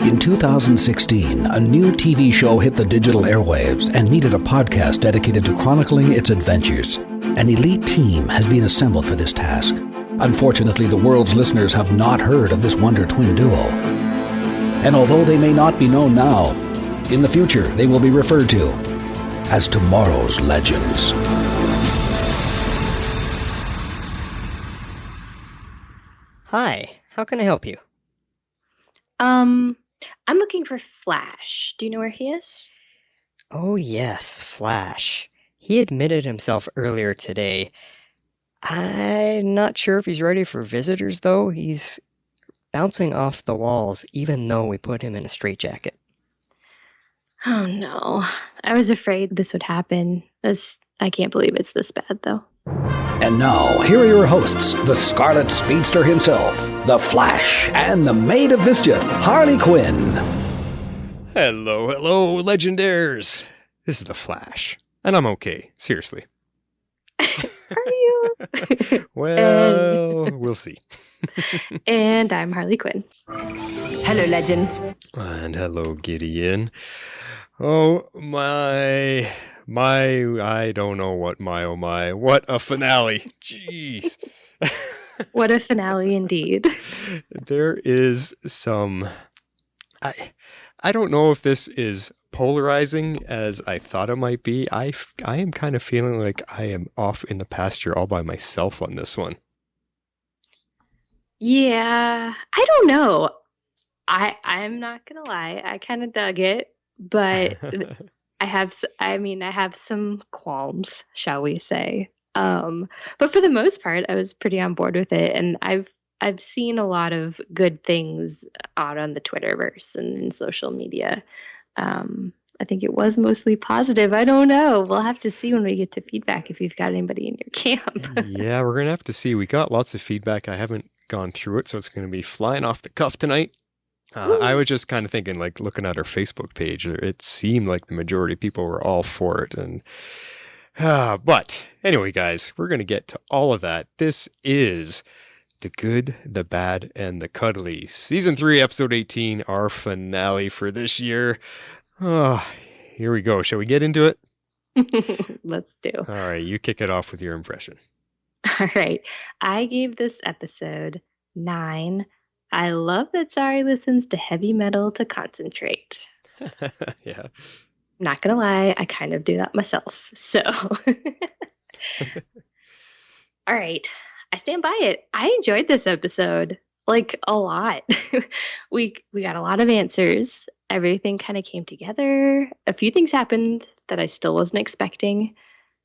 In 2016, a new TV show hit the digital airwaves and needed a podcast dedicated to chronicling its adventures. An elite team has been assembled for this task. Unfortunately, the world's listeners have not heard of this Wonder Twin duo. And although they may not be known now, in the future they will be referred to as tomorrow's legends. Hi, how can I help you? I'm looking for Flash. Do you know where he is? Oh yes, Flash. He admitted himself earlier today. I'm not sure if he's ready for visitors, though. He's bouncing off the walls, even though we put him in a straitjacket. Oh no. I was afraid this would happen. I can't believe it's this bad, though. And now, here are your hosts, the Scarlet Speedster himself, the Flash, and the Maid of Mischief, Harley Quinn. Hello, Legendaires. This is the Flash, and I'm okay, seriously. Are you? Well, we'll see. And I'm Harley Quinn. Hello, legends. And hello, Gideon. Oh, my, I don't know what oh my, what a finale. Jeez. What a finale indeed. There is some, I don't know if this is polarizing as I thought it might be. I am kind of feeling like I am off in the pasture all by myself on this one. Yeah, I don't know. I'm not gonna lie. I kind of dug it, but I have some qualms, shall we say? But for the most part, I was pretty on board with it, and I've seen a lot of good things out on the Twitterverse and in social media. I think it was mostly positive. I don't know. We'll have to see when we get to feedback if you've got anybody in your camp. Yeah, we're going to have to see. We got lots of feedback. I haven't gone through it, so it's going to be flying off the cuff tonight. I was just kind of thinking, like, looking at our Facebook page, it seemed like the majority of people were all for it. And but anyway, guys, we're going to get to all of that. This is The Good, the Bad, and the Cuddly. Season 3, Episode 18, our finale for this year. Oh, here we go. Shall we get into it? Let's do. All right, you kick it off with your impression. All right. I gave this episode 9. I love that Sari listens to heavy metal to concentrate. Yeah. Not gonna lie, I kind of do that myself. So, all right. I stand by it. I enjoyed this episode, like, a lot. we got a lot of answers. Everything kind of came together. A few things happened that I still wasn't expecting,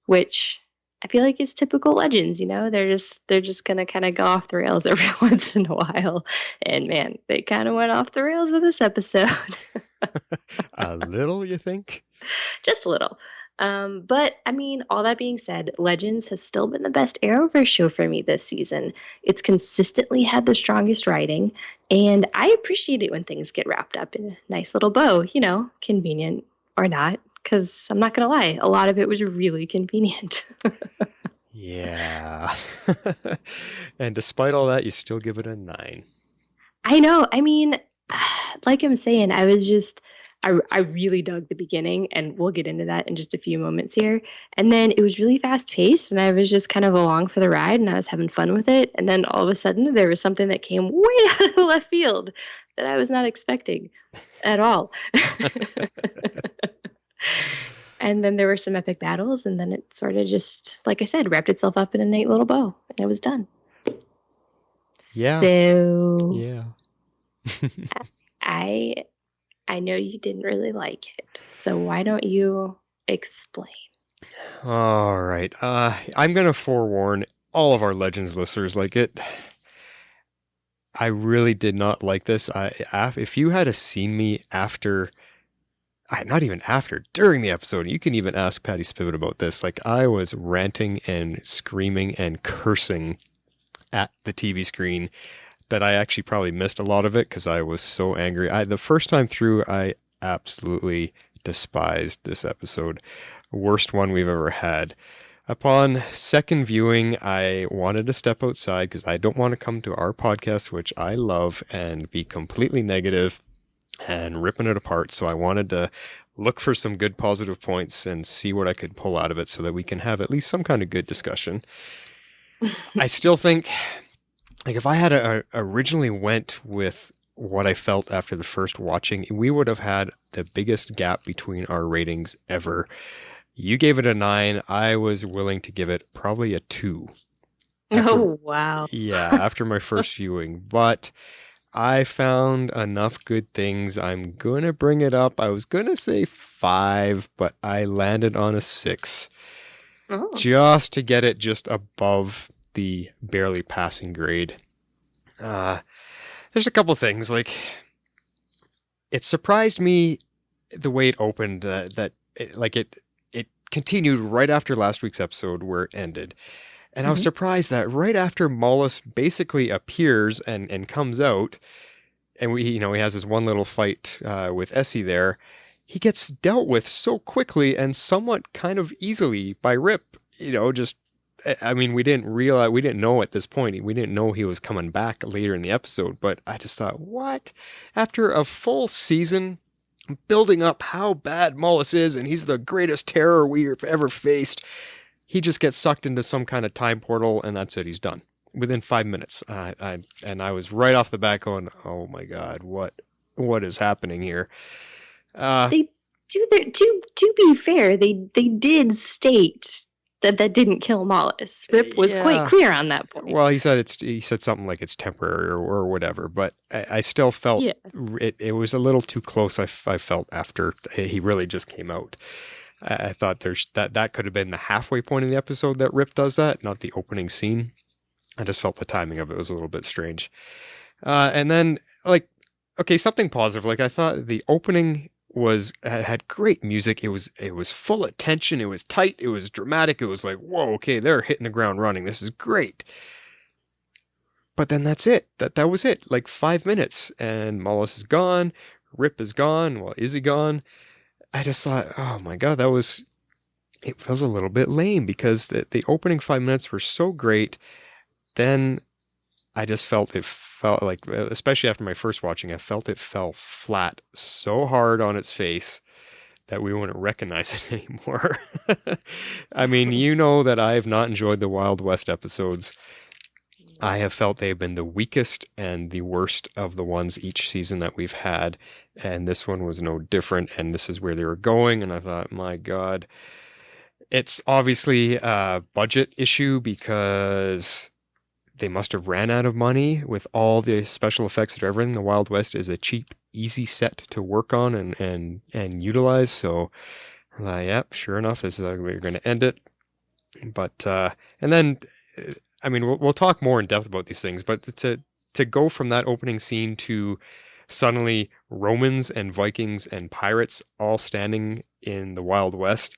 which I feel like is typical Legends, you know? They're just gonna kind of go off the rails every once in a while. And man, they kind of went off the rails with this episode. A little, you think? Just a little. But I mean, all that being said, Legends has still been the best Arrowverse show for me this season. It's consistently had the strongest writing, and I appreciate it when things get wrapped up in a nice little bow, you know, convenient or not, because I'm not going to lie, a lot of it was really convenient. Yeah. And despite all that, you still give it a 9. I know. I mean, like I'm saying, I really dug the beginning, and we'll get into that in just a few moments here. And then it was really fast paced, and I was just kind of along for the ride, and I was having fun with it. And then all of a sudden, there was something that came way out of left field that I was not expecting at all. And then there were some epic battles, and then it sort of just, like I said, wrapped itself up in a neat little bow, and it was done. Yeah. So Yeah. I know you didn't really like it, so why don't you explain? All right. I'm going to forewarn all of our Legends listeners, I really did not like this. If you had seen me after, not even after, during the episode, you can even ask Patty Spivot about this. Like, I was ranting and screaming and cursing at the TV screen that I actually probably missed a lot of it because I was so angry. The first time through, I absolutely despised this episode. Worst one we've ever had. Upon second viewing, I wanted to step outside because I don't want to come to our podcast, which I love, and be completely negative. and ripping it apart. So I wanted to look for some good positive points and see what I could pull out of it so that we can have at least some kind of good discussion. I still think, like, if I had originally went with what I felt after the first watching, we would have had the biggest gap between our ratings ever. You gave it a 9. I was willing to give it probably a 2. Oh, wow. Yeah, after my first viewing. But I found enough good things. I'm going to bring it up. I was going to say 5, but I landed on a 6. Oh. Just to get it just above the barely passing grade. There's a couple things, like, it surprised me the way it opened, that it continued right after last week's episode where it ended. And I was surprised that right after Mallus basically appears and comes out, and he has his one little fight with Essie there, he gets dealt with so quickly and somewhat kind of easily by Rip. We didn't know at this point. We didn't know he was coming back later in the episode, but I just thought, what? After a full season building up how bad Mallus is and he's the greatest terror we've ever faced, he just gets sucked into some kind of time portal and that's it. He's done within 5 minutes. I was right off the bat going, oh my God, what is happening here? To be fair, they did state that didn't kill Mallus. Rip was quite clear on that point. Well, he said something like it's temporary or whatever, but I still felt it was a little too close. I felt after he really just came out. I thought that could have been the halfway point in the episode that Rip does that, not the opening scene. I just felt the timing of it was a little bit strange. And then, something positive. Like, I thought the opening had great music. It was full of tension. It was tight. It was dramatic. It was like, whoa, okay, they're hitting the ground running. This is great. But then that's it. That was it. Like 5 minutes, and Mallus is gone. Rip is gone. Well, is he gone? I just thought, oh my God, it was a little bit lame because the opening 5 minutes were so great. Then I just felt like, especially after my first watching, I felt it fell flat so hard on its face that we wouldn't recognize it anymore. I mean, you know that I have not enjoyed the Wild West episodes. I have felt they've been the weakest and the worst of the ones each season that we've had. And this one was no different. And this is where they were going. And I thought, my God, it's obviously a budget issue because they must have ran out of money with all the special effects and everything. The Wild West is a cheap, easy set to work on and utilize. So, yep, sure enough, this is how we're going to end it. But, and then, I mean, we'll talk more in depth about these things, but to go from that opening scene to suddenly Romans and Vikings and pirates all standing in the Wild West,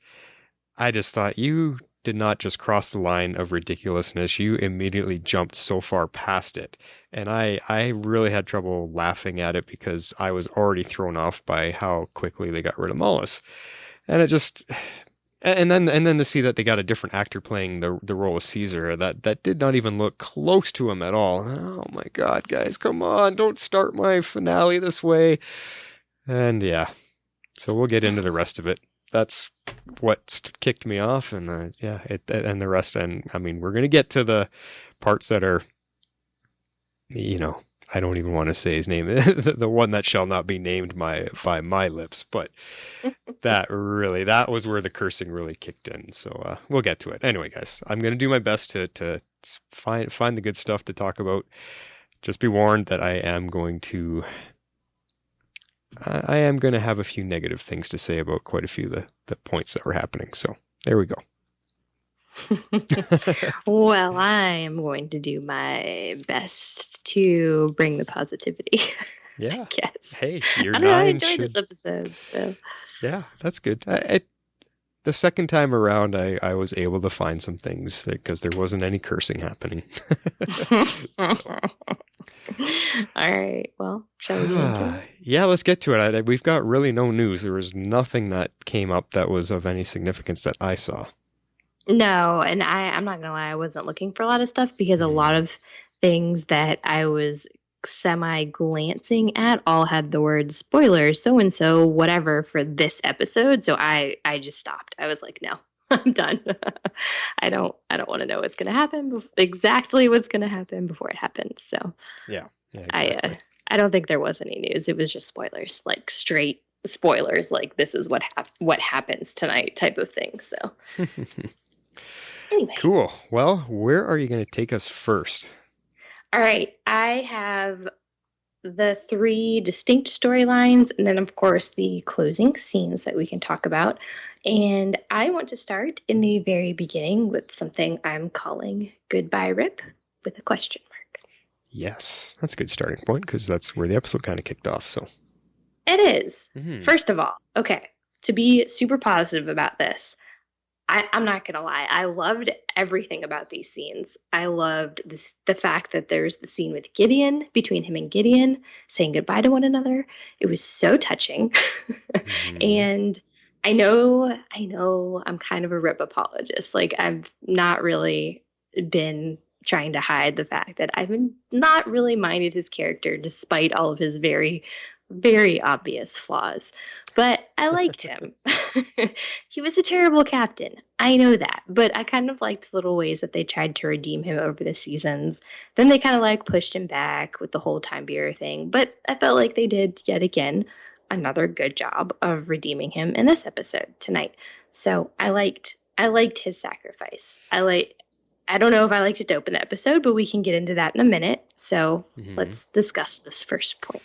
I just thought, you did not just cross the line of ridiculousness. You immediately jumped so far past it. And I really had trouble laughing at it because I was already thrown off by how quickly they got rid of Mallus. And it just... And then to see that they got a different actor playing the role of Caesar, that did not even look close to him at all. Oh my God, guys, come on, don't start my finale this way. And yeah, so we'll get into the rest of it. That's what kicked me off, and and the rest. And I mean, we're gonna get to the parts that are, I don't even want to say his name, the one that shall not be named by my lips, but that was where the cursing really kicked in. So we'll get to it. Anyway, guys, I'm going to do my best to find the good stuff to talk about. Just be warned that I am going to have a few negative things to say about quite a few of the points that were happening. So there we go. Well, I'm going to do my best to bring the positivity. Yeah. I guess. Hey, I enjoyed this episode. So. Yeah, that's good. The second time around, I was able to find some things because there wasn't any cursing happening. All right. Well, shall we get into it? Yeah, let's get to it. We've got really no news. There was nothing that came up that was of any significance that I saw. No, and I'm not gonna lie, I wasn't looking for a lot of stuff because a lot of things that I was semi-glancing at all had the word spoiler, so-and-so, whatever, for this episode. So I just stopped. I was like, no, I'm done. I don't want to know what's going to happen, exactly what's going to happen before it happens. So Yeah, exactly. I don't think there was any news. It was just spoilers, like straight spoilers, like this is what happens tonight type of thing. So anyway. Cool. Well, where are you going to take us first? All right. I have the 3 distinct storylines and then, of course, the closing scenes that we can talk about. And I want to start in the very beginning with something I'm calling Goodbye Rip with a question mark. Yes, that's a good starting point because that's where the episode kind of kicked off. So it is. Mm-hmm. First of all, okay, to be super positive about this, I'm not going to lie. I loved everything about these scenes. I loved the fact that there's the scene with Gideon, between him and Gideon, saying goodbye to one another. It was so touching. Mm-hmm. And I know I'm kind of a Rip apologist. Like, I've not really been trying to hide the fact that I've not really minded his character despite all of his very, very obvious flaws. But I liked him. He was a terrible captain. I know that. But I kind of liked little ways that they tried to redeem him over the seasons. Then they kind of like pushed him back with the whole time bearer thing. But I felt like they did, yet again, another good job of redeeming him in this episode tonight. So I liked his sacrifice. I don't know if I liked it to open the episode, but we can get into that in a minute. So let's discuss this first point.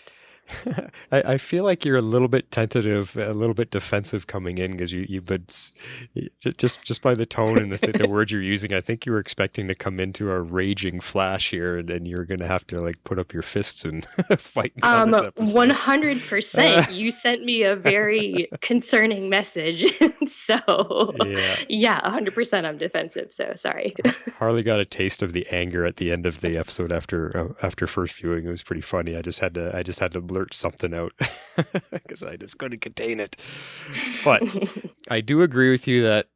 I feel like you're a little bit tentative, a little bit defensive coming in because you've been just by the tone and the words you're using. I think you were expecting to come into a raging flash here, and then you're going to have to like put up your fists and fight. 100%. You sent me a very concerning message, so yeah, 100%. I'm defensive. So sorry. Harley got a taste of the anger at the end of the episode after first viewing. It was pretty funny. I just had to blurt something out because I just couldn't contain it. But I do agree with you that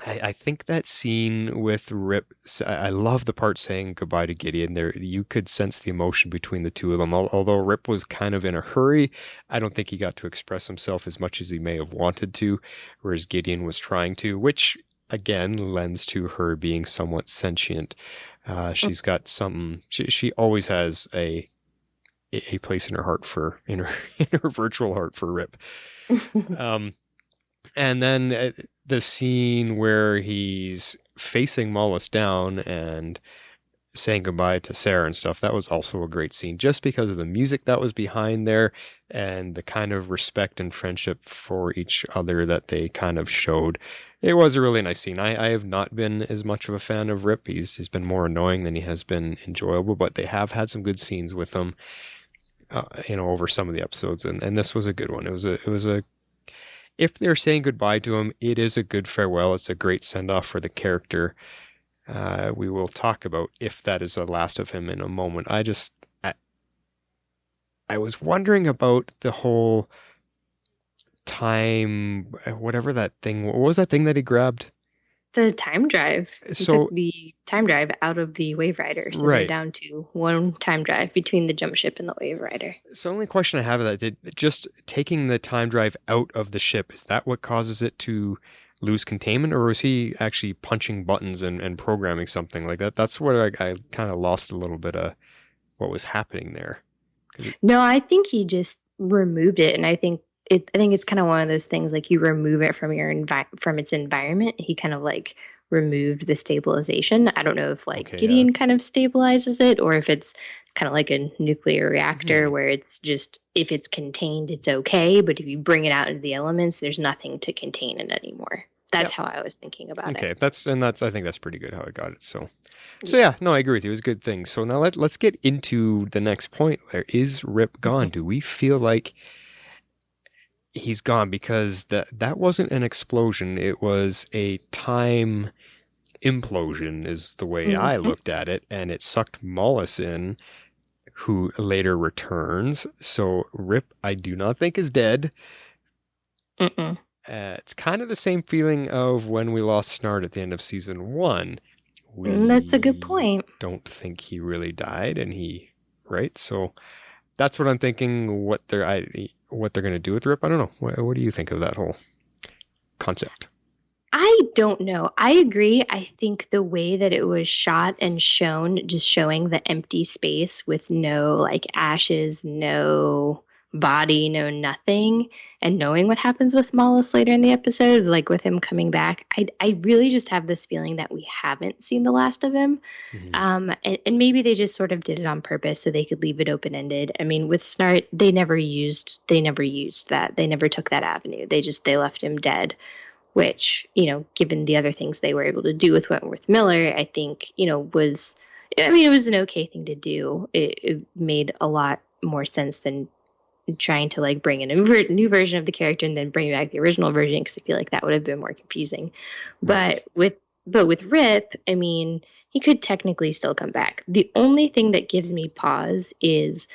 I think that scene with Rip, I love the part saying goodbye to Gideon. There, you could sense the emotion between the two of them. Although Rip was kind of in a hurry, I don't think he got to express himself as much as he may have wanted to, whereas Gideon was trying to, which again lends to her being somewhat sentient. She's got something. She always has a place in her heart in her virtual heart for Rip. And then the scene where he's facing Mallus down and saying goodbye to Sara and stuff, that was also a great scene just because of the music that was behind there and the kind of respect and friendship for each other that they kind of showed. It was a really nice scene. I have not been as much of a fan of Rip. He's been more annoying than he has been enjoyable, but they have had some good scenes with him. Over some of the episodes, and this was a good one. It was a. If they're saying goodbye to him, it is a good farewell. It's a great send off for the character. We will talk about if that is the last of him in a moment. I was wondering about the whole time, whatever that thing. What was that thing that he grabbed? The time drive. He took the time drive out of the Waverider. So they're down to one time drive between the jump ship and the Waverider. So the only question I have is that just taking the time drive out of the ship, is that what causes it to lose containment? Or was he actually punching buttons and programming something like that? That's where I kind of lost a little bit of what was happening there. No, I think he just removed it. And I think it's kind of one of those things, like you remove it from from its environment. He kind of like removed the stabilization. I don't know if Gideon kind of stabilizes it, or if it's kind of like a nuclear reactor where it's just, if it's contained, it's okay. But if you bring it out into the elements, there's nothing to contain it anymore. That's how I was thinking about it. Okay, I think that's pretty good how I got it. So yeah, no, I agree with you. It was a good thing. So now let's get into the next point. There is Rip gone. Do we feel like he's gone? Because that wasn't an explosion. It was a time implosion is the way I looked at it. And it sucked Mallus in, who later returns. So Rip, I do not think is dead. It's kind of the same feeling of when we lost Snart at the end of season 1. That's a good point. Don't think he really died, and he right? So that's what I'm thinking. What they're going to do with Rip, I don't know. What do you think of that whole concept? I don't know. I agree. I think the way that it was shot and shown, just showing the empty space with no like ashes, no body, no nothing, and knowing what happens with Mallus later in the episode, like with him coming back, I really just have this feeling that we haven't seen the last of him. And maybe they just sort of did it on purpose so they could leave it open ended. I mean, with Snart, they never used that. They never took that avenue. They left him dead. Which, given the other things they were able to do with Wentworth Miller, I think, it was an okay thing to do. It made a lot more sense than trying to like bring in a new version of the character and then bring back the original version, because I feel like that would have been more confusing. Right. But with Rip, I mean, he could technically still come back. The only thing that gives me pause is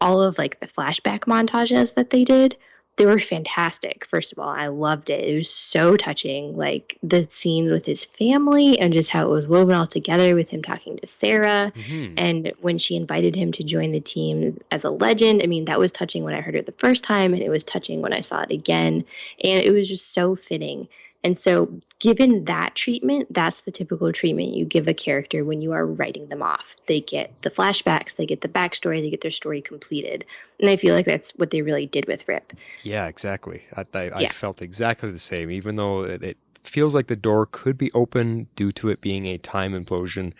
all of like the flashback montages that they did. They were fantastic. First of all, I loved it. It was so touching. Like the scenes with his family and just how it was woven all together with him talking to Sara. And when she invited him to join the team as a legend, I mean, that was touching when I heard it the first time, and it was touching when I saw it again. And it was just so fitting. And so given that treatment, that's the typical treatment you give a character when you are writing them off. They get the flashbacks, they get the backstory, they get their story completed. And I feel like that's what they really did with Rip. Yeah, exactly. I felt exactly the same, even though it feels like the door could be open due to it being a time implosion.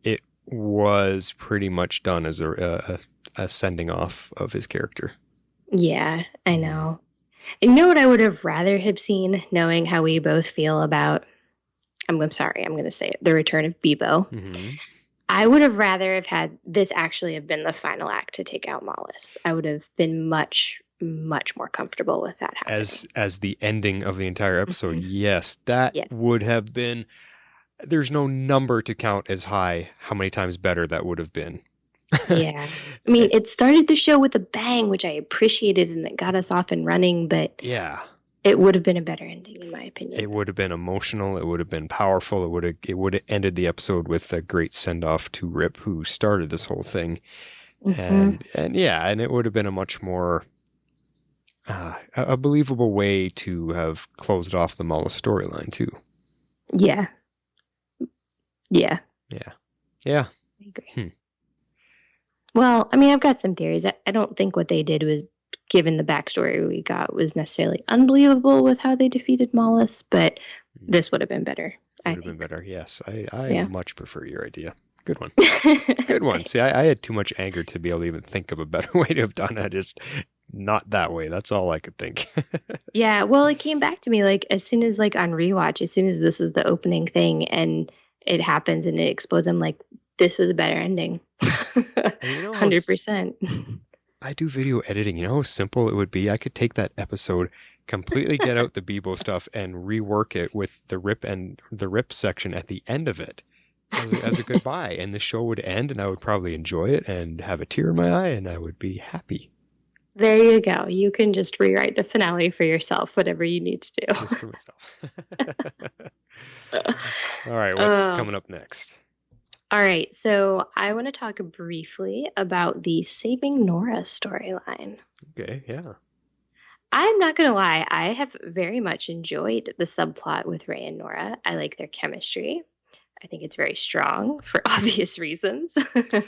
It was pretty much done as a sending off of his character. Yeah, I know. And you know what I would have rather have seen, knowing how we both feel about, I'm going to say it, the return of Bebo. I would have rather have had this actually have been the final act to take out Mallus. I would have been much, much more comfortable with that happening. As the ending of the entire episode, yes, that would have been, there's no number to count as high how many times better that would have been. Yeah. I mean, it started the show with a bang, which I appreciated, and it got us off and running, but yeah, it would have been a better ending, in my opinion. It would have been emotional. It would have been powerful. It would have ended the episode with a great send-off to Rip, who started this whole thing. And it would have been a much more a believable way to have closed off the Mallus storyline, too. Yeah. Yeah. Yeah. Yeah. I agree. Well, I mean, I've got some theories. I don't think what they did was, given the backstory we got, was necessarily unbelievable with how they defeated Mallus, but this would have been better. Would have been better, yes. I much prefer your idea. Good one. Good one. See, I had too much anger to be able to even think of a better way to have done it. Just not that way. That's all I could think. Yeah, well, it came back to me like as soon as like on rewatch, as soon as this is the opening thing and it happens and it explodes, I'm like, this was a better ending. 100%. I do video editing. You know how simple it would be? I could take that episode, completely get out the Bebo stuff, and rework it with the Rip section at the end of it as a goodbye. And the show would end, and I would probably enjoy it and have a tear in my eye, and I would be happy. There you go. You can just rewrite the finale for yourself, whatever you need to do. Just for myself. All right, what's coming up next? All right, so I want to talk briefly about the Saving Nora storyline. Okay, yeah. I'm not going to lie, I have very much enjoyed the subplot with Ray and Nora. I like their chemistry. I think it's very strong for obvious reasons. Yeah,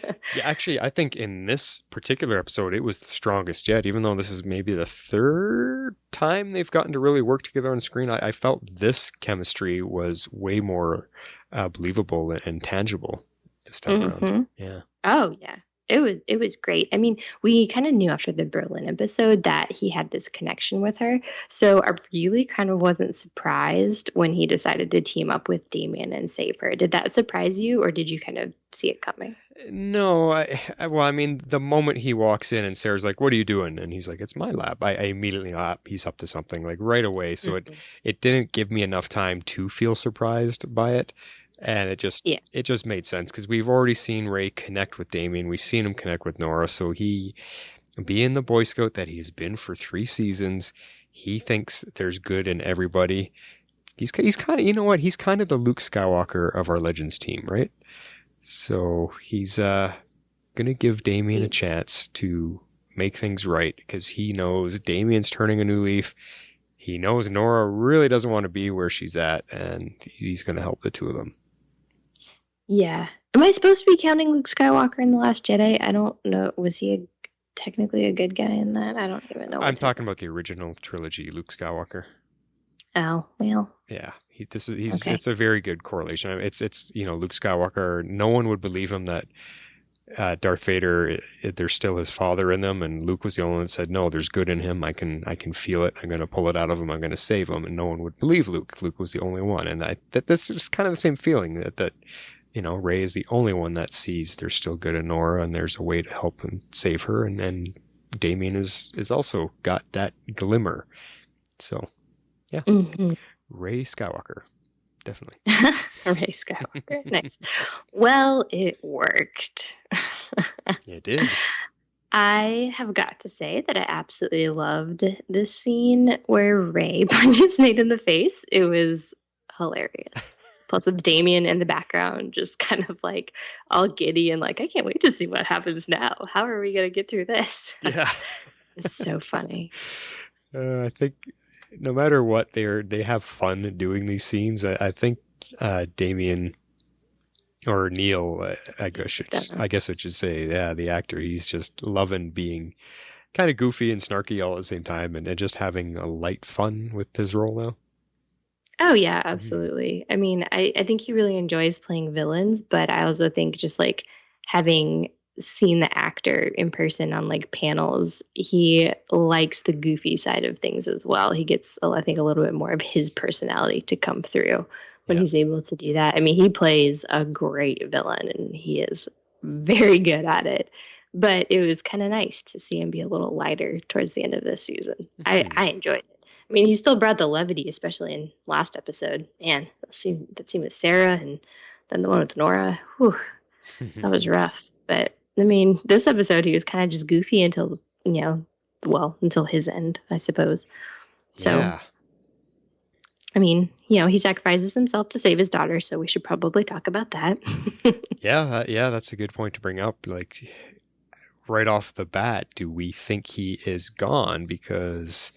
actually, I think in this particular episode, it was the strongest yet, even though this is maybe the third time they've gotten to really work together on screen. I felt this chemistry was way more believable and tangible this time around. Yeah. Oh, yeah. It was great. I mean, we kind of knew after the Berlin episode that he had this connection with her. So I really kind of wasn't surprised when he decided to team up with Damien and save her. Did that surprise you, or did you kind of see it coming? No. I mean, the moment he walks in and Sarah's like, "What are you doing?" And he's like, "It's my lab." I immediately, he's up to something, like right away. So it didn't give me enough time to feel surprised by it. And it just made sense because we've already seen Ray connect with Damien. We've seen him connect with Nora. So he, being the Boy Scout that he's been for 3 seasons, he thinks there's good in everybody. He's kind of, you know what? He's kind of the Luke Skywalker of our Legends team, right? So he's going to give Damien a chance to make things right, because he knows Damien's turning a new leaf. He knows Nora really doesn't want to be where she's at, and he's going to help the two of them. Yeah. Am I supposed to be counting Luke Skywalker in The Last Jedi? I don't know. Was he technically a good guy in that? I don't even know. I'm talking about the original trilogy, Luke Skywalker. Oh, well. Yeah. Okay. It's a very good correlation. I mean, it's Luke Skywalker, no one would believe him that Darth Vader, there's still his father in them, and Luke was the only one that said, no, there's good in him. I can feel it. I'm going to pull it out of him. I'm going to save him. And no one would believe Luke. Luke was the only one. And this is kind of the same feeling that Rey is the only one that sees there's still good in Nora, and there's a way to help and save her. And Damien is also got that glimmer. So, yeah. Mm-hmm. Rey Skywalker. Definitely. Rey Skywalker. Nice. Well, it worked. It did. I have got to say that I absolutely loved this scene where Rey punches Nate in the face. It was hilarious. Plus with Damien in the background, just kind of like all giddy and like, I can't wait to see what happens now. How are we going to get through this? Yeah. It's so funny. I think no matter what, they have fun doing these scenes. I think Damien or Neil, I guess I should say, yeah, the actor, he's just loving being kind of goofy and snarky all at the same time, and just having a light fun with his role now. Oh yeah, absolutely. I mean, I think he really enjoys playing villains, but I also think just like having seen the actor in person on like panels, he likes the goofy side of things as well. He gets, I think, a little bit more of his personality to come through when he's able to do that. I mean, he plays a great villain and he is very good at it. But it was kind of nice to see him be a little lighter towards the end of this season. I enjoyed it. I mean, he still brought the levity, especially in last episode. Man, that scene with Sara and then the one with Nora. Whew, that was rough. But I mean, this episode, he was kind of just goofy until, until his end, I suppose. So, yeah. I mean, he sacrifices himself to save his daughter, so we should probably talk about that. Yeah, that's a good point to bring up. Like, right off the bat, do we think he is gone? Because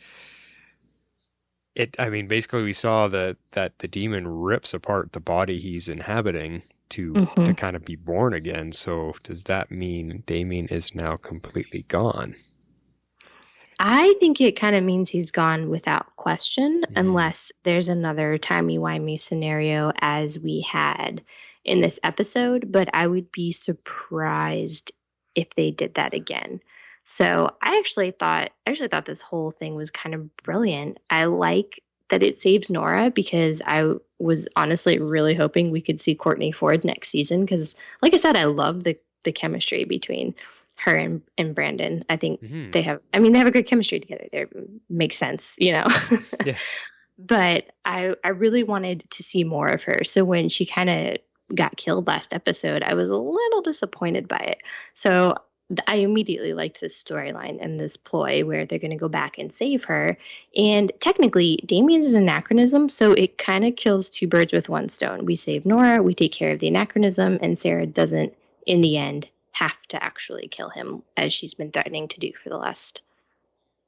basically we saw that the demon rips apart the body he's inhabiting to kind of be born again. So does that mean Damien is now completely gone? I think it kind of means he's gone without question, unless there's another timey-wimey scenario as we had in this episode, but I would be surprised if they did that again. So I actually thought this whole thing was kind of brilliant. I like that it saves Nora, because I was honestly really hoping we could see Courtney Ford next season, because like I said, I love the chemistry between her and Brandon. I think they have a good chemistry together. There makes sense, Yeah. But I really wanted to see more of her. So when she kind of got killed last episode, I was a little disappointed by it. So I immediately liked this storyline and this ploy where they're going to go back and save her. And technically, Damien's an anachronism, so it kind of kills two birds with one stone. We save Nora, we take care of the anachronism, and Sara doesn't, in the end, have to actually kill him, as she's been threatening to do for the last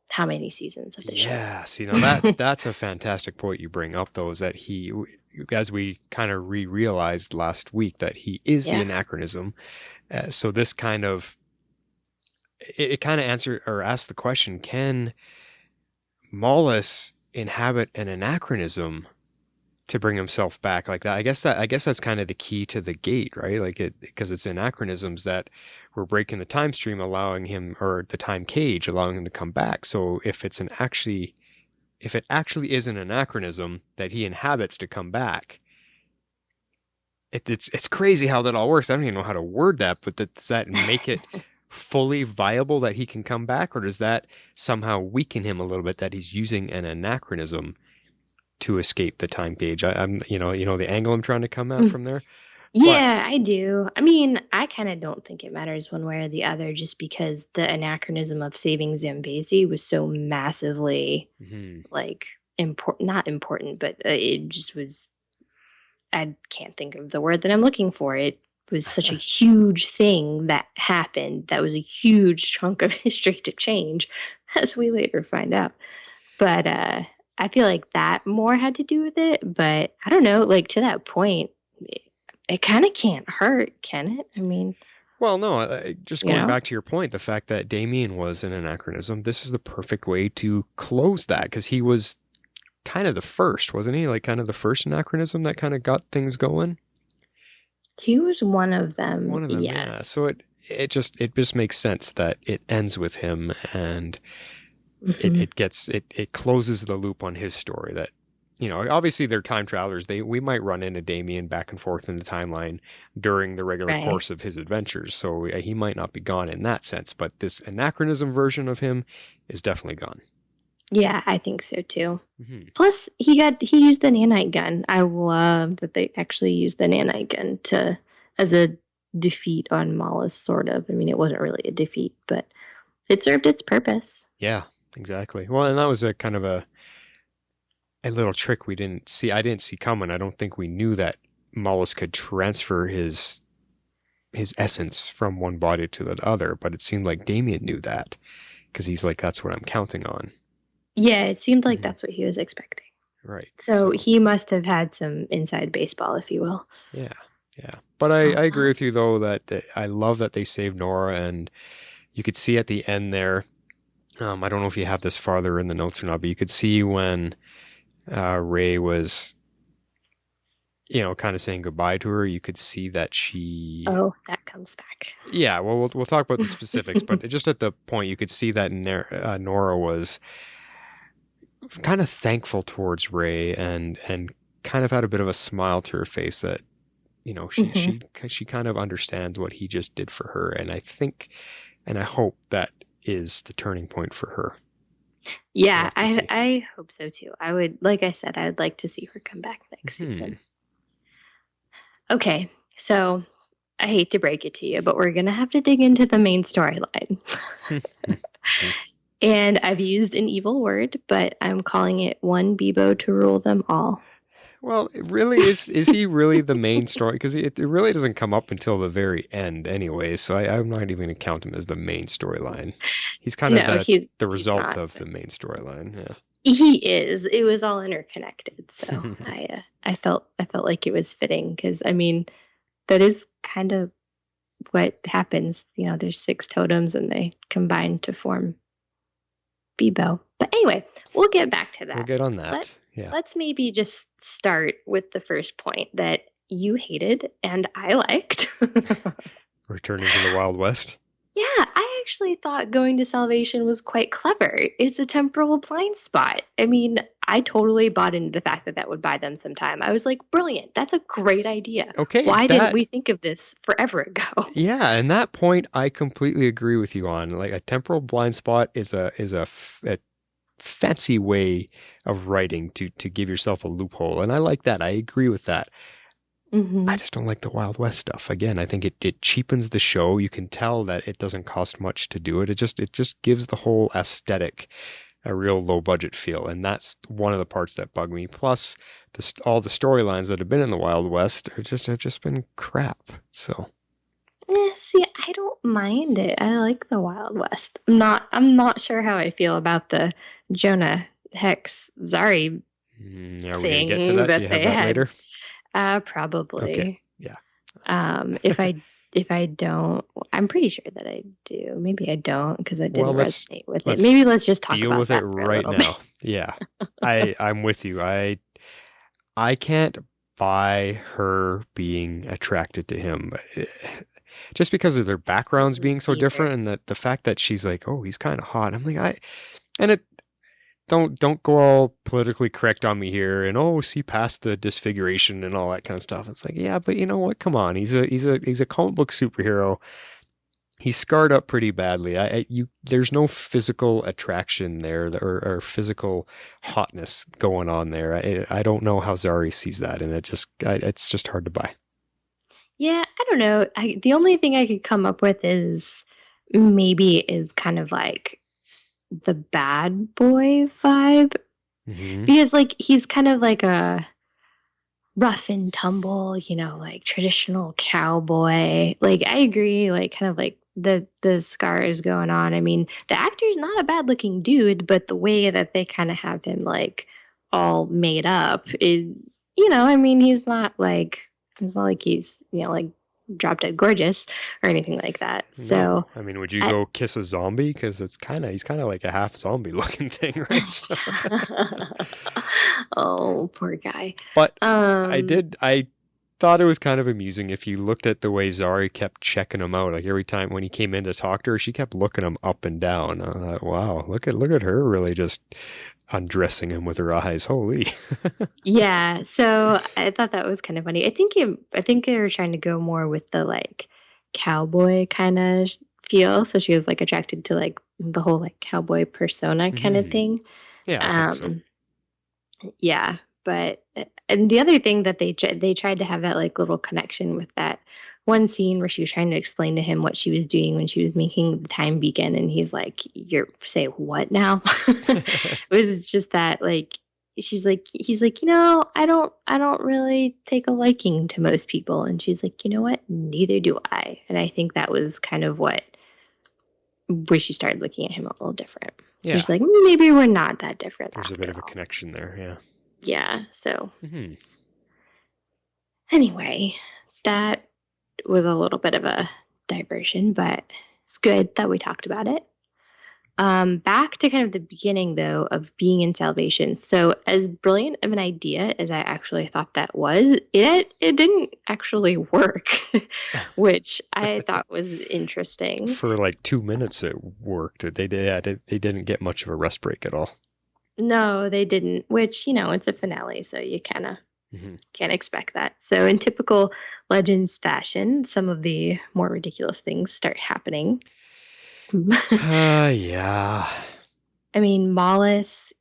how many seasons of the show. Yeah, see, now that's a fantastic point you bring up, though, is that he, as we kind of realized last week, that he is the anachronism. So this kind of, it kind of asks the question, can Mallus inhabit an anachronism to bring himself back like that? I guess that's kind of the key to the gate, right? Like because it's anachronisms that we're breaking the time stream, allowing him, or the time cage, allowing him to come back. So if it actually is an anachronism that he inhabits to come back, it's crazy how that all works. I don't even know how to word that, but does that make it fully viable that he can come back, or does that somehow weaken him a little bit that he's using an anachronism to escape the time cage? I'm the angle I'm trying to come at from there. Yeah, I do. I mean, I kind of don't think it matters one way or the other, just because the anachronism of saving Zambesi was so massively not important, but it just was, I can't think of the word that I'm looking for. It was such a huge thing that happened. That was a huge chunk of history to change, as we later find out. But I feel like that more had to do with it. But I don't know, like to that point, it kind of can't hurt, can it? I mean, well, no, just going back to your point, the fact that Damien was an anachronism, this is the perfect way to close that, because he was kind of the first, wasn't he? Like kind of the first anachronism that kind of got things going. He was one of them. Yes. Yeah. So it just makes sense that it ends with him, and it closes the loop on his story. That, you know, obviously they're time travelers. We might run into Damien back and forth in the timeline during the regular course of his adventures, so he might not be gone in that sense. But this anachronism version of him is definitely gone. Yeah, I think so too. Plus, he used the nanite gun. I love that they actually used the nanite gun as a defeat on Mallus, sort of. I mean, it wasn't really a defeat, but it served its purpose. Yeah, exactly. Well, and that was a kind of a little trick I didn't see coming. I don't think we knew that Mallus could transfer his essence from one body to the other, but it seemed like Damien knew that, because he's like, that's what I'm counting on. Yeah, it seemed like that's what he was expecting. Right. So he must have had some inside baseball, if you will. Yeah. But I agree with you, though, that I love that they saved Nora, and you could see at the end there, I don't know if you have this farther in the notes or not, but you could see when Ray was, you know, kind of saying goodbye to her, you could see that she... Oh, that comes back. Yeah, well, we'll talk about the specifics, but just at the point, you could see that Nora was kind of thankful towards Ray, and kind of had a bit of a smile to her face that, you know, she kind of understands what he just did for her, and I think, and I hope that is the turning point for her. Yeah, I hope so too. I would, like I said, I would like to see her come back next season. Okay, so I hate to break it to you, but we're going to have to dig into the main storyline. And I've used an evil word, but I'm calling it one Bebo to rule them all. Well, really, is he really the main story? Because it really doesn't come up until the very end anyway, so I'm not even going to count him as the main storyline. He's kind of the result of the main storyline. Yeah. He is. It was all interconnected, so I felt like it was fitting, because, I mean, that is kind of what happens. You know, there's 6 totems, and they combine to form Bebo. But anyway, we'll get back to that. We'll get on that. Let's maybe just start with the first point that you hated and I liked. Returning to the Wild West. Yeah, I actually thought going to Salvation was quite clever. It's a temporal blind spot. I mean, I totally bought into the fact that would buy them some time. I was like, brilliant. That's a great idea. Okay. Why didn't we think of this forever ago? Yeah, and that point I completely agree with you on. Like, a temporal blind spot is a fancy way of writing to give yourself a loophole, and I like that. I agree with that. I just don't like the Wild West stuff. Again, I think it cheapens the show. You can tell that it doesn't cost much to do it. It just gives the whole aesthetic a real low budget feel, and that's one of the parts that bug me. Plus, all the storylines that have been in the Wild West have just been crap. So, see, I don't mind it. I like the Wild West. I'm not sure how I feel about the Jonah Hex Zari are we gonna thing get to that? that Do you they have that had. later? Probably. Okay. Yeah. If I don't, I'm pretty sure that I do. Maybe I don't, because I didn't resonate with it. let's Maybe let's just talk deal about with that it for a right little now. Yeah, I'm with you. I can't buy her being attracted to him, just because of their backgrounds being so different, and that the fact that she's like, oh, he's kind of hot. I'm like, don't go all politically correct on me here, and see past the disfiguration and all that kind of stuff. It's like, yeah, but you know what? Come on, he's a comic book superhero. He's scarred up pretty badly. There's no physical attraction there, or physical hotness going on there. I don't know how Zari sees that, and it's just hard to buy. Yeah, I don't know. The only thing I could come up with is kind of like the bad boy vibe, because like he's kind of like a rough and tumble, you know, like traditional cowboy. Like, I agree, like, kind of like the scars going on. I mean, the actor's not a bad looking dude, but the way that they kind of have him like all made up is, you know, I mean, it's not like he's, you know, like drop dead gorgeous or anything like that. No. So I mean, would you go kiss a zombie? Because he's kind of like a half zombie looking thing, right? So. Oh, poor guy. But I thought it was kind of amusing if you looked at the way Zari kept checking him out. Like every time when he came in to talk to her, she kept looking him up and down. I thought, wow, look at her really just undressing him with her eyes. Holy. Yeah, so I thought that was kind of funny. I think they were trying to go more with the like cowboy kind of feel. So she was like attracted to like the whole like cowboy persona kind of thing. Yeah, I think so. Yeah, but and the other thing that they tried to have that like little connection with that one scene where she was trying to explain to him what she was doing when she was making the time beacon, and he's like, say what now? It was just that like he's like, you know, I don't really take a liking to most people, and she's like, you know what? Neither do I. And I think that was kind of where she started looking at him a little different. Yeah. She's like, maybe we're not that different. There's a bit of a connection there, yeah. Yeah, so Mm-hmm. Anyway, that was a little bit of a diversion, but it's good that we talked about it. Back to kind of the beginning, though, of being in Salvation. So as brilliant of an idea as I actually thought that was, it didn't actually work, which I thought was interesting. For like 2 minutes it worked. They didn't get much of a rest break at all. No, they didn't, which, you know, it's a finale, so you kind of can't expect that. So in typical Legends fashion, some of the more ridiculous things start happening. Yeah. I mean, Mallus,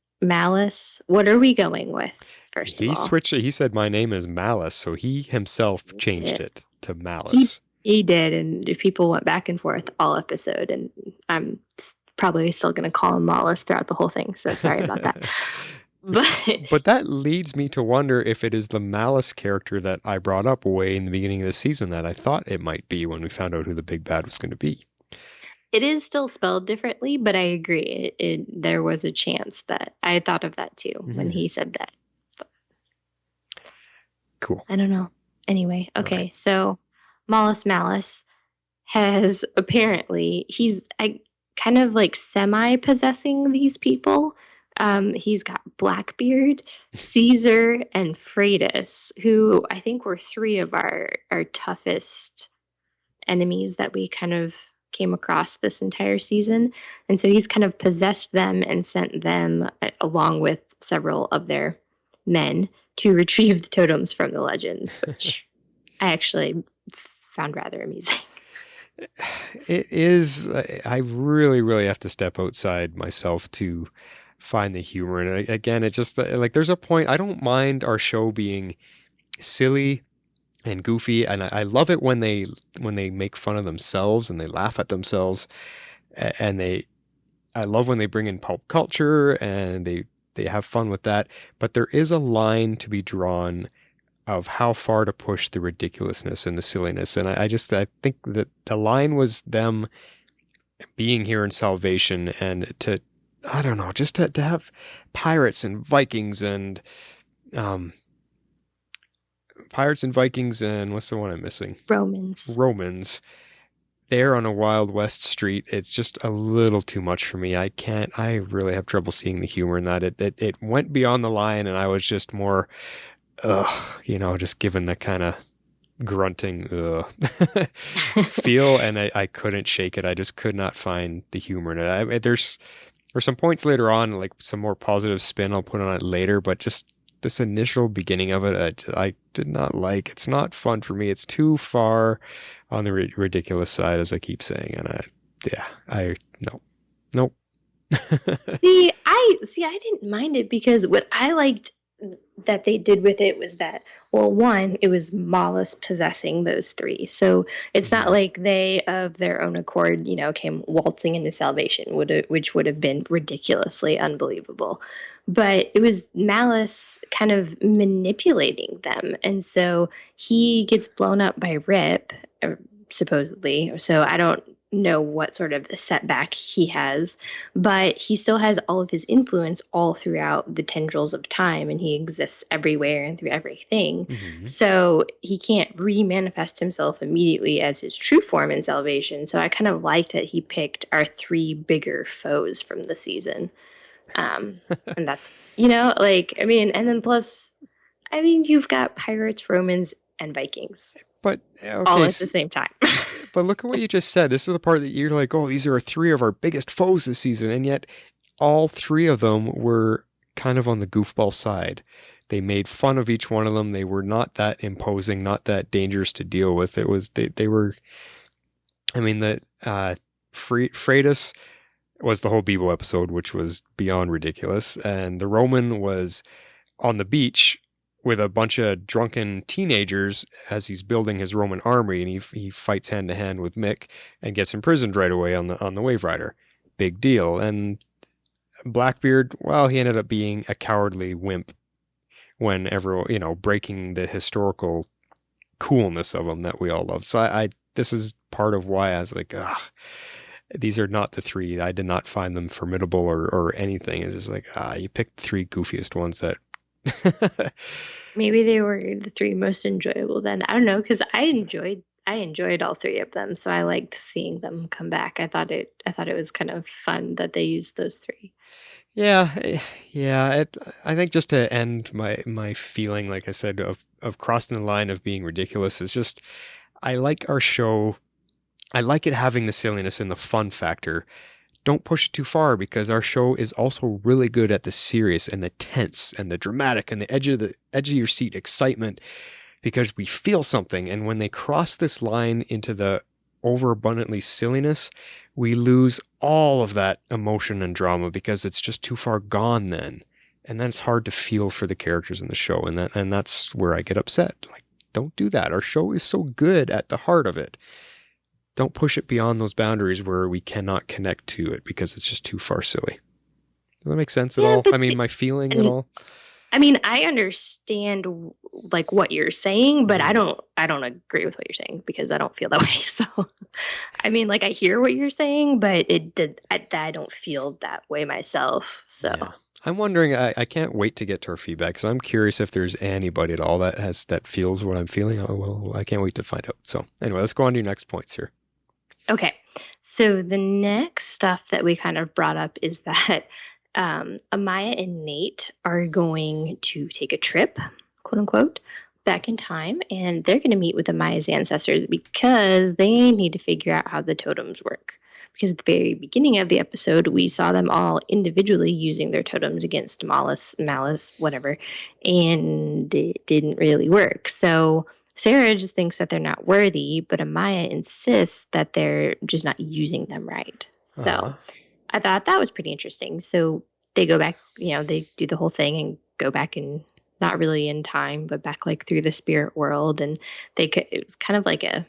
what are we going with, first of all? He switched it. He said, my name is Mallus, so he himself changed it to Mallus. He did, and people went back and forth all episode, and I'm probably still going to call him Mallus throughout the whole thing, so sorry about that. But that leads me to wonder if it is the Mallus character that I brought up way in the beginning of the season that I thought it might be when we found out who the big bad was going to be. It is still spelled differently, but I agree. There was a chance that I thought of that too when he said that. But cool. I don't know. Anyway, okay, right. So Mallus has apparently, he's kind of like semi-possessing these people. He's got Blackbeard, Caesar, and Freitas, who I think were three of our toughest enemies that we kind of came across this entire season. And so he's kind of possessed them and sent them, along with several of their men, to retrieve the totems from the Legends, which I actually found rather amusing. It is. I really, really have to step outside myself to find the humor. And again, it just like there's a point. I don't mind our show being silly and goofy, and I love it when they make fun of themselves and they laugh at themselves, and I love when they bring in pulp culture and they have fun with that. But there is a line to be drawn of how far to push the ridiculousness and the silliness, and I think that the line was them being here in Salvation and to have pirates and Vikings and what's the one I'm missing? Romans. There on a Wild West street, it's just a little too much for me. I really have trouble seeing the humor in that. It went beyond the line, and I was just more, just given the kind of grunting feel, and I couldn't shake it. I just could not find the humor in it. There's some points later on, like some more positive spin I'll put on it later, but just this initial beginning of it, I did not like. It's not fun for me. It's too far on the ridiculous side, as I keep saying. And nope. See, I didn't mind it because what I liked that they did with it was that, well, one, it was Mallus possessing those three. So it's not like they, of their own accord, came waltzing into salvation, which would have been ridiculously unbelievable. But it was Mallus kind of manipulating them. And so he gets blown up by Rip, supposedly. So I don't know what sort of setback he has, but he still has all of his influence all throughout the tendrils of time, and he exists everywhere and through everything. So he can't re-manifest himself immediately as his true form in Salvation. So I kind of like that he picked our three bigger foes from the season. And that's, and then plus, you've got pirates, Romans, and Vikings. But all at the same time. But look at what you just said. This is the part that you're like, oh, these are three of our biggest foes this season. And yet all three of them were kind of on the goofball side. They made fun of each one of them. They were not that imposing, not that dangerous to deal with. It was, they were, Freitas was the whole Beeble episode, which was beyond ridiculous. And the Roman was on the beach with a bunch of drunken teenagers as he's building his Roman army, and he fights hand to hand with Mick and gets imprisoned right away on the Waverider. Big deal. And Blackbeard, well, he ended up being a cowardly wimp when everyone, breaking the historical coolness of him that we all love. So I this is part of why I was like, these are not the three. I did not find them formidable or anything. It's just like, you picked the three goofiest ones that maybe they were the three most enjoyable then. I don't know, because I enjoyed all three of them, so I liked seeing them come back. I thought it was kind of fun that they used those three. Yeah. I think just to end my feeling, like I said, of crossing the line of being ridiculous is just, I like our show. I like it having the silliness and the fun factor. Don't push it too far, because our show is also really good at the serious and the tense and the dramatic and the edge of your seat excitement, because we feel something. And when they cross this line into the overabundantly silliness, we lose all of that emotion and drama because it's just too far gone then. And then it's hard to feel for the characters in the show. And that's where I get upset. Like, don't do that. Our show is so good at the heart of it. Don't push it beyond those boundaries where we cannot connect to it because it's just too far silly. Does that make sense at all? My feeling at all? I understand like what you're saying, but I don't agree with what you're saying because I don't feel that way. So, I hear what you're saying, but I don't feel that way myself. So. Yeah. I'm wondering, I can't wait to get to our feedback because I'm curious if there's anybody at all that feels what I'm feeling. Oh, well, I can't wait to find out. So anyway, let's go on to your next points here. Okay. So the next stuff that we kind of brought up is that Amaya and Nate are going to take a trip, quote unquote, back in time, and they're going to meet with Amaya's ancestors because they need to figure out how the totems work. Because at the very beginning of the episode, we saw them all individually using their totems against Mallus, whatever, and it didn't really work. So Sara just thinks that they're not worthy, but Amaya insists that they're just not using them right. So I thought that was pretty interesting. So they go back, they do the whole thing and go back and not really in time, but back like through the spirit world. And it was kind of like a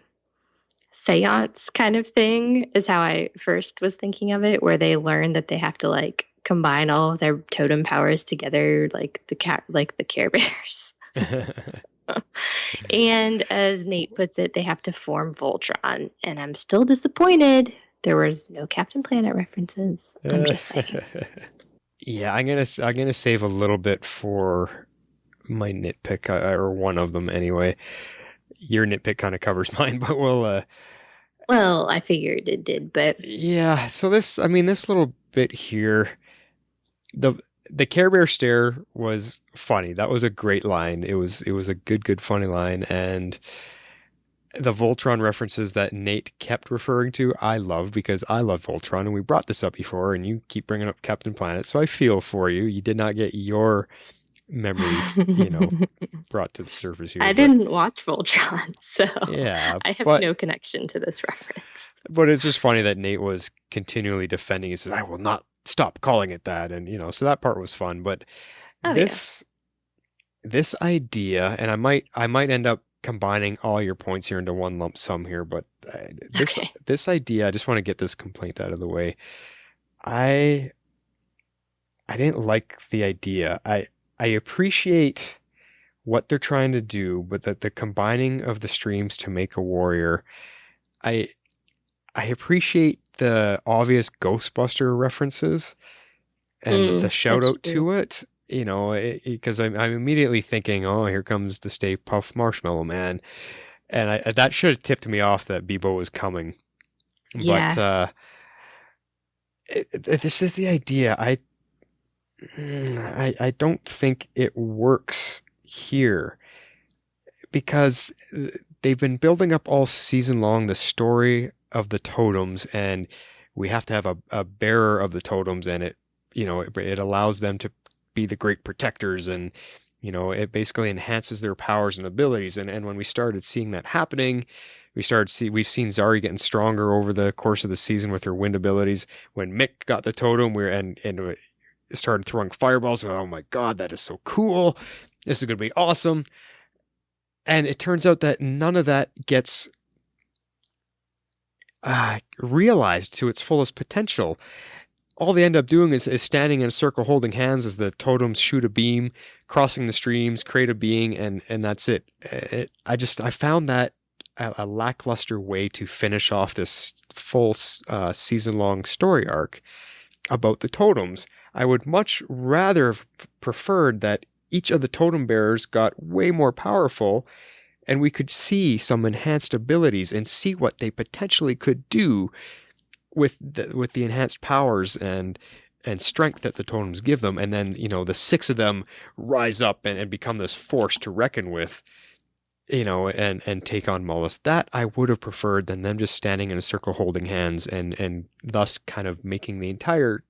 seance kind of thing is how I first was thinking of it, where they learn that they have to like combine all of their totem powers together, like the Care Bears. And as Nate puts it, they have to form Voltron, and I'm still disappointed there was no Captain Planet references. I'm just saying. Yeah, I'm gonna save a little bit for my nitpick, or one of them anyway. Your nitpick kind of covers mine, but we'll. Well, I figured it did, but yeah. So this little bit here, the Care Bear stare was funny. That was a great line. It was a good funny line, and the Voltron references that Nate kept referring to, I love, because I love Voltron, and we brought this up before, and you keep bringing up Captain Planet, so I feel for you. You did not get your memory, brought to the surface here. I didn't watch Voltron, so yeah, I have no connection to this reference. But it's just funny that Nate was continually defending. He says, "I will not stop calling it that," and so that part was fun. But this idea, and I might end up combining all your points here into one lump sum here, but this idea, I just want to get this complaint out of the way. I didn't like the idea. I appreciate what they're trying to do, but that the combining of the streams to make a warrior, I appreciate the obvious Ghostbuster references and the shout out to it, you know, because I'm immediately thinking, oh, here comes the Stay Puft Marshmallow Man, and that should have tipped me off that Bebo was coming. Yeah. But this is the idea. I don't think it works here because they've been building up all season long the story of the totems, and we have to have a bearer of the totems, and it allows them to be the great protectors, and it basically enhances their powers and abilities. And when we started seeing that happening, we've seen Zari getting stronger over the course of the season with her wind abilities. When Mick got the totem, and started throwing fireballs. Oh my god, that is so cool! This is going to be awesome. And it turns out that none of that gets realized to its fullest potential. All they end up doing is standing in a circle holding hands as the totems shoot a beam, crossing the streams, create a being, and that's it. I found that a lackluster way to finish off this full season-long story arc about the totems. I would much rather have preferred that each of the totem bearers got way more powerful, and we could see some enhanced abilities and see what they potentially could do with the enhanced powers and strength that the totems give them. And then, the 6 of them rise up and become this force to reckon with, and take on Mallus. That I would have preferred than them just standing in a circle holding hands and thus kind of making the entire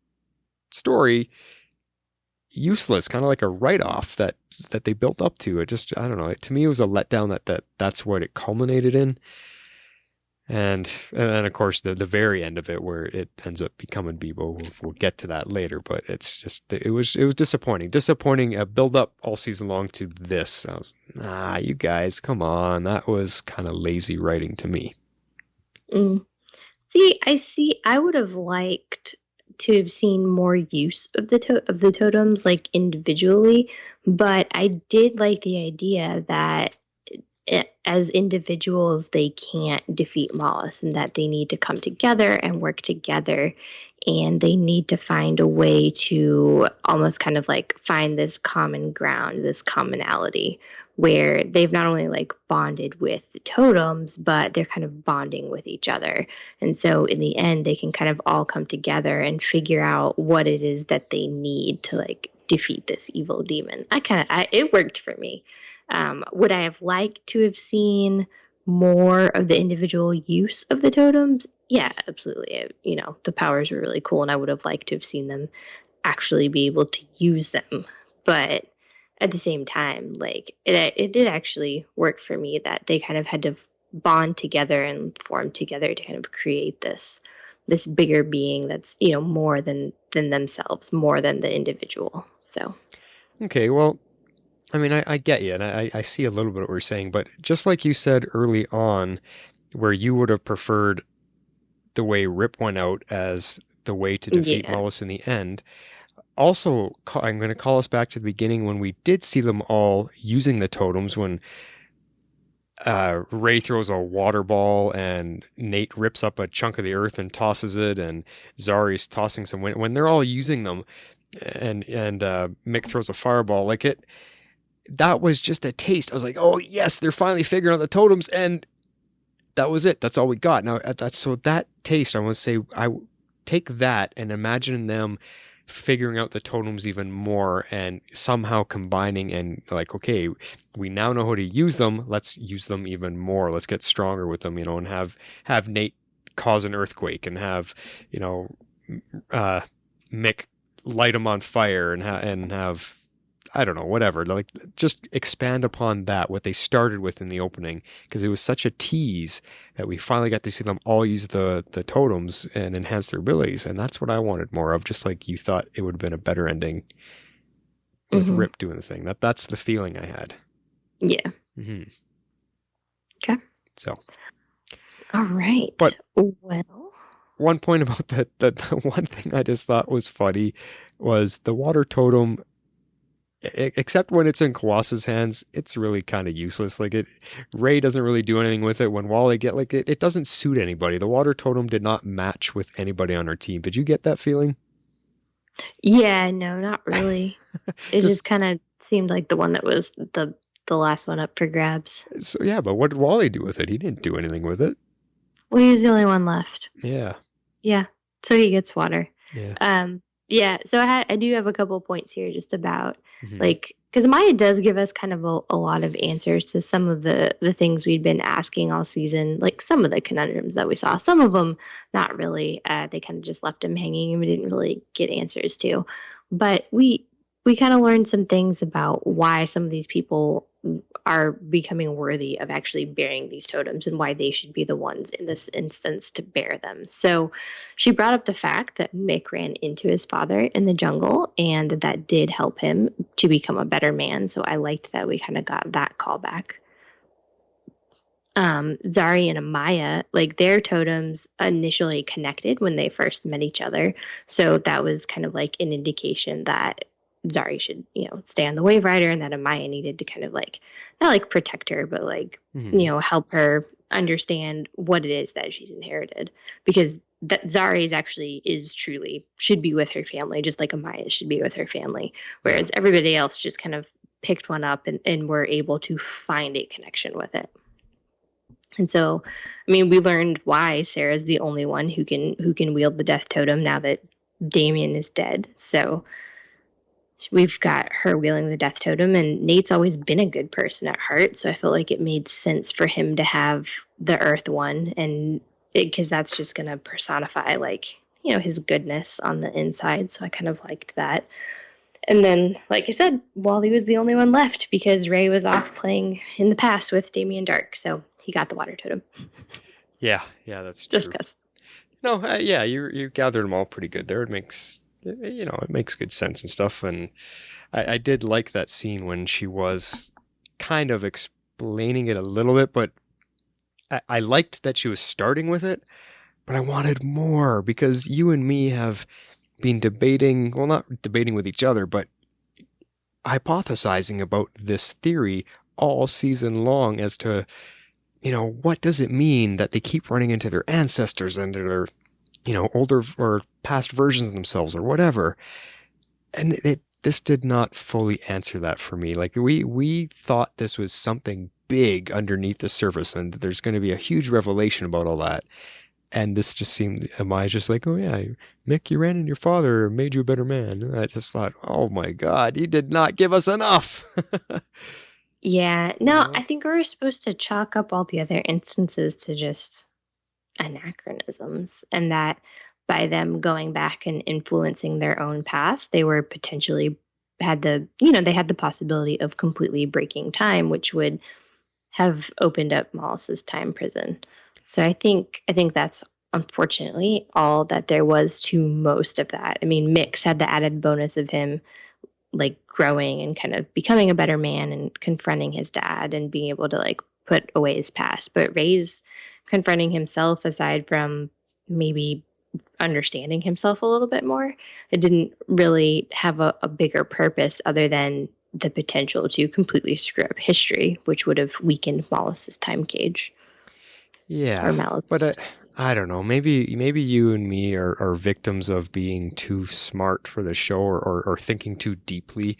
story useless, kind of like a write-off that they built up to. It just, I don't know, to me it was a letdown that's what it culminated in. And then of course the very end of it where it ends up becoming Bebo, we'll get to that later, but it's just, it was disappointing a build up all season long to this. I was, you guys, come on, that was kind of lazy writing to me. I would have liked to have seen more use of the totems, like individually, but I did like the idea that as individuals they can't defeat Mallus, and that they need to come together and work together, and they need to find a way to almost kind of like find this common ground, this commonality, where they've not only like bonded with the totems, but they're kind of bonding with each other. And so in the end, they can kind of all come together and figure out what it is that they need to like defeat this evil demon. It worked for me. Would I have liked to have seen more of the individual use of the totems? Yeah, absolutely. The powers were really cool, and I would have liked to have seen them actually be able to use them. But at the same time, like it did actually work for me that they kind of had to bond together and form together to kind of create this bigger being that's more than themselves, more than the individual. So okay, well, I mean, I get you, and I see a little bit of what you're saying, but just like you said early on, where you would have preferred the way Rip went out as the way to defeat Mallus in the end. Also, I'm going to call us back to the beginning when we did see them all using the totems, when Ray throws a water ball and Nate rips up a chunk of the earth and tosses it, and Zari's tossing some wind. When they're all using them, and Mick throws a fireball, like it, that was just a taste. I was like, oh yes, they're finally figuring out the totems, and that was it. That's all we got. Now that taste, I want to say, I take that and imagine them figuring out the totems even more and somehow combining and like, okay, we now know how to use them. Let's use them even more. Let's get stronger with them, and have Nate cause an earthquake, and have, Mick light him on fire, and have I don't know, whatever. Like, just expand upon that, what they started with in the opening, because it was such a tease that we finally got to see them all use the totems and enhance their abilities, and that's what I wanted more of, just like you thought it would have been a better ending. with Mhm. Rip doing the thing. That's the feeling I had. Yeah. Hmm. Okay. So All right. But- Well. one point about the one thing I just thought was funny was the water totem. Except when it's in Kawasa's hands, it's really kind of useless. Like Ray doesn't really do anything with it. When Wally it doesn't suit anybody. The water totem did not match with anybody on our team. Did you get that feeling? Yeah, no, not really. It just kind of seemed like the one that was the last one up for grabs. So yeah, but what did Wally do with it? He didn't do anything with it. Well, he was the only one left. Yeah. Yeah, so he gets water. Yeah. Yeah. So I do have a couple points here just about Mhm. like because Maya does give us kind of a lot of answers to some of the things we'd been asking all season, like some of the conundrums that we saw. Some of them not really. They kind of just left him hanging and we didn't really get answers to. But we kind of learned some things about why some of these people are becoming worthy of actually bearing these totems and why they should be the ones in this instance to bear them. So she brought up the fact that Mick ran into his father in the jungle and that did help him to become a better man. So I liked that we kind of got that callback. Zari and Amaya, like their totems initially connected when they first met each other. So that was kind of like an indication that Zari should, stay on the Waverider and that Amaya needed to kind of like, not like protect her, but like, Mhm. help her understand what it is that she's inherited. Because that Zari should be with her family, just like Amaya should be with her family. Whereas everybody else just kind of picked one up and were able to find a connection with it. And so, I mean, we learned why Sarah's the only one who can wield the death totem now that Damien is dead. So we've got her wielding the death totem, and Nate's always been a good person at heart. So I felt like it made sense for him to have the Earth one, and because that's just going to personify like his goodness on the inside. So I kind of liked that. And then, like I said, Wally was the only one left because Ray was off playing in the past with Damien Darhk, so he got the water totem. Yeah, that's Just true. because. No, yeah, you gathered them all pretty good there. It makes good sense and stuff. And I did like that scene when she was kind of explaining it a little bit, but I liked that she was starting with it, but I wanted more because you and me have been debating, well, not debating with each other, but hypothesizing about this theory all season long as to, what does it mean that they keep running into their ancestors and their, older or past versions of themselves or whatever. And this did not fully answer that for me. Like we thought this was something big underneath the surface and there's going to be a huge revelation about all that. And this just seemed, Amaya's just like, oh yeah, Mick, you ran into your father, made you a better man. And I just thought, oh my God, he did not give us enough. Yeah. No, I think we were supposed to chalk up all the other instances to just anachronisms, and that by them going back and influencing their own past, they were potentially they had the possibility of completely breaking time, which would have opened up Mollus's time prison. So I think that's unfortunately all that there was to most of that. I mean, Mix had the added bonus of him like growing and kind of becoming a better man and confronting his dad and being able to like put away his past. But Ray's confronting himself, aside from maybe understanding himself a little bit more, it didn't really have a bigger purpose other than the potential to completely screw up history, which would have weakened Mollus's time cage. Yeah, Or Mallus. but I don't know. Maybe you and me are victims of being too smart for the show or thinking too deeply,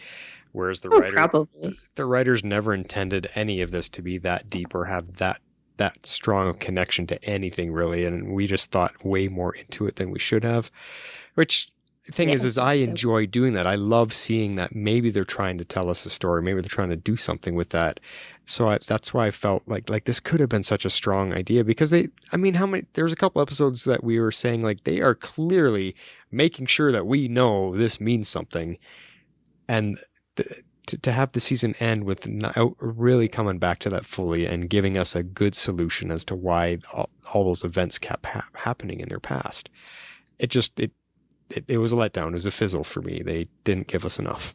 whereas the writers never intended any of this to be that deep or have that strong of connection to anything really, and we just thought way more into it than we should have. Which the thing is I enjoy doing that. I love seeing that maybe they're trying to tell us a story, maybe they're trying to do something with that. So that's why I felt like this could have been such a strong idea, because there's a couple episodes that we were saying like they are clearly making sure that we know this means something, and to have the season end with really coming back to that fully and giving us a good solution as to why all those events kept happening in their past. It was a letdown. It was a fizzle for me. They didn't give us enough.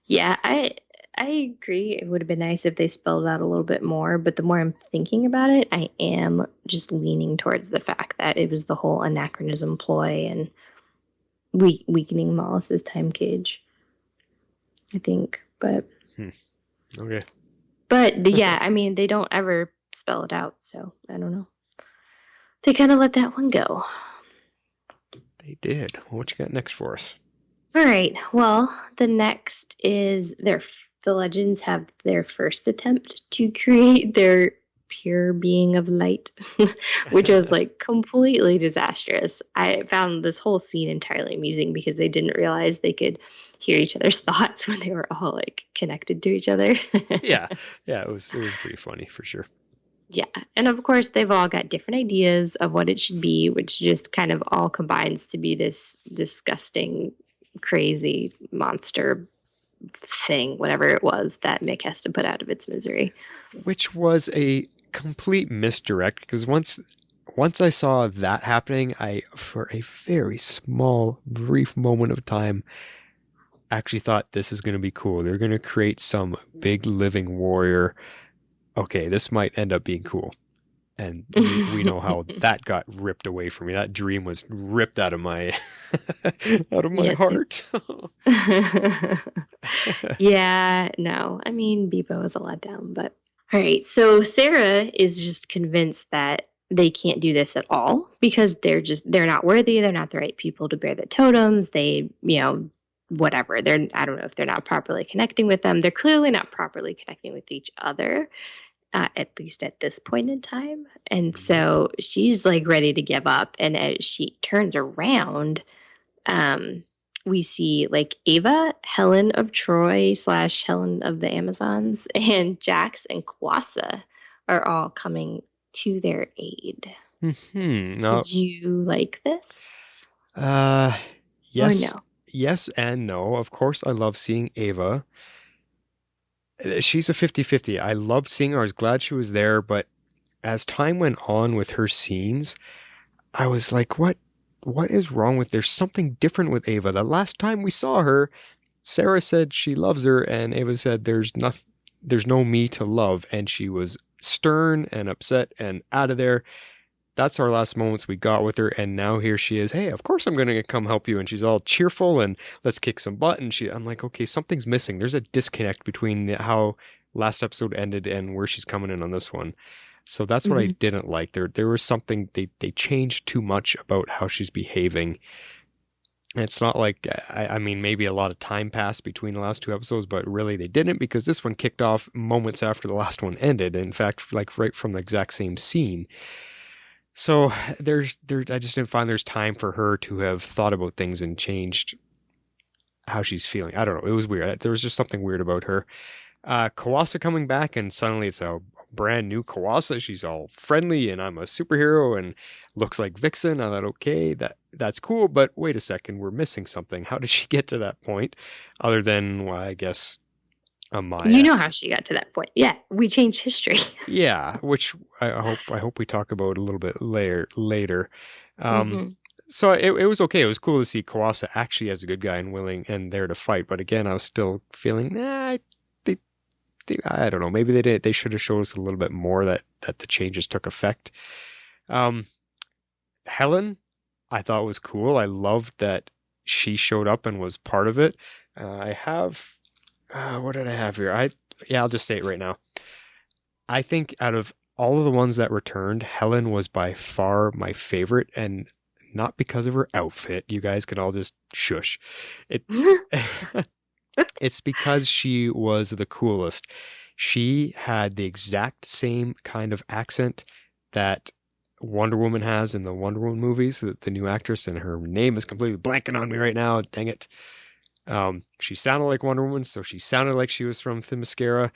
Yeah, I agree. It would have been nice if they spelled out a little bit more, but the more I'm thinking about it, I am just leaning towards the fact that it was the whole anachronism ploy and weakening Mollus's time cage, I think. But Okay. yeah, I mean, they don't ever spell it out, so I don't know. They kind of let that one go. They did. What you got next for us? All right. Well, the next is the legends have their first attempt to create their pure being of light, which was like completely disastrous. I found this whole scene entirely amusing because they didn't realize they could hear each other's thoughts when they were all like connected to each other. Yeah, it was pretty funny for sure. Yeah. And of course, they've all got different ideas of what it should be, which just kind of all combines to be this disgusting, crazy monster thing, whatever it was that Mick has to put out of its misery. Which was a complete misdirect, because once I saw that happening, I, for a very small, brief moment of time, actually thought this is going to be cool. They're going to create some big living warrior. Okay, this might end up being cool. And we know how that got ripped away from me. That dream was ripped out of my heart. Yeah, no. I mean, Bebo is a letdown, but all right. So Sara is just convinced that they can't do this at all because they're not worthy. They're not the right people to bear the totems. They, whatever. I don't know if they're not properly connecting with them. They're clearly not properly connecting with each other. At least at this point in time. And so she's like ready to give up. And as she turns around, we see like Ava, Helen of Troy / Helen of the Amazons, and Jax and Kwasa are all coming to their aid. Mm-hmm. No. Did you like this? Yes. Or no? Yes and no. Of course, I love seeing Ava. She's a 50-50. I loved seeing her. I was glad she was there. But as time went on with her scenes, I was like, what is wrong with, there's something different with Ava. The last time we saw her, Sara said she loves her, and Ava said there's no me to love. And she was stern and upset and out of there. That's our last moments we got with her, and now here she is. Hey, of course I'm going to come help you. And she's all cheerful and let's kick some butt. And I'm like, okay, something's missing. There's a disconnect between how last episode ended and where she's coming in on this one. So that's what I didn't like. There was something, they changed too much about how she's behaving. And it's not like, I mean, maybe a lot of time passed between the last two episodes, but really they didn't, because this one kicked off moments after the last one ended. In fact, like right from the exact same scene. So I just didn't find there's time for her to have thought about things and changed how she's feeling. I don't know. It was weird. There was just something weird about her. Kwasa coming back, and suddenly it's a brand new Kwasa. She's all friendly, and I'm a superhero, and looks like Vixen. I thought, okay, that's cool, but wait a second, we're missing something. How did she get to that point? Other than, well, I guess, Amaya. You know how she got to that point. Yeah, we changed history. Yeah, which I hope we talk about a little bit later. So it was okay. It was cool to see Kwasa actually as a good guy and willing and there to fight. But again, I was still feeling, I don't know. Maybe they should have showed us a little bit more that the changes took effect. Helen, I thought was cool. I loved that she showed up and was part of it. I have. What did I have here? I'll just say it right now. I think out of all of the ones that returned, Helen was by far my favorite, and not because of her outfit. You guys can all just shush. It's because she was the coolest. She had the exact same kind of accent that Wonder Woman has in the Wonder Woman movies, the new actress, and her name is completely blanking on me right now. Dang it. She sounded like Wonder Woman, so she sounded like she was from Themyscira.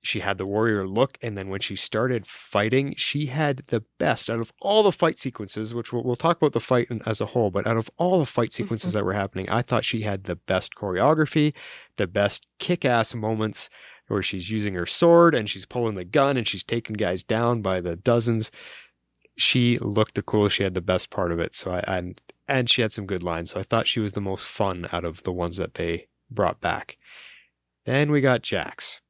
She had the warrior look, and then when she started fighting, she had the best out of all the fight sequences, which we'll talk about the fight as a whole, but out of all the fight sequences that were happening, I thought she had the best choreography, the best kick-ass moments where she's using her sword and she's pulling the gun and she's taking guys down by the dozens. She looked the coolest. She had the best part of it. So and she had some good lines. So I thought she was the most fun out of the ones that they brought back. Then we got Jax.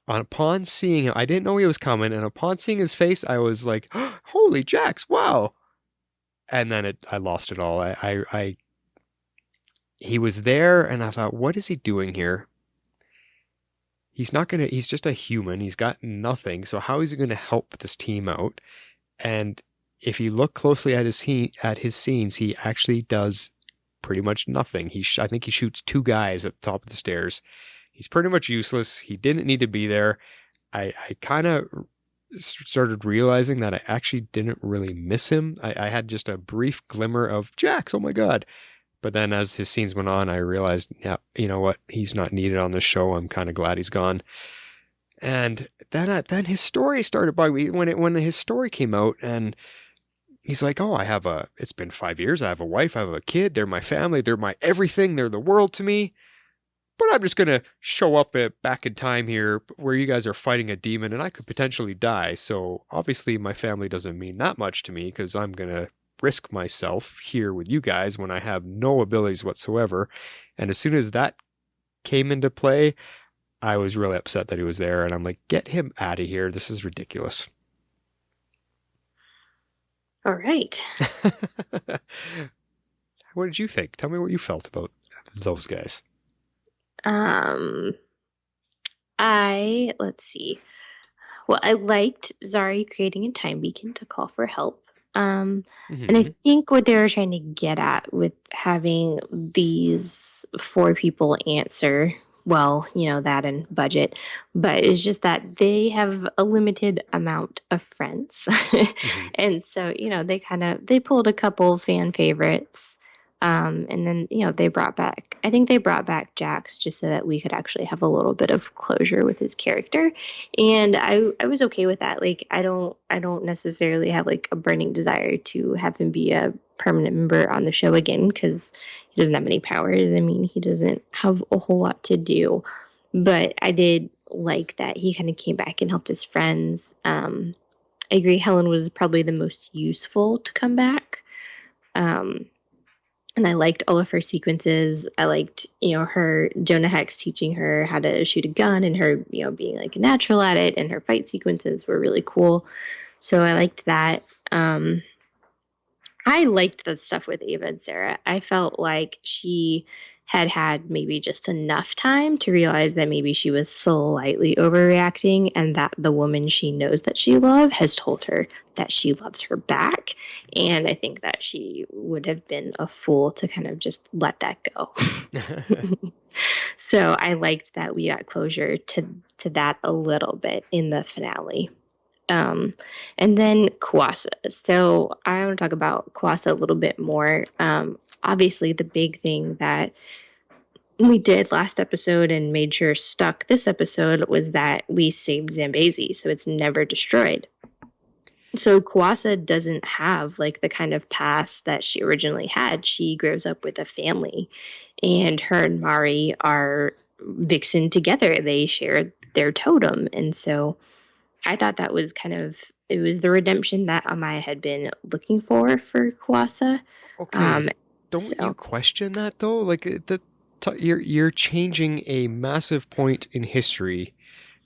Upon seeing him, I didn't know he was coming, and upon seeing his face, I was like, oh, holy Jax, wow. And then I lost it all. He was there, and I thought, what is he doing here? He's just a human. He's got nothing. So how is he going to help this team out? And if you look closely at his scenes, he actually does pretty much nothing. I think he shoots 2 guys at the top of the stairs. He's pretty much useless. He didn't need to be there. I kind of started realizing that I actually didn't really miss him. I had just a brief glimmer of Jax, oh my god. But then as his scenes went on, I realized, yeah, you know what? He's not needed on this show. I'm kind of glad he's gone. And then his story started when his story came out, and he's like, oh, it's been 5 years. I have a wife. I have a kid. They're my family. They're my everything. They're the world to me. But I'm just going to show up back in time here where you guys are fighting a demon and I could potentially die. So obviously my family doesn't mean that much to me because I'm going to risk myself here with you guys when I have no abilities whatsoever. And as soon as that came into play, I was really upset that he was there. And I'm like, get him out of here. This is ridiculous. All right. What did you think? Tell me what you felt about those guys. Let's see. Well, I liked Zari creating a time beacon to call for help. And I think what they were trying to get at with having these 4 people answer, well, that and budget, but it's just that they have a limited amount of friends. And so, they pulled a couple fan favorites. And then, they brought back Jax just so that we could actually have a little bit of closure with his character. And I was okay with that. Like, I don't necessarily have like a burning desire to have him be a permanent member on the show again, because he doesn't have any powers. I mean, he doesn't have a whole lot to do, but I did like that he kind of came back and helped his friends. I agree. Helen was probably the most useful to come back. And I liked all of her sequences. I liked, her Jonah Hex teaching her how to shoot a gun and her, being like a natural at it, and her fight sequences were really cool. So I liked that. I liked the stuff with Ava and Sara. I felt like she had maybe just enough time to realize that maybe she was slightly overreacting, and that the woman she knows that she loves has told her that she loves her back. And I think that she would have been a fool to kind of just let that go. So I liked that we got closure to that a little bit in the finale. And then Kwasa. So I want to talk about Kwasa a little bit more. Obviously, the big thing that we did last episode and made sure stuck this episode was that we saved Zambesi, so it's never destroyed. So Kwasa doesn't have like the kind of past that she originally had. She grows up with a family, and her and Mari are Vixen together. They share their totem, and so I thought that was it was the redemption that Amaya had been looking for Kwasa. Okay. Don't you question that though? Like you're changing a massive point in history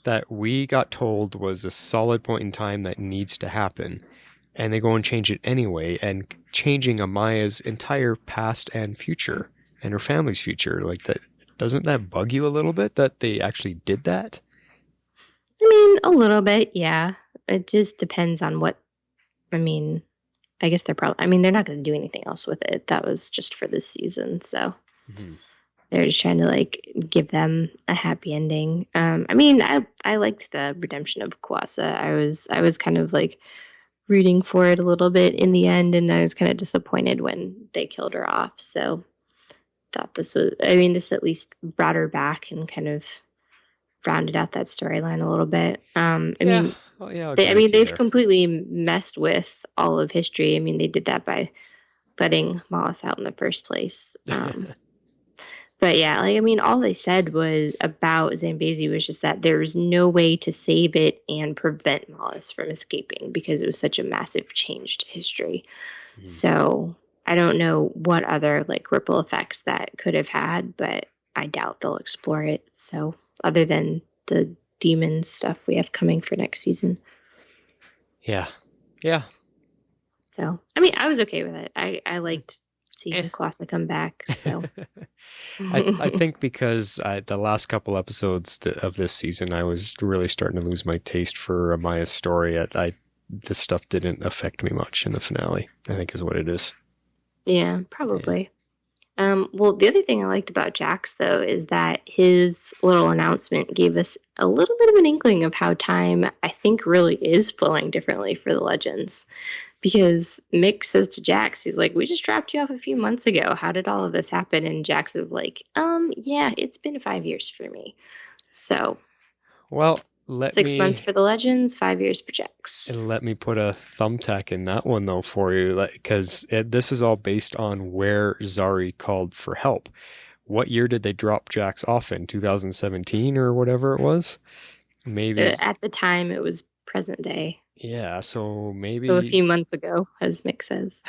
that we got told was a solid point in time that needs to happen, and they go and change it anyway, and changing Amaya's entire past and future and her family's future. Like that, doesn't that bug you a little bit that they actually did that? I mean, a little bit, yeah. It just depends on what. I mean, I guess they're not going to do anything else with it. That was just for this season, so they're just trying to like give them a happy ending. I liked the redemption of Kwasa. I was kind of like rooting for it a little bit in the end, and I was kind of disappointed when they killed her off. So thought this at least brought her back and kind of rounded out that storyline a little bit. They've completely messed with all of history. I mean, they did that by letting Mallus out in the first place. But yeah, all they said was about Zambesi was just that there's no way to save it and prevent Mallus from escaping because it was such a massive change to history. So I don't know what other like ripple effects that could have had, but I doubt they'll explore it. So other than the demon stuff we have coming for next season. Yeah. So, I mean, I was okay with it. I liked seeing Kwasa come back. So. I think because the last couple episodes of this season, I was really starting to lose my taste for Amaya's story. This stuff didn't affect me much in the finale, I think is what it is. Yeah, probably. Well, the other thing I liked about Jax, though, is that his little announcement gave us a little bit of an inkling of how time, I think, really is flowing differently for the Legends. Because Mick says to Jax, he's like, we just dropped you off a few months ago. How did all of this happen? And Jax is like, yeah, it's been 5 years for me. So, well, 6 months for the Legends, 5 years for Jax. Let me put a thumbtack in that one, though, for you, because this is all based on where Zari called for help. What year did they drop Jax off in? 2017 or whatever it was? Maybe. At the time, it was present day. Yeah, so maybe... So a few months ago, as Mick says.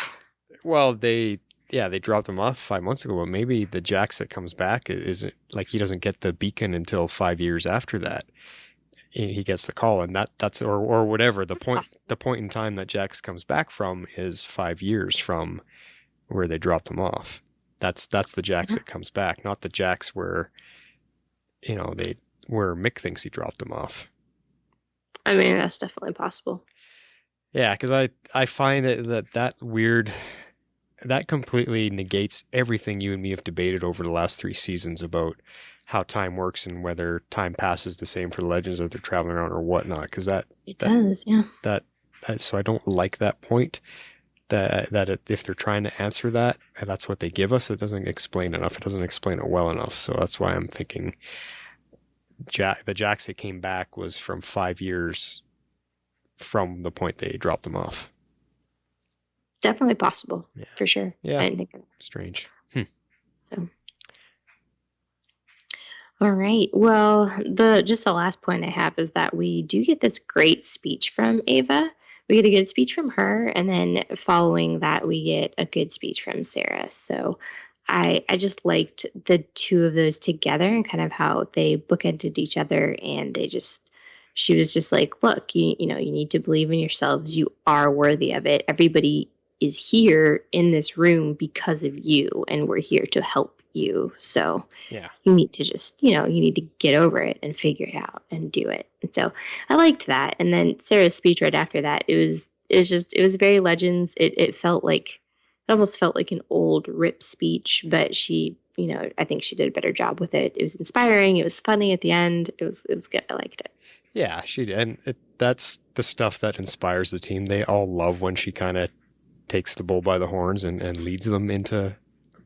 Well, they dropped him off 5 months ago, but maybe the Jax that comes back isn't, like, he doesn't get the beacon until 5 years after that. He gets the call, and that's or whatever. The point in time that Jax comes back from is 5 years from where they dropped him off. That's the Jax that comes back, not the Jax where where Mick thinks he dropped him off. I mean, that's definitely possible. Yeah, because I find that weird. That completely negates everything you and me have debated over the last 3 seasons about how time works and whether time passes the same for the Legends that they're traveling around or whatnot. Because does, yeah. So I don't like that point. If they're trying to answer that, that's what they give us. It doesn't explain enough. It doesn't explain it well enough. So that's why I'm thinking the Jax that came back was from 5 years from the point they dropped them off. Definitely possible, for sure. Yeah, I didn't think of that. Strange. So, all right. Well, just the last point I have is that we do get this great speech from Ava. We get a good speech from her, and then following that, we get a good speech from Sara. So I just liked the two of those together and kind of how they bookended each other, and she was just like, look, you need to believe in yourselves. You are worthy of it. Everybody is here in this room because of you, and we're here to help you. So you need to just, you need to get over it and figure it out and do it. And so I liked that. And then Sarah's speech right after that, it was very Legends. It almost felt like an old Rip speech, but she, I think she did a better job with it. It was inspiring. It was funny at the end. It was good. I liked it. Yeah, she did. And that's the stuff that inspires the team. They all love when she kind of takes the bull by the horns and leads them into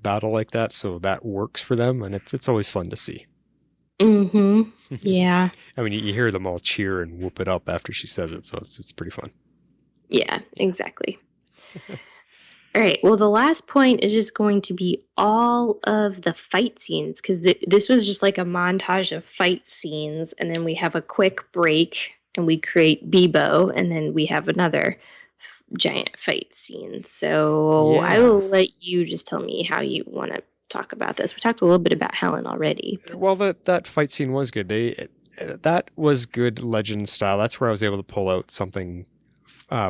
battle like that. So that works for them, and it's always fun to see. Mm-hmm. Yeah. I mean, you hear them all cheer and whoop it up after she says it, so it's pretty fun. Yeah, exactly. All right. Well, the last point is just going to be all of the fight scenes, because this was just like a montage of fight scenes, and then we have a quick break, and we create Bebo, and then we have another giant fight scene. So I will let you just tell me how you want to talk about this. We talked a little bit about Helen already. Well, that fight scene was good. That was good Legend style. That's where I was able to pull out something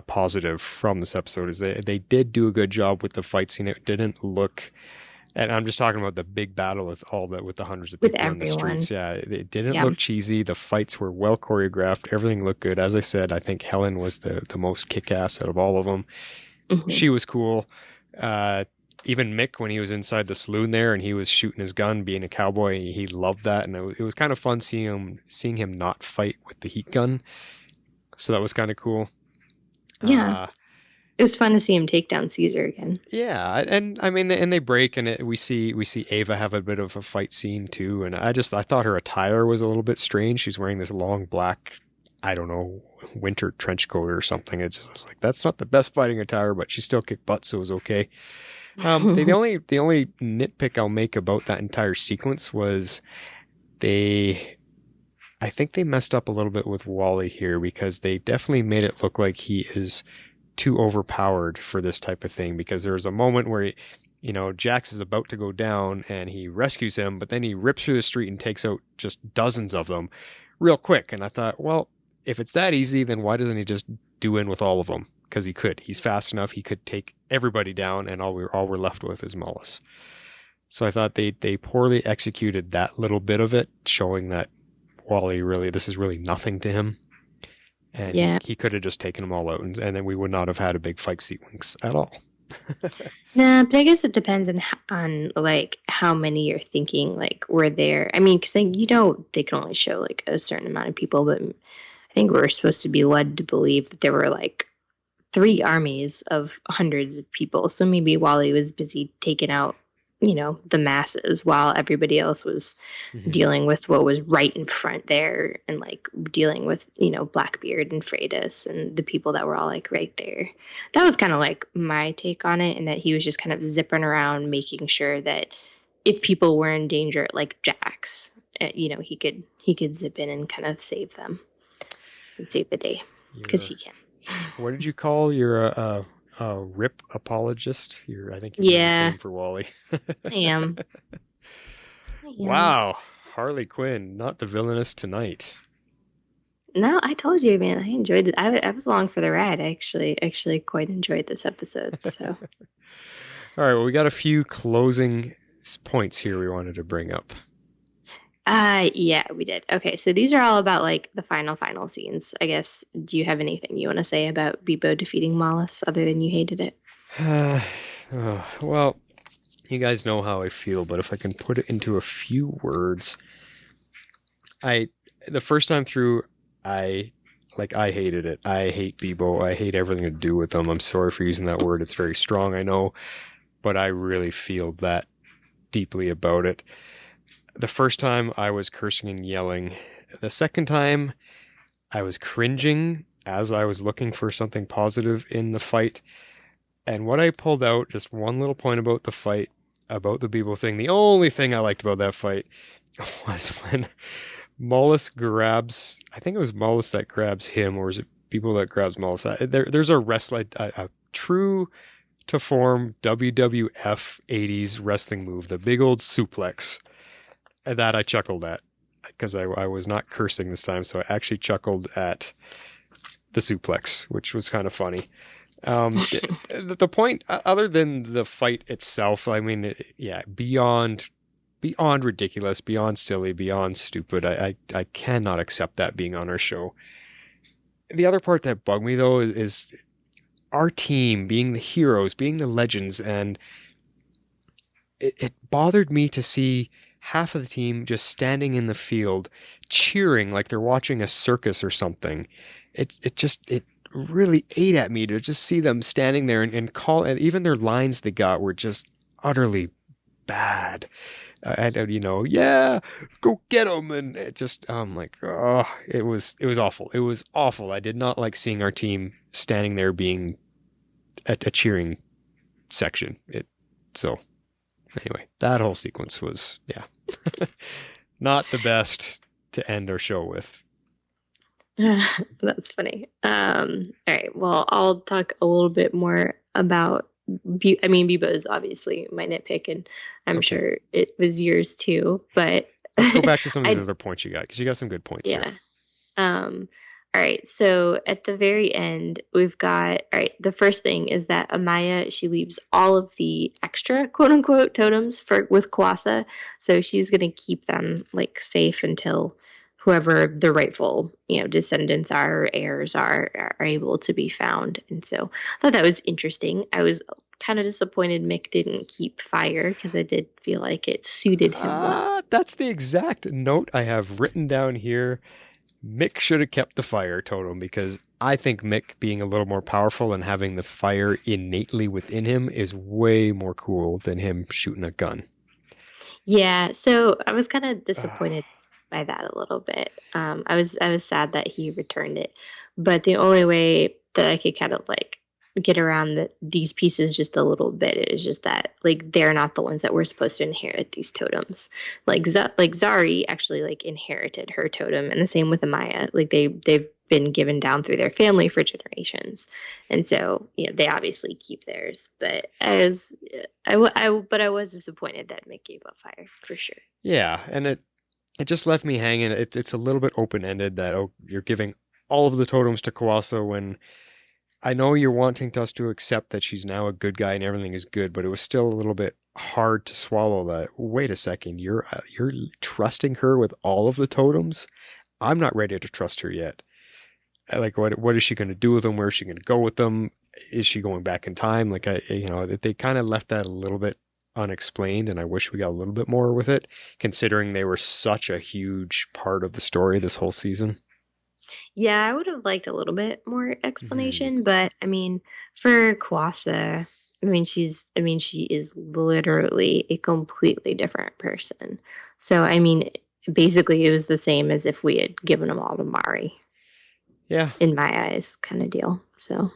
positive from this episode. Is they did do a good job with the fight scene. It didn't look, and I'm just talking about the big battle with the hundreds of people in the streets. Yeah, it didn't look cheesy. The fights were well choreographed. Everything looked good. As I said, I think Helen was the most kick-ass out of all of them. Mm-hmm. She was cool. Even Mick, when he was inside the saloon there and he was shooting his gun, being a cowboy, he loved that, and it was kind of fun seeing him not fight with the heat gun. So that was kind of cool. Yeah. It was fun to see him take down Caesar again. Yeah, and I mean, and they break, and we see Ava have a bit of a fight scene too. And I thought her attire was a little bit strange. She's wearing this long black, I don't know, winter trench coat or something. It just was like, that's not the best fighting attire, but she still kicked butt, so it was okay. The only nitpick I'll make about that entire sequence was I think they messed up a little bit with Wally here, because they definitely made it look like he is too overpowered for this type of thing, because there was a moment where Jax is about to go down and he rescues him, but then he rips through the street and takes out just dozens of them real quick. And I thought, well, if it's that easy, then why doesn't he just do in with all of them? Because he could. He's fast enough. He could take everybody down, and all we're left with is Mallus. So I thought they poorly executed that little bit of it, showing that Wally this is really nothing to him. And he could have just taken them all out, and then we would not have had a big fight sequence at all. Nah, but I guess it depends on like how many you're thinking like were there. I mean, because they can only show like a certain amount of people, but I think we're supposed to be led to believe that there were like 3 armies of hundreds of people. So maybe Wally was busy taking out, the masses while everybody else was dealing with what was right in front there and like dealing with, Blackbeard and Freydis and the people that were all like right there. That was kind of like my take on it, and that he was just kind of zipping around making sure that if people were in danger, like Jax, he could zip in and kind of save them and save the day because he can. What did you call your Rip apologist? I think you're the same for Wally. I am. Wow, Harley Quinn, not the villainess tonight. No, I told you, man. I enjoyed it. I was along for the ride. I actually quite enjoyed this episode. So, all right. Well, we got a few closing points here we wanted to bring up. Yeah, we did. Okay, so these are all about like the final scenes. I guess. Do you have anything you want to say about Bebo defeating Mallus other than you hated it? Well, you guys know how I feel, but if I can put it into a few words, the first time through, I hated it. I hate Bebo. I hate everything to do with him. I'm sorry for using that word. It's very strong, I know, but I really feel that deeply about it. The first time I was cursing and yelling. The second time I was cringing as I was looking for something positive in the fight. And what I pulled out, just one little point about the fight, about the Bebo thing, the only thing I liked about that fight was when Mallus grabs, I think it was Mallus that grabs him, or is it Bebo that grabs Mallus? There's a true to form WWF 80s wrestling move, the big old suplex. And that I chuckled at, because I was not cursing this time, so I actually chuckled at the suplex, which was kind of funny. The point, other than the fight itself, I mean, beyond ridiculous, beyond silly, beyond stupid, I cannot accept that being on our show. The other part that bugged me, though, is our team being the heroes, being the legends, and it bothered me to see half of the team just standing in the field cheering like they're watching a circus or something. It really ate at me to just see them standing there and call, and even their lines they got were just utterly bad. Yeah, go get them, and it just, I'm like, oh, it was awful. It was awful. I did not like seeing our team standing there being a cheering section. So anyway, that whole sequence was, not the best to end our show with. That's funny. All right. Well, I'll talk a little bit more about. Bebo is obviously my nitpick, and I'm sure it was yours too. But let's go back to some of these other points you got, because you got some good points. Yeah. All right. So at the very end, we've got. All right. The first thing is that Amaya, she leaves all of the extra quote unquote totems with Kwasa, so she's gonna keep them like safe until whoever the rightful, descendants are, or heirs are able to be found. And so I thought that was interesting. I was kind of disappointed Mick didn't keep fire, because I did feel like it suited him well. That's the exact note I have written down here. Mick should have kept the fire totem, because I think Mick being a little more powerful and having the fire innately within him is way more cool than him shooting a gun. Yeah, so I was kind of disappointed by that a little bit. I was sad that he returned it, but the only way that I could kind of like get around these pieces just a little bit is just that like they're not the ones that were supposed to inherit these totems. Like Zari actually like inherited her totem, and the same with Amaya. Like they've been given down through their family for generations, and so they obviously keep theirs. But I was disappointed that Mick gave up fire for sure. Yeah, and it just left me hanging. It's a little bit open ended that you're giving all of the totems to Kawasa when I know you're wanting us to accept that she's now a good guy and everything is good, but it was still a little bit hard to swallow that. Wait a second, you're trusting her with all of the totems? I'm not ready to trust her yet. Like, what is she going to do with them? Where is she going to go with them? Is she going back in time? Like, they kind of left that a little bit unexplained, and I wish we got a little bit more with it, considering they were such a huge part of the story this whole season. Yeah, I would have liked a little bit more explanation, but I mean, for Kawasa, she is literally a completely different person. So, I mean, basically it was the same as if we had given them all to Mari. Yeah. In my eyes, kind of deal. So.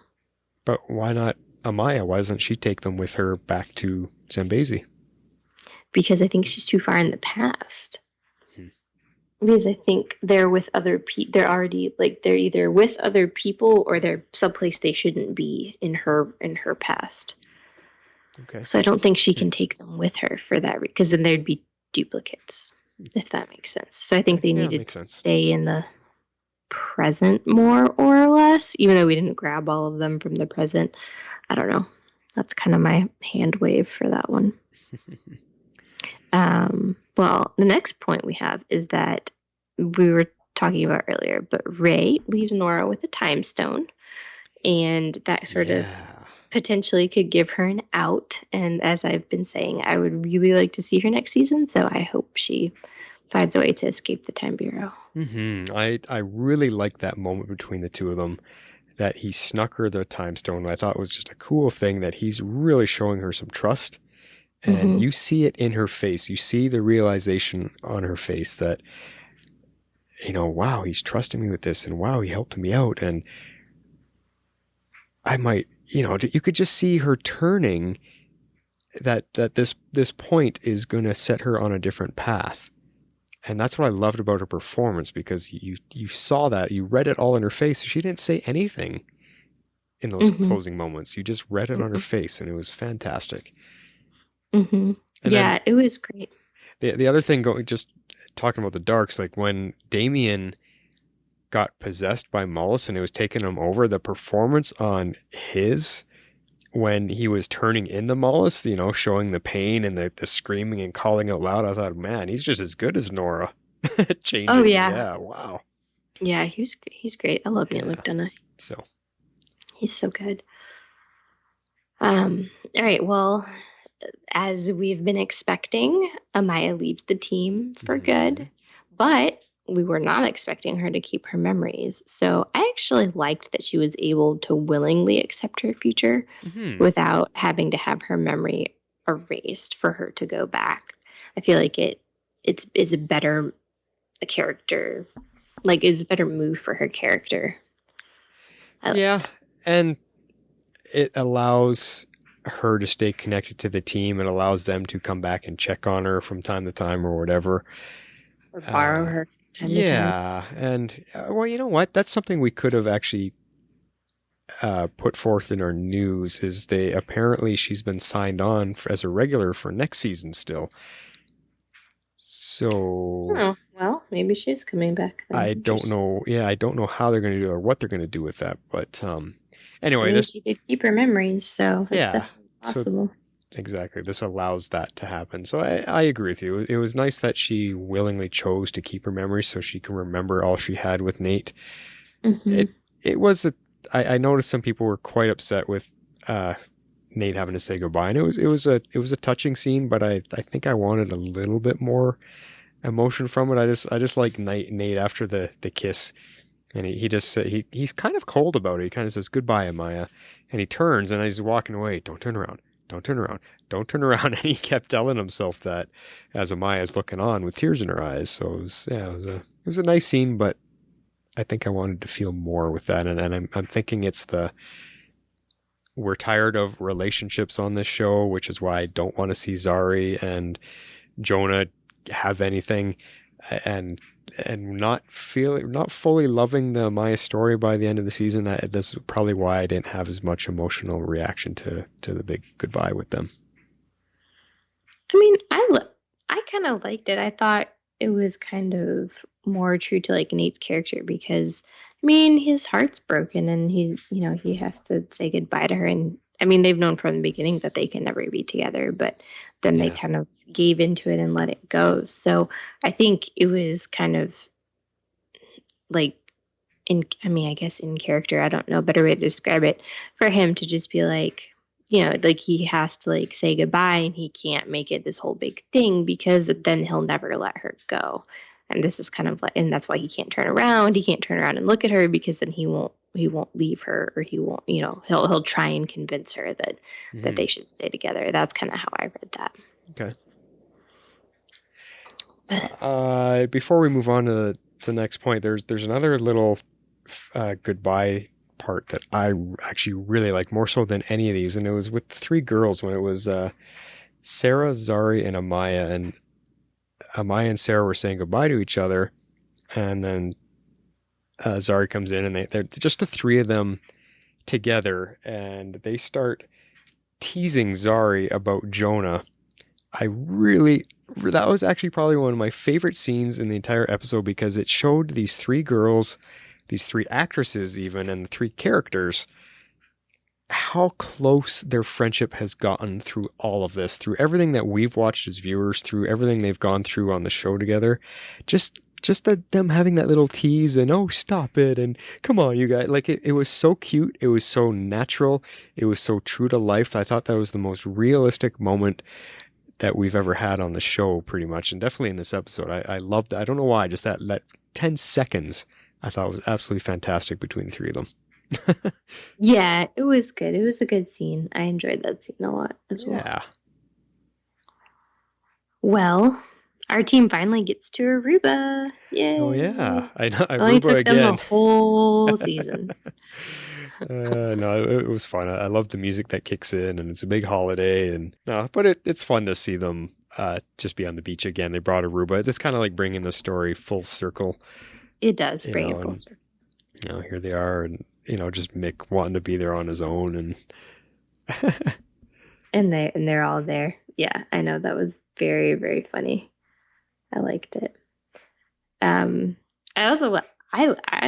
But why not Amaya? Why doesn't she take them with her back to Zambesi? Because I think she's too far in the past. Because I think they're with other people. They're already they're either with other people or they're someplace they shouldn't be in her past. Okay. So I don't think she can take them with her for that because then there'd be duplicates, if that makes sense. So I think they needed to stay in the present more or less, even though we didn't grab all of them from the present. I don't know. That's kind of my hand wave for that one. Well, the next point we have is that we were talking about earlier, but Ray leaves Nora with a time stone, and that sort of potentially could give her an out. And as I've been saying, I would really like to see her next season, so I hope she finds a way to escape the Time Bureau. Mm-hmm. I really like that moment between the two of them, that he snuck her the time stone. I thought was just a cool thing that he's really showing her some trust. And you see it in her face. You see the realization on her face that, wow, he's trusting me with this, and wow, he helped me out. And I might, you could just see her turning that this point is going to set her on a different path. And that's what I loved about her performance, because you saw that, you read it all in her face. She didn't say anything in those closing moments. You just read it on her face, and it was fantastic. Mm-hmm. Yeah, it was great. The other thing, just talking about the Darks, like when Damien got possessed by Mallus and it was taking him over, the performance on his, when he was turning into Mallus, showing the pain and the screaming and calling out loud, I thought, man, he's just as good as Nora. Changing. Oh, yeah. Yeah, wow. Yeah, he's great. I love Neil McDonough. So. He's so good. All right, well, as we've been expecting, Amaya leaves the team for good, but we were not expecting her to keep her memories. So I actually liked that she was able to willingly accept her future without having to have her memory erased for her to go back. I feel like it's a better character, it's a better move for her character. Yeah, and it allows her to stay connected to the team. It allows them to come back and check on her from time to time or whatever. Or borrow her from time to time. Yeah, and well, you know what? That's something we could have actually put forth in our news, is apparently she's been signed on as a regular for next season still. So... Oh, well, maybe she's coming back then. I don't know. Yeah, I don't know how they're going to do it or what they're going to do with that, but... Anyway, she did keep her memories, so it's definitely possible. So, exactly. This allows that to happen. So I agree with you. It was nice that she willingly chose to keep her memories so she can remember all she had with Nate. It was I noticed some people were quite upset with Nate having to say goodbye, and it was a touching scene, but I think I wanted a little bit more emotion from it. I just like Nate after the kiss. And he just said, he's kind of cold about it. He kind of says, goodbye, Amaya. And he turns and he's walking away. Don't turn around. Don't turn around. Don't turn around. And he kept telling himself that as Amaya's looking on with tears in her eyes. So it was a nice scene, but I think I wanted to feel more with that. And I'm thinking we're tired of relationships on this show, which is why I don't want to see Zari and Jonah have anything. And not fully loving the Maya story by the end of the season. That's probably why I didn't have as much emotional reaction to the big goodbye with them. I mean, I kind of liked it. I thought it was kind of more true to like Nate's character because, I mean, his heart's broken and he has to say goodbye to her. And I mean, they've known from the beginning that they can never be together, but then they kind of gave into it and let it go. So I think it was kind of like I guess in character, I don't know a better way to describe it, for him to just be like, like he has to like say goodbye and he can't make it this whole big thing because then he'll never let her go. And this is kind of like, and that's why he can't turn around. He can't turn around and look at her because then he won't leave her, or he won't, he'll try and convince her that they should stay together. That's kind of how I read that. Okay. Before we move on to the next point, there's another little goodbye part that I actually really like, more so than any of these, and it was with the three girls when it was Sara, Zari, and Amaya, and Amaya and Sara were saying goodbye to each other, and then Zari comes in, and they're just the three of them together, and they start teasing Zari about Jonah. That was actually probably one of my favorite scenes in the entire episode because it showed these three girls, these three actresses even, and the three characters, how close their friendship has gotten through all of this, through everything that we've watched as viewers, through everything they've gone through on the show together. Just them having that little tease and, oh, stop it, and come on, you guys. Like, it was so cute. It was so natural. It was so true to life. I thought that was the most realistic moment that we've ever had on the show, pretty much, and definitely in this episode. I loved it. I don't know why, just that 10 seconds I thought was absolutely fantastic between the three of them. Yeah, it was good. It was a good scene. I enjoyed that scene a lot as well. Yeah. Well, our team finally gets to Aruba. Yay. Oh, yeah. I know. Only Aruba took again. them the whole season. No, it was fun. I love the music that kicks in, and it's a big holiday. But it's fun to see them just be on the beach again. They brought Aruba. It's kind of like bringing the story full circle. It does bring it full circle. Here they are, and just Mick wanting to be there on his own, and they're all there. Yeah, I know, that was very, very funny. I liked it. I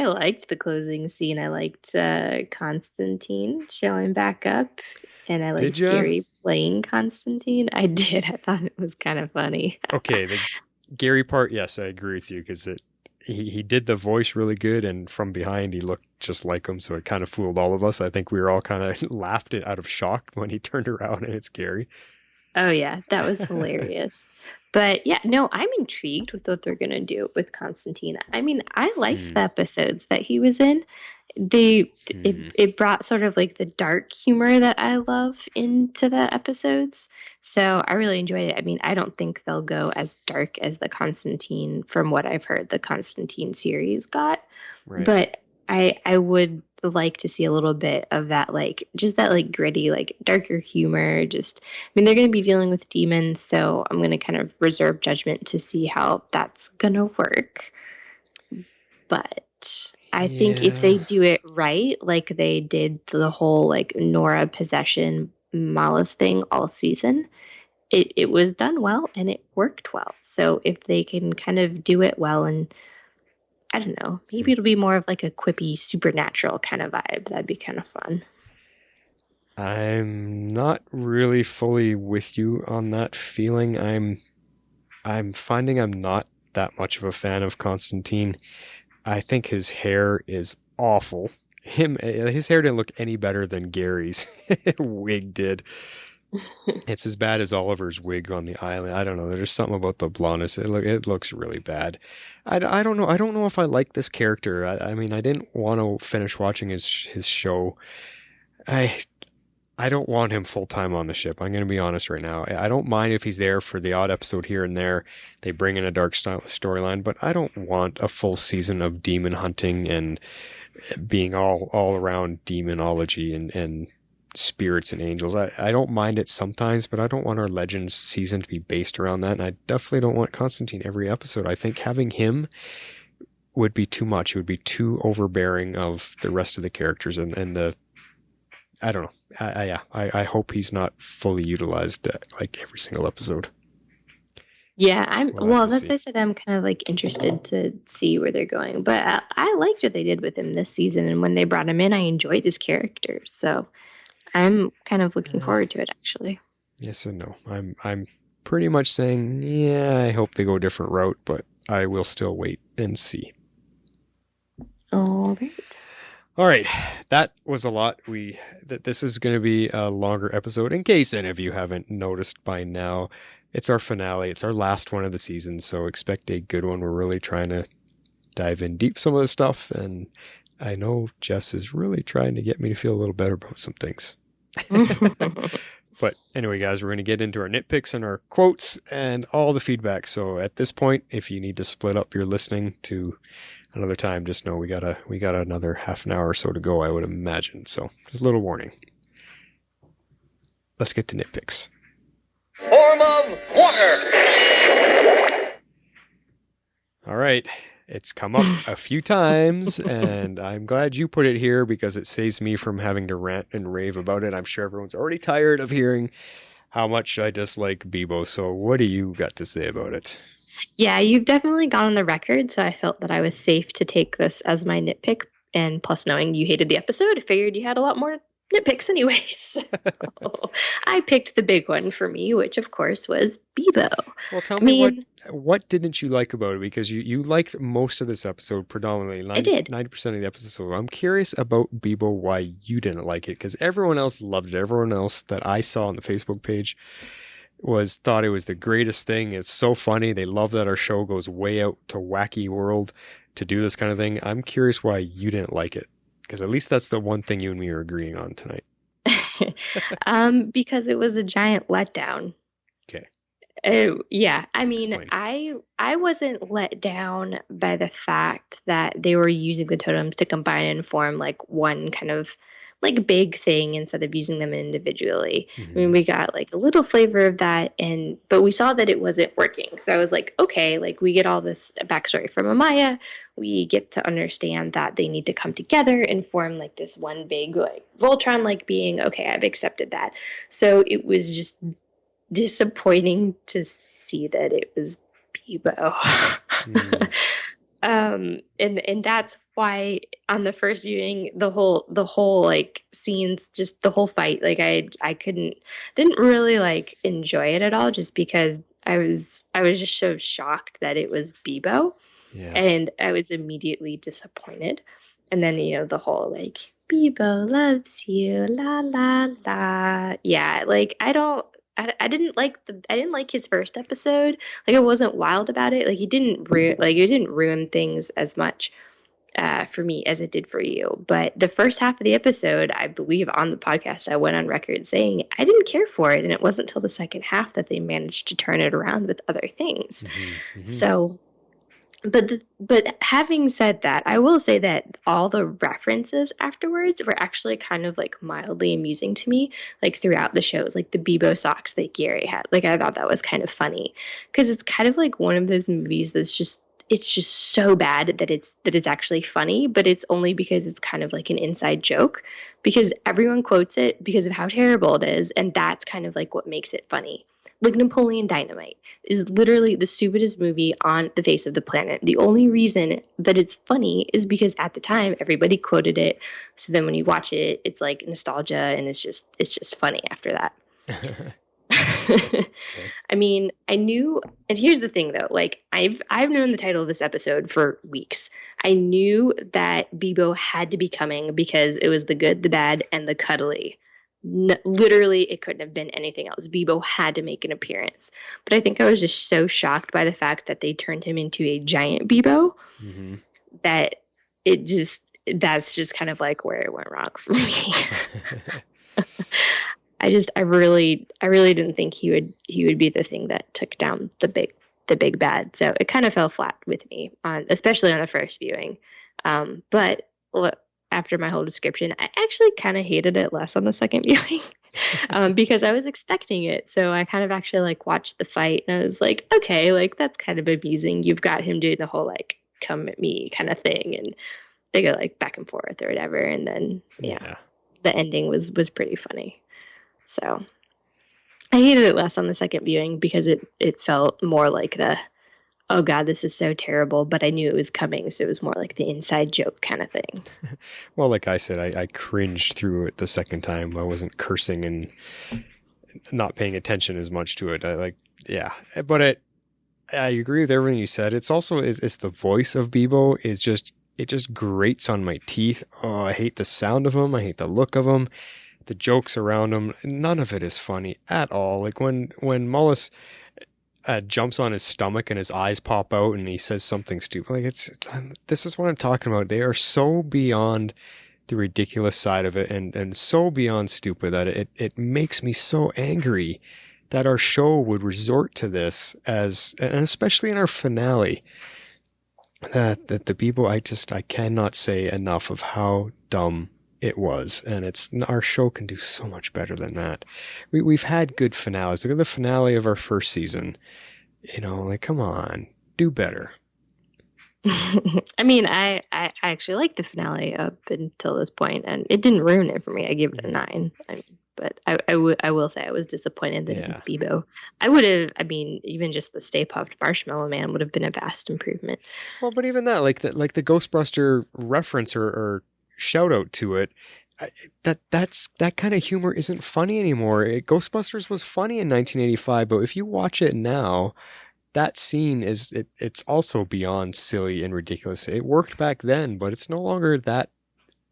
liked the closing scene. I liked Constantine showing back up, and I liked Gary playing Constantine. I did. I thought it was kind of funny. Okay, the Gary part, yes, I agree with you, because he did the voice really good, and from behind he looked just like him, so it kind of fooled all of us. I think we were all kind of laughed out of shock when he turned around and it's Gary. Oh yeah, that was hilarious. But yeah, no, I'm intrigued with what they're going to do with Constantine. I mean, I liked the episodes that he was in. It brought sort of like the dark humor that I love into the episodes. So I really enjoyed it. I mean, I don't think they'll go as dark as the Constantine, from what I've heard, the Constantine series got. Right. But I would like to see a little bit of that, like, just that, like, gritty, like, darker humor. Just, I mean, they're going to be dealing with demons, so I'm going to kind of reserve judgment to see how that's going to work. But I think if they do it right, like they did the whole, like, Nora possession Mallus thing all season, it was done well and it worked well. So if they can kind of do it well, and I don't know, maybe it'll be more of like a quippy supernatural kind of vibe. That'd be kind of fun. I'm not really fully with you on that feeling. I'm finding I'm not that much of a fan of Constantine. I think his hair is awful. His hair didn't look any better than Gary's wig did. It's as bad as Oliver's wig on the island. I don't know. There's something about the blondness. It looks really bad. I don't know. I don't know if I like this character. I mean, I didn't want to finish watching his show. I don't want him full time on the ship. I'm going to be honest right now. I don't mind if he's there for the odd episode here and there. They bring in a dark storyline, but I don't want a full season of demon hunting and being all around demonology and spirits and angels. I don't mind it sometimes, but I don't want our Legends season to be based around that, and I definitely don't want Constantine every episode. I think having him would be too much. It would be too overbearing of the rest of the characters, and the I don't know. I hope he's not fully utilized like every single episode. Yeah, well, that's see. why I said I'm kind of like interested to see where they're going. But I liked what they did with him this season, and when they brought him in, I enjoyed his character. So I'm kind of looking forward to it, actually. Yes and no. I'm pretty much saying, yeah, I hope they go a different route, but I will still wait and see. All right. All right, that was a lot. This is going to be a longer episode. In case any of you haven't noticed by now, it's our finale. It's our last one of the season, so expect a good one. We're really trying to dive in deep some of the stuff, and I know Jess is really trying to get me to feel a little better about some things. But anyway, guys, we're going to get into our nitpicks and our quotes and all the feedback. So at this point, if you need to split up your listening to another time, just know we got another half an hour or so to go, I would imagine. So just a little warning. Let's get to nitpicks. Form of water. All right. It's come up a few times, and I'm glad you put it here because it saves me from having to rant and rave about it. I'm sure everyone's already tired of hearing how much I dislike Bebo. So what do you got to say about it? Yeah, you've definitely gone on the record, so I felt that I was safe to take this as my nitpick. And plus, knowing you hated the episode, I figured you had a lot more nitpicks anyways. So I picked the big one for me, which of course was Bebo. Well, tell me what didn't you like about it? Because you liked most of this episode predominantly. I did. 90% of the episode. So I'm curious about Bebo, why you didn't like it, because everyone else loved it. Everyone else that I saw on the Facebook page thought it was the greatest thing. It's so funny. They love that our show goes way out to wacky world to do this kind of thing. I'm curious why you didn't like it, because at least that's the one thing you and me are agreeing on tonight. Because it was a giant letdown. Okay. Yeah, I mean, Explain. I wasn't let down by the fact that they were using the totems to combine and form like one kind of like big thing instead of using them individually. Mm-hmm. I mean, we got like a little flavor of that, but we saw that it wasn't working. So I was like, okay, like we get all this backstory from Amaya. We get to understand that they need to come together and form like this one big like Voltron like being. Okay, I've accepted that. So it was just disappointing to see that it was Bebo. And that's why on the first viewing, the whole like scenes, just the whole fight, like I didn't really like enjoy it at all, just because I was just so shocked that it was Bebo. Yeah. And I was immediately disappointed. And then, the whole like Bebo loves you, la la la. Yeah, like I didn't like his first episode. Like I wasn't wild about it. Like it didn't ruin things as much for me as it did for you. But the first half of the episode, I believe on the podcast, I went on record saying I didn't care for it, and it wasn't until the second half that they managed to turn it around with other things. Mm-hmm, mm-hmm. So, but having said that, I will say that all the references afterwards were actually kind of like mildly amusing to me, like throughout the shows, like the Bebo socks that Gary had. Like I thought that was kind of funny because it's kind of like one of those movies that's just so bad that it's actually funny, but it's only because it's kind of like an inside joke because everyone quotes it because of how terrible it is, and that's kind of like what makes it funny. Like Napoleon Dynamite is literally the stupidest movie on the face of the planet. The only reason that it's funny is because at the time everybody quoted it. So then when you watch it, it's like nostalgia, and it's just funny after that. I mean, I knew, and here's the thing though, like I've known the title of this episode for weeks. I knew that Bebo had to be coming because it was the good, the bad, and the cuddly. Literally, it couldn't have been anything else. Bebo had to make an appearance. But I think I was just so shocked by the fact that they turned him into a giant Bebo Mm-hmm. that that's just kind of like where it went wrong for me. I really didn't think he would be the thing that took down the big bad. So it kind of fell flat with me, especially on the first viewing. But after my whole description, I actually kind of hated it less on the second viewing because I was expecting it. So I kind of actually like watched the fight and I was like, okay, like that's kind of amusing. You've got him doing the whole like come at me kind of thing, and they go like back and forth or whatever. And then the ending was pretty funny. So I hated it less on the second viewing because it felt more like the, oh God, this is so terrible, but I knew it was coming. So it was more like the inside joke kind of thing. Well, like I said, I cringed through it the second time. I wasn't cursing and not paying attention as much to it. But I agree with everything you said. It's also, it's the voice of Bebo it just grates on my teeth. Oh, I hate the sound of him. I hate the look of him. The jokes around him. None of it is funny at all. Like when Mallus jumps on his stomach and his eyes pop out and he says something stupid. Like this is what I'm talking about. They are so beyond the ridiculous side of it and so beyond stupid that it makes me so angry that our show would resort to this and especially in our finale. That the people, I cannot say enough of how dumb it was, and our show can do so much better than that. We've had good finales. Look at the finale of our first season. Like, come on, do better. I mean, I actually liked the finale up until this point, and it didn't ruin it for me. I gave it a 9. But I will say I was disappointed that it was Bebo. I would have, even just the Stay Puft Marshmallow Man would have been a vast improvement. Well, but even that, like the Ghostbuster reference or shout out to it, that kind of humor isn't funny anymore. Ghostbusters was funny in 1985, but if you watch it now, that scene it's also beyond silly and ridiculous. It worked back then, but it's no longer that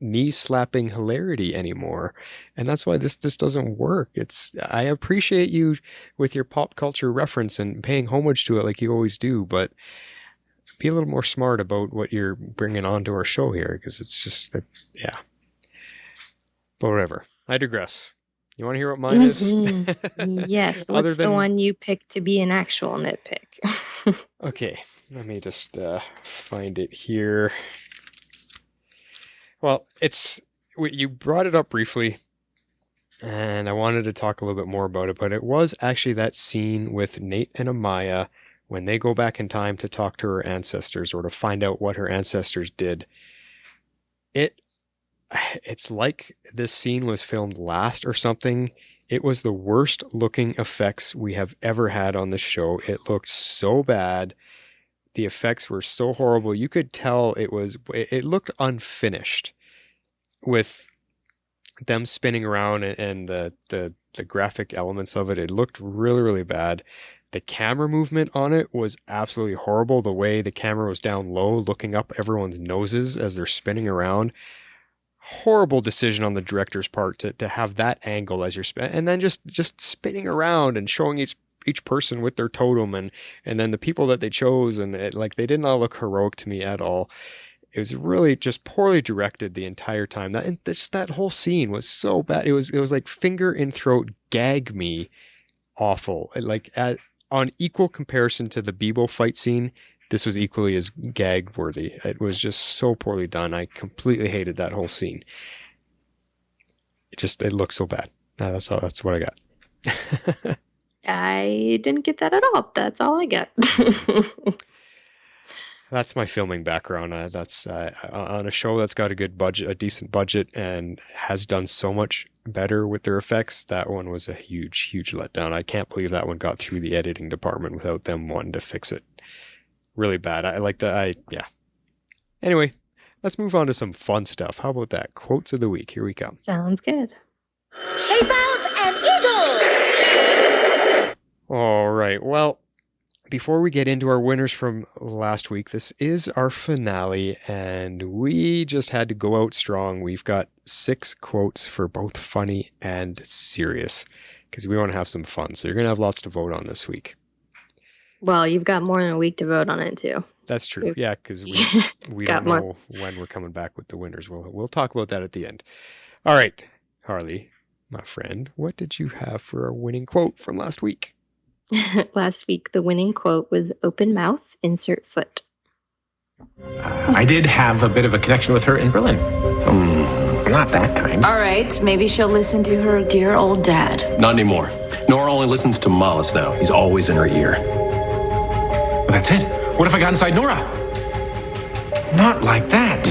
knee-slapping hilarity anymore, and that's why this doesn't work. I appreciate you with your pop culture reference and paying homage to it like you always do, but be a little more smart about what you're bringing onto our show here, because it's just that, yeah. But whatever. I digress. You want to hear what mine is? Yes. What's the one you picked to be an actual nitpick? Okay, let me just find it here. Well, you brought it up briefly, and I wanted to talk a little bit more about it, but it was actually that scene with Nate and Amaya when they go back in time to talk to her ancestors or to find out what her ancestors did. It's like this scene was filmed last or something. It was the worst looking effects we have ever had on the show. It looked so bad. The effects were so horrible. You could tell it looked unfinished with them spinning around and the graphic elements of it. It looked really, really bad. The camera movement on it was absolutely horrible. The way the camera was down low, looking up everyone's noses as they're spinning around. Horrible decision on the director's part to have that angle as you're spinning, and then just spinning around and showing each person with their totem and then the people that they chose, and they did not look heroic to me at all. It was really just poorly directed the entire time. That whole scene was so bad. It was like finger in throat, gag me, awful. On equal comparison to the Bebo fight scene, this was equally as gag worthy. It was just so poorly done. I completely hated that whole scene. It looked so bad. That's what I got. I didn't get that at all. That's all I got. That's my filming background. That's on a show that's got a decent budget, and has done so much better with their effects. That one was a huge, huge letdown. I can't believe that one got through the editing department without them wanting to fix it. Really bad. I like that. Yeah. Anyway, let's move on to some fun stuff. How about that? Quotes of the week. Here we come. Sounds good. Shape out an eagle! All right. Well, before we get into our winners from last week, this is our finale, and we just had to go out strong. We've got 6 quotes for both funny and serious, because we want to have some fun. So you're going to have lots to vote on this week. Well, you've got more than a week to vote on it, too. That's true. Yeah, because we don't know when we're coming back with the winners. We'll talk about that at the end. All right, Harley, my friend, what did you have for our winning quote from last week? Last week, the winning quote was "Open mouth, insert foot." I did have a bit of a connection with her in Berlin. Not that kind. All right, maybe she'll listen to her dear old dad. Not anymore. Nora only listens to Mallus now. He's always in her ear. But that's it. What if I got inside Nora? Not like that.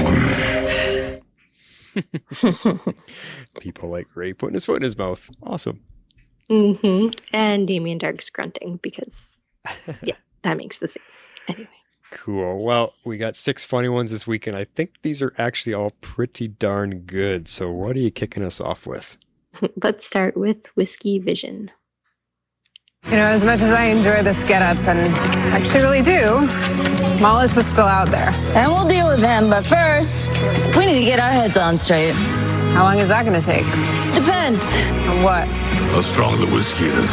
People like Ray putting his foot in his mouth. Awesome. And Damien Darhk's grunting because, yeah, that makes the scene. Anyway. Cool. Well, we got 6 funny ones this week, and I think these are actually all pretty darn good. So what are you kicking us off with? Let's start with Whiskey Vision. You know, as much as I enjoy this getup, and I actually really do, Mallus is still out there. And we'll deal with him, but first, we need to get our heads on straight. How long is that going to take? Depends. On what? How strong the whiskey is.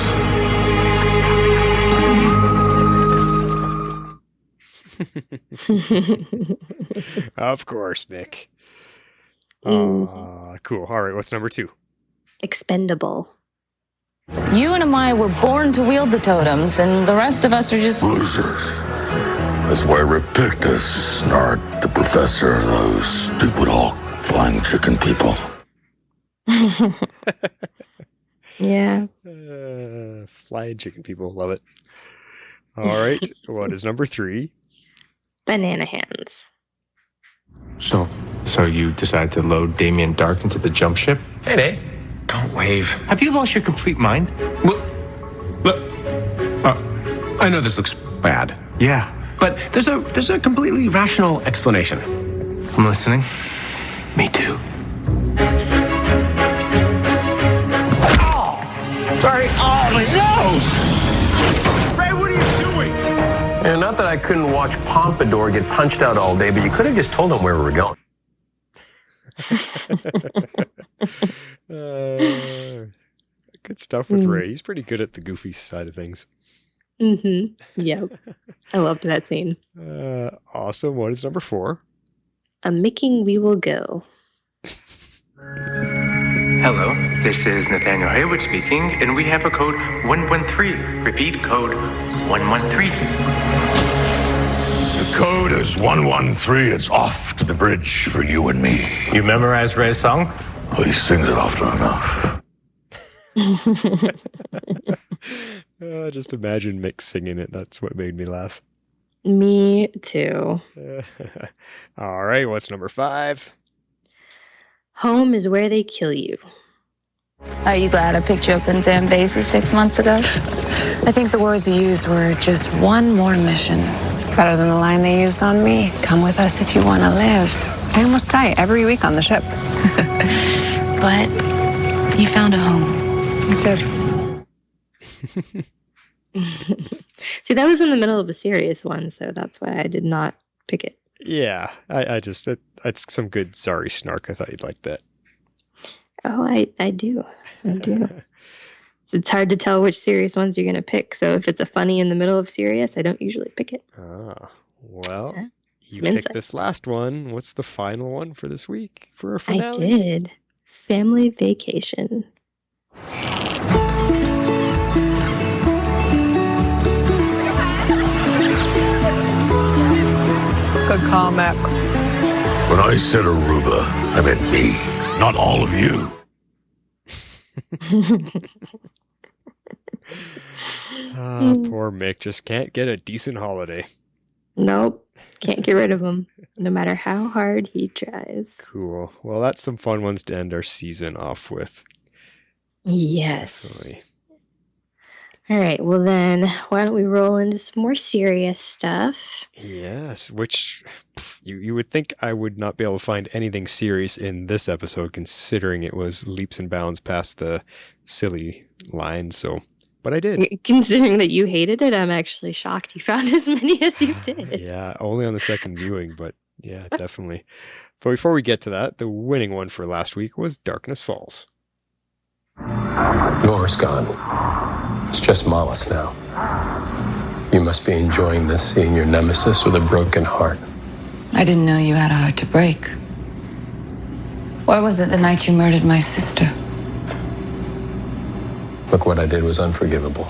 Of course, Mick. Cool. All right, what's number 2? Expendable. You and Amaya were born to wield the totems, and the rest of us are just... Losers. That's why Rip picked us, not the professor, those stupid Hulk flying chicken people. Yeah. Flying chicken people. Love it. All right. What is number 3? Banana Hands. So you decided to load Damien Darhk into the jump ship? Hey, Dave. Don't wave. Have you lost your complete mind? Look. I know this looks bad. Yeah. But there's a completely rational explanation. I'm listening. Me too. Sorry. Oh, my nose! Ray, what are you doing? And not that I couldn't watch Pompadour get punched out all day, but you could have just told him where we were going. Good stuff with Ray. He's pretty good at the goofy side of things. Yep. I loved that scene. Awesome. What is number 4? A Micking We Will Go. Hello, this is Nathaniel Haywood speaking, and we have a code 113. Repeat, code 113. The code is 113. It's off to the bridge for you and me. You memorize Ray's song? Well, he sings it often enough. Just imagine Mick singing it. That's what made me laugh. Me too. All right, what's number 5? Home is where they kill you. Are you glad I picked you up in Zambesi 6 months ago? I think the words you used were just one more mission. It's better than the line they used on me. Come with us if you want to live. I almost die every week on the ship. But you found a home. I did. See, that was in the middle of a serious one, so that's why I did not pick it. Yeah, I just, that's some good sorry snark. I thought you'd like that. Oh, I do. I do. It's hard to tell which serious ones you're going to pick. So if it's a funny in the middle of serious, I don't usually pick it. Well, you picked this last one. What's the final one for this week for a finale? I did. Family Vacation. Good call, Mac. When I said Aruba, I meant me, not all of you. Poor Mick just can't get a decent holiday. Nope. Can't get rid of him, no matter how hard he tries. Cool. Well, that's some fun ones to end our season off with. Yes. Definitely. All right. Well, then, why don't we roll into some more serious stuff? Yes, which you would think I would not be able to find anything serious in this episode, considering it was leaps and bounds past the silly line. So, but I did. Considering that you hated it, I'm actually shocked you found as many as you did. Yeah, only on the second viewing, but yeah, definitely. But before we get to that, the winning one for last week was Darkness Falls. Nora's gone. It's just Mallus now. You must be enjoying this, seeing your nemesis with a broken heart. I didn't know you had a heart to break. Where was it the night you murdered my sister? Look, what I did was unforgivable.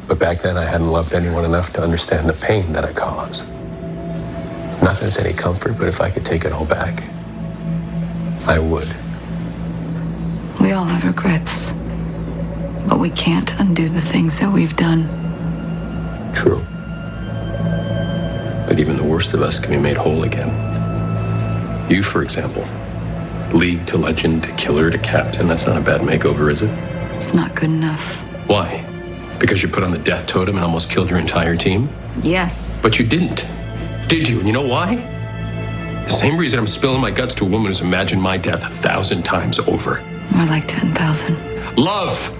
But back then, I hadn't loved anyone enough to understand the pain that I caused. Not that it's any comfort, but if I could take it all back, I would. We all have regrets. But we can't undo the things that we've done. True. But even the worst of us can be made whole again. You, for example. League to legend to killer to captain. That's not a bad makeover, is it? It's not good enough. Why? Because you put on the death totem and almost killed your entire team? Yes. But you didn't. Did you? And you know why? The same reason I'm spilling my guts to a woman who's imagined my death 1,000 times over. More like 10,000. Love!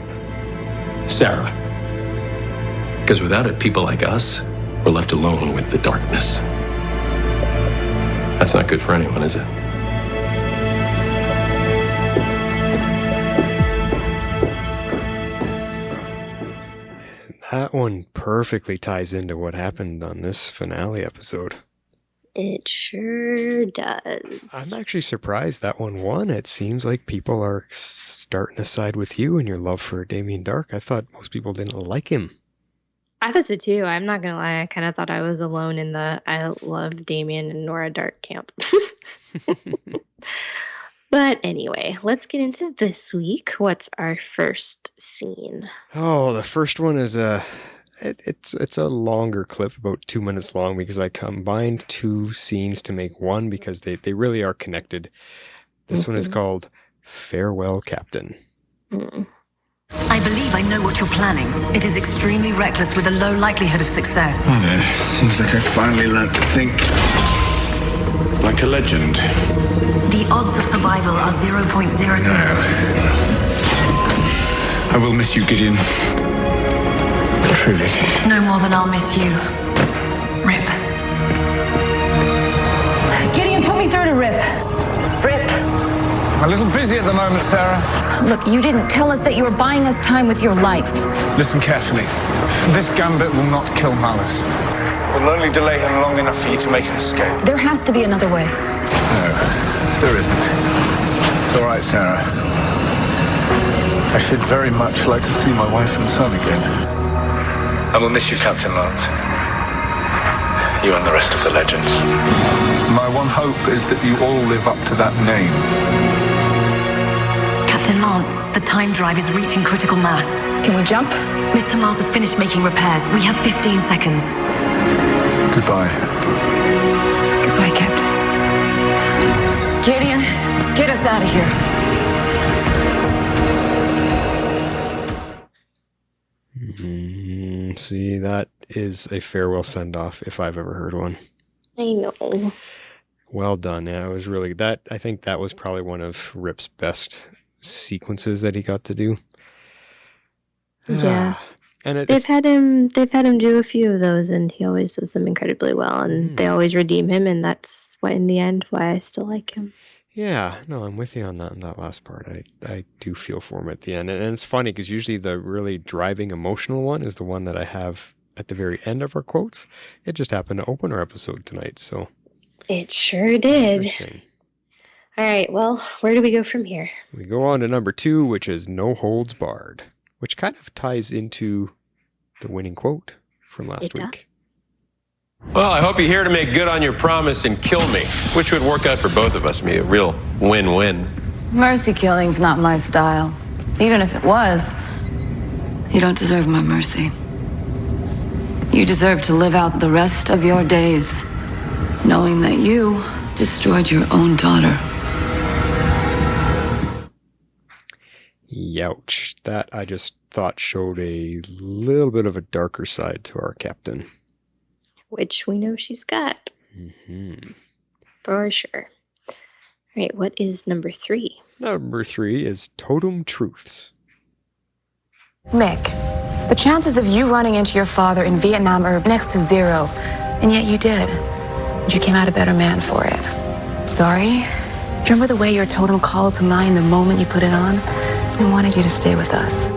Sara. Because without it, people like us, we're left alone with the darkness. That's not good for anyone, is it? That one perfectly ties into what happened on this finale episode. It sure does. I'm actually surprised that one won. It seems like people are starting to side with you in your love for Damien Darhk. I thought most people didn't like him. I thought so too. I'm not gonna lie. I kind of thought I was alone in the I love Damien and Nora Darhk camp. But anyway, let's get into this week. What's our first scene? Oh, the first one is it's a longer clip, about 2 minutes long, because I combined two scenes to make one because they really are connected. This one is called Farewell, Captain. I believe I know what you're planning. It is extremely reckless with a low likelihood of success. Oh, no. Seems like I finally learned to think like a legend. The odds of survival are 0.0. No. I will miss you, Gideon. Truly. No more than I'll miss you. Rip. Gideon, put me through to Rip. Rip. I'm a little busy at the moment, Sara. Look, you didn't tell us that you were buying us time with your life. Listen carefully. This gambit will not kill Mallus. It will only delay him long enough for you to make an escape. There has to be another way. No, there isn't. It's all right, Sara. I should very much like to see my wife and son again. I will miss you, Captain Lance. You and the rest of the legends. My one hope is that you all live up to that name. Captain Lance, the time drive is reaching critical mass. Can we jump? Mr. Mars has finished making repairs. We have 15 seconds. Goodbye. Goodbye, Captain. Gideon, get us out of here. See, that is a farewell send-off if I've ever heard one. I know. Well done. Yeah, it was really that. I think that was probably one of Rip's best sequences that he got to do. Yeah. And they've had him do a few of those, and he always does them incredibly well, and they always redeem him, and that's why in the end why I still like him. Yeah, no, I'm with you on that last part. I do feel for him at the end. And it's funny because usually the really driving emotional one is the one that I have at the very end of our quotes. It just happened to open our episode tonight, so. It sure did. All right, well, where do we go from here? We go on to number 2, which is No Holds Barred, which kind of ties into the winning quote from last week. Well, I hope you're here to make good on your promise and kill me, which would work out for both of us, be a real win-win. Mercy killing's not my style. Even if it was, you don't deserve my mercy. You deserve to live out the rest of your days knowing that you destroyed your own daughter. Youch. That I just thought showed a little bit of a darker side to our captain. Which we know she's got. For sure. All right, what is number 3? Number 3 is Totem Truths. Mick, the chances of you running into your father in Vietnam are next to 0. And yet you did. And you came out a better man for it. Sorry? Remember the way your totem called to mind the moment you put it on? I wanted you to stay with us.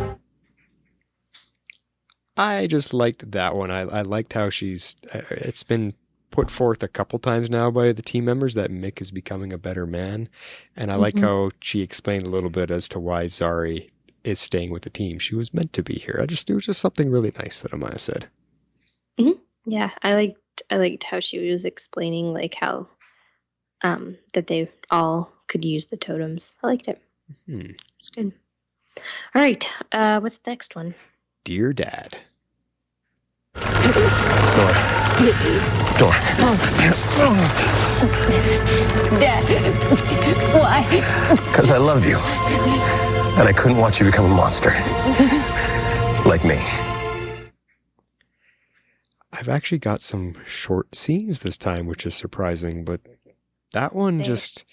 I just liked that one. I liked how it's been put forth a couple times now by the team members that Mick is becoming a better man. And I like how she explained a little bit as to why Zari is staying with the team. She was meant to be here. It was just something really nice that Amaya said. Yeah, I liked how she was explaining like how that they all could use the totems. I liked it. It's good. All right. What's the next one? Dear Dad. Door. Dad, why? Because I love you. And I couldn't watch you become a monster. Like me. I've actually got some short scenes this time, which is surprising, but that one just...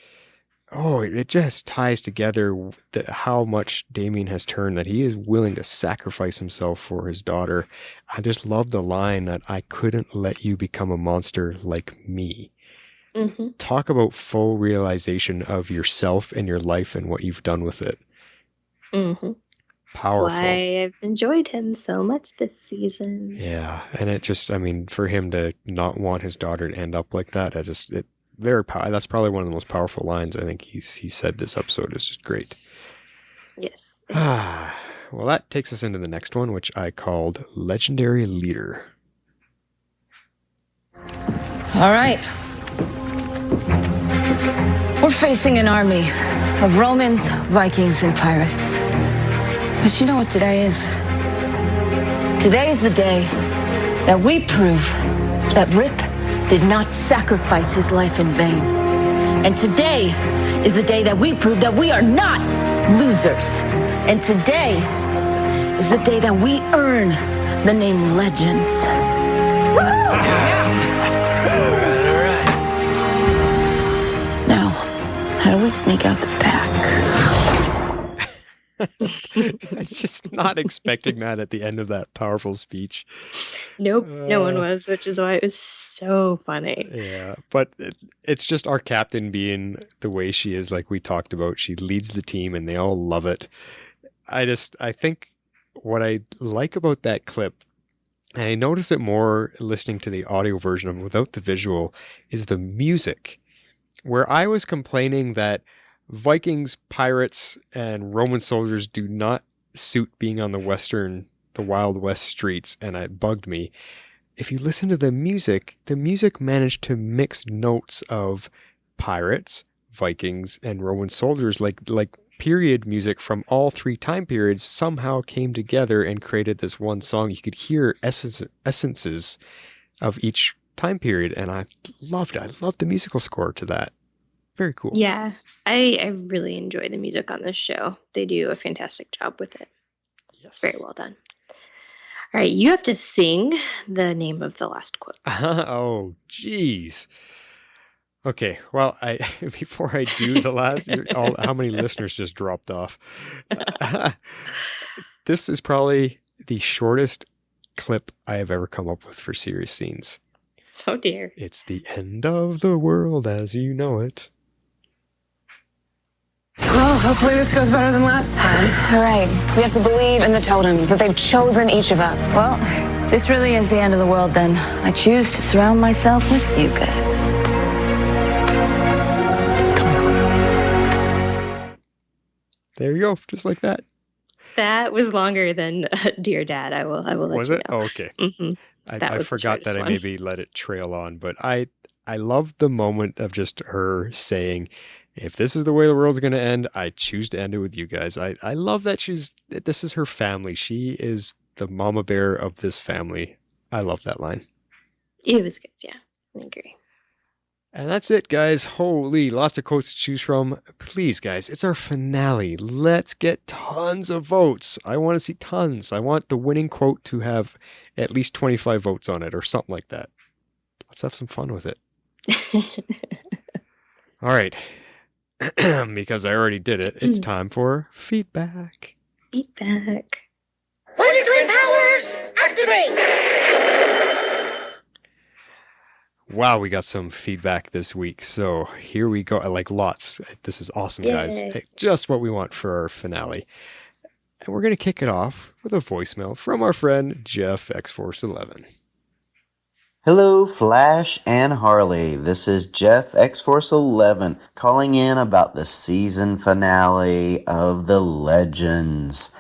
Oh, it just ties together how much Damien has turned, that he is willing to sacrifice himself for his daughter. I just love the line that I couldn't let you become a monster like me. Mm-hmm. Talk about full realization of yourself and your life and what you've done with it. Mm-hmm. Powerful. That's why I've enjoyed him so much this season. Yeah, and it just, I mean, for him to not want his daughter to end up like that, that's probably one of the most powerful lines I think he said this episode. Is just great. Yes. Well, that takes us into the next one, which I called Legendary Leader. All right. We're facing an army of Romans, Vikings, and pirates. But you know what today is? Today is the day that we prove that Rip did not sacrifice his life in vain. And today is the day that we prove that we are not losers. And today is the day that we earn the name Legends. Now, how do we sneak out the back? I'm just not expecting that at the end of that powerful speech. Nope, no one was, which is why it was so funny. Yeah, but it's just our captain being the way she is, like we talked about. She leads the team and they all love it. I think what I like about that clip, and I notice it more listening to the audio version of without the visual, is the music. Where I was complaining that Vikings, pirates, and Roman soldiers do not suit being on the Wild West streets, and it bugged me. If you listen to the music managed to mix notes of pirates, Vikings, and Roman soldiers, like period music from all three time periods somehow came together and created this one song. You could hear essences of each time period, and I loved it. I loved the musical score to that. Very cool. Yeah, I really enjoy the music on this show. They do a fantastic job with it. Yes. It's very well done. All right, you have to sing the name of the last quote. Oh, jeez. Okay, well, before I do the last, how many listeners just dropped off? This is probably the shortest clip I have ever come up with for serious scenes. Oh dear. It's the end of the world as you know it. Well, hopefully this goes better than last time. All right. We have to believe in the totems, that they've chosen each of us. Well, this really is the end of the world then. I choose to surround myself with you guys. There you go, just like that. That was longer than Dear Dad. I will let was you it? know. Oh, okay. Mm-hmm. I forgot that I maybe let it trail on, but I love the moment of just her saying, if this is the way the world's going to end, I choose to end it with you guys. I love that this is her family. She is the mama bear of this family. I love that line. It was good, yeah. I agree. And that's it, guys. Holy, lots of quotes to choose from. Please, guys, it's our finale. Let's get tons of votes. I want to see tons. I want the winning quote to have at least 25 votes on it or something like that. Let's have some fun with it. All right. Because I already did it, it's time for feedback. Feedback. Planetary powers, activate! Wow, we got some feedback this week. So here we go. Like lots. This is awesome, guys. Yay. Just what we want for our finale. And we're going to kick it off with a voicemail from our friend Jeff X-Force11. Hello, Flash and Harley. This is Jeff X-Force11 calling in about the season finale of The Legends.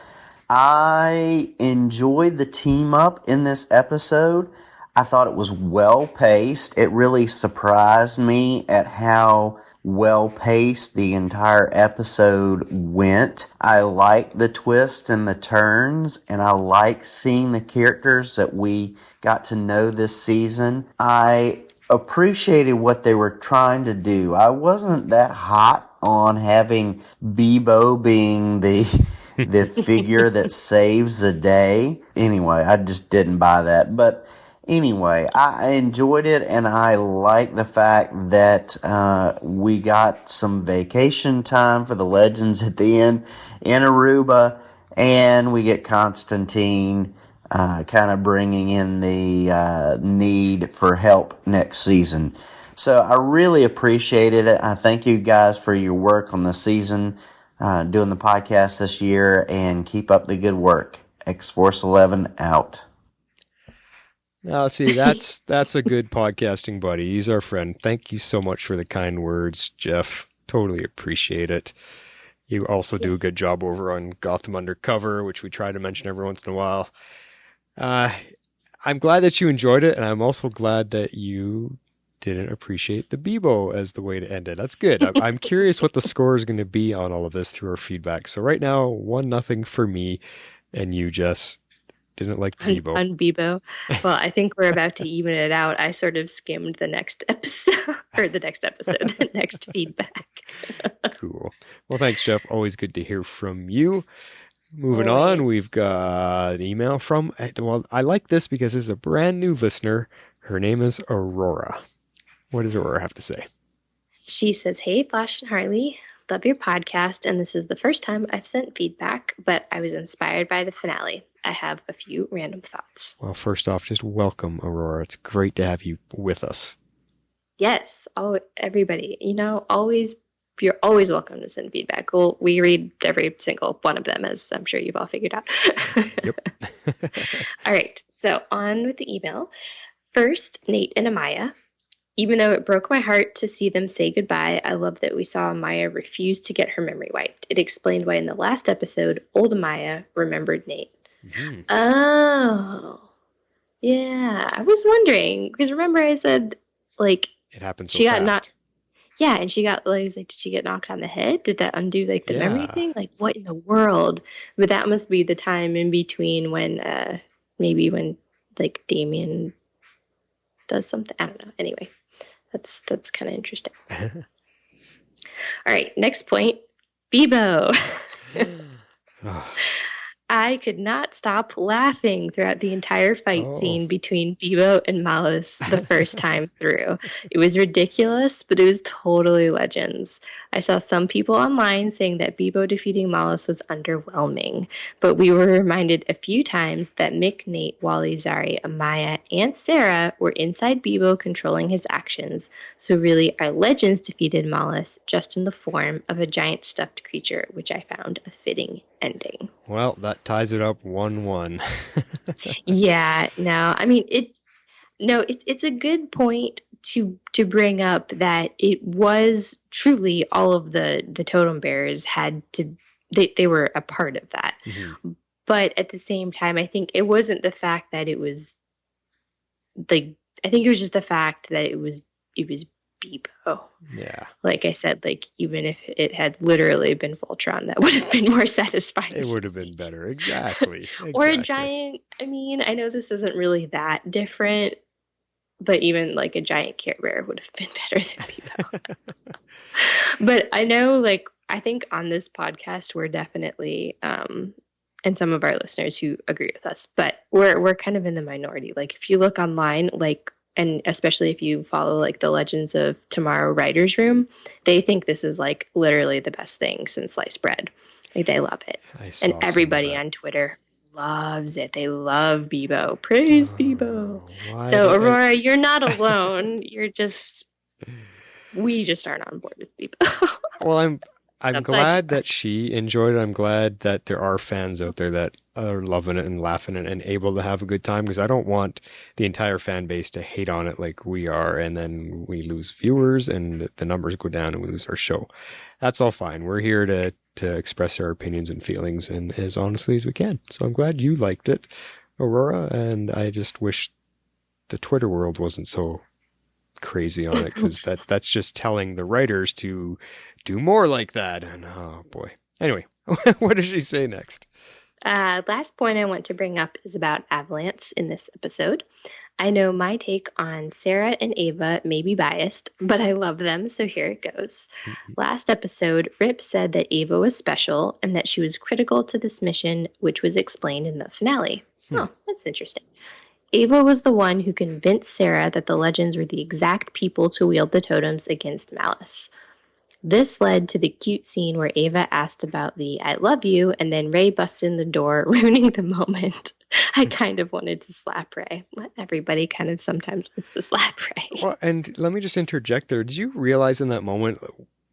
I enjoyed the team up in this episode. I thought it was well paced. It really surprised me at how well paced the entire episode went. I like the twists and the turns, and I like seeing the characters that we got to know this season. I appreciated what they were trying to do. I wasn't that hot on having Bebo being the figure that saves the day. Anyway, I just didn't buy that. But anyway, I enjoyed it, and I like the fact that we got some vacation time for the Legends at the end in Aruba, and we get Constantine kind of bringing in the need for help next season. So I really appreciated it. I thank you guys for your work on the season, doing the podcast this year, and keep up the good work. X-Force 11 out. Now, see, that's a good podcasting buddy. He's our friend. Thank you so much for the kind words, Jeff. Totally appreciate it. You also do a good job over on Gotham Undercover, which we try to mention every once in a while. I'm glad that you enjoyed it, and I'm also glad that you didn't appreciate the Bebo as the way to end it. That's good. I'm curious what the score is going to be on all of this through our feedback. So right now, 1-0 for me, and you just didn't like the Bebo. On Bebo. Well, I think we're about to even it out. I sort of skimmed the next episode, the next feedback. Cool. Well, thanks, Jeff. Always good to hear from you. Moving on, we've got an email from, well, I like this because it's a brand new listener. Her name is Aurora. What does Aurora have to say? She says, "Hey, Flash and Harley, love your podcast, and this is the first time I've sent feedback, but I was inspired by the finale. I have a few random thoughts." Well, first off, just welcome, Aurora. It's great to have you with us. Yes, everybody, you're always welcome to send feedback. We read every single one of them, as I'm sure you've all figured out. Yep. All right, so on with the email. First, Nate and Amaya. Even though it broke my heart to see them say goodbye, I love that we saw Amaya refuse to get her memory wiped. It explained why in the last episode, old Amaya remembered Nate. Mm-hmm. Oh, yeah. I was wondering, because remember I said, like, it happened so she fast. got knocked. Yeah, and she got, like, I was like, did she get knocked on the head? Did that undo, like, the memory thing? Like, what in the world? But that must be the time in between when, maybe when, like, Damien does something. I don't know. Anyway, that's kind of interesting. All right, next point. Bebo. I could not stop laughing throughout the entire fight scene between Bebo and Mallus the first time through. It was ridiculous, but it was totally Legends. I saw some people online saying that Bebo defeating Mallus was underwhelming, but we were reminded a few times that Mick, Nate, Wally, Zari, Amaya, and Sara were inside Bebo controlling his actions, so really our Legends defeated Mallus just in the form of a giant stuffed creature, which I found a fitting ending. Well, that ties it up 1-1. Yeah, no, I mean, it's a good point to bring up that it was truly all of the totem bearers had to, they were a part of that. Mm-hmm. But at the same time, I think it wasn't the fact that it was, like, I think it was just the fact that it was Bebo. Yeah. Like I said, like, even if it had literally been Voltron, that would have been more satisfying. It would have been better. Exactly. Or a giant, I mean, I know this isn't really that different, but even like a giant Care Bear would have been better than Bebo. But I know, like, I think on this podcast, we're definitely, and some of our listeners who agree with us, but we're kind of in the minority. Like, if you look online, like, and especially if you follow, like, the Legends of Tomorrow Writers Room, they think this is, like, literally the best thing since sliced bread. Like, they love it. And everybody on Twitter loves it. They love Bebo. Praise Bebo. So, Aurora, you're not alone. We just aren't on board with Bebo. Well, I'm glad that she enjoyed it. I'm glad that there are fans out there that are loving it and laughing and able to have a good time, because I don't want the entire fan base to hate on it like we are, and then we lose viewers and the numbers go down and we lose our show. That's all fine. We're here to express our opinions and feelings and as honestly as we can. So I'm glad you liked it, Aurora, and I just wish the Twitter world wasn't so crazy on it because that's just telling the writers to do more like that. And oh boy. Anyway, what does she say next? Last point I want to bring up is about Avalanche in this episode. I know my take on Sara and Ava may be biased, but I love them, so here it goes. Last episode, Rip said that Ava was special and that she was critical to this mission, which was explained in the finale. Oh, that's interesting. Ava was the one who convinced Sara that the legends were the exact people to wield the totems against Mallus. This led to the cute scene where Ava asked about the I love you, and then Ray busted in the door, ruining the moment. I kind of wanted to slap Ray. Everybody kind of sometimes wants to slap Ray. Well, and let me just interject there. Did you realize in that moment,